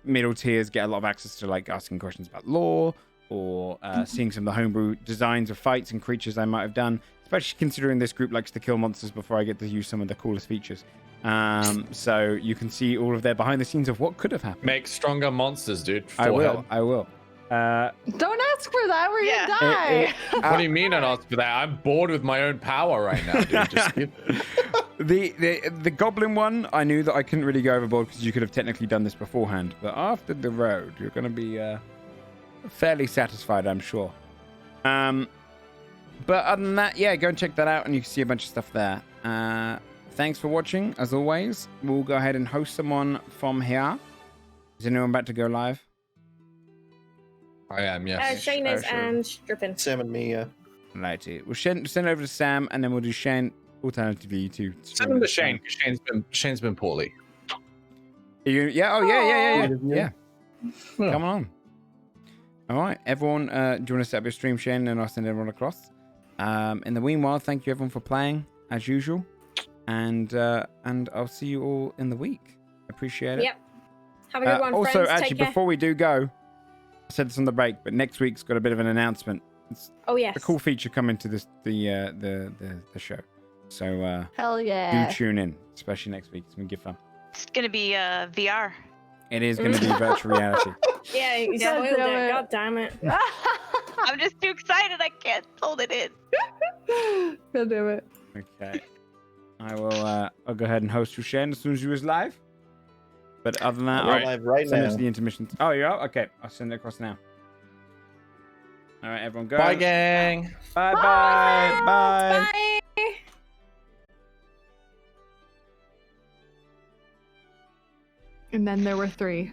Middle tiers get a lot of access to like asking questions about lore, or seeing some of the homebrew designs of fights and creatures I might have done, especially considering this group likes to kill monsters before I get to use some of the coolest features. So you can see all of their behind the scenes of what could have happened. Make stronger monsters, dude. I will. Forehead. Don't ask for that. We're Yeah. gonna die. What do you mean I don't ask for that? I'm bored with my own power right now, dude. Just give... The goblin one, I knew that I couldn't really go overboard because you could have technically done this beforehand. But after the road, you're going to be fairly satisfied, I'm sure. But other than that, yeah, go and check that out, and you can see a bunch of stuff there. Thanks for watching, as always. We'll go ahead and host someone from here. Is anyone about to go live? I am, yes. Shane is sure. and Strippin. Sam and me, yeah. Righty. We'll send over to Sam, and then we'll do Shane alternatively to Send him to Shane, because Shane's been poorly. Yeah. Oh, yeah. Come on. All right, everyone. Do you want to set up your stream, Shane, and I'll send everyone across. In the meanwhile, thank you everyone for playing as usual, and I'll see you all in the week. Appreciate it. Yep. Have a good one, also, friends. actually, Take care. before we do go, I said this on the break, but next week's got a bit of an announcement. It's Oh yes. a cool feature coming to this the show. So Hell yeah. do tune in, especially next week. It's gonna be fun. It's gonna be VR. It is gonna be virtual reality. Yeah, you God spoiled damn it. it. God damn it. I'm just too excited. I can't hold it in. God damn it. Okay. I will. I'll go ahead and host you, Shane, as soon as you is live. But other than that, We're I'll live right send it now. to the intermission. Oh, you are? Okay, I'll send it across now. All right, everyone, go. Bye, gang. Bye. Bye. Bye. And then there were 3.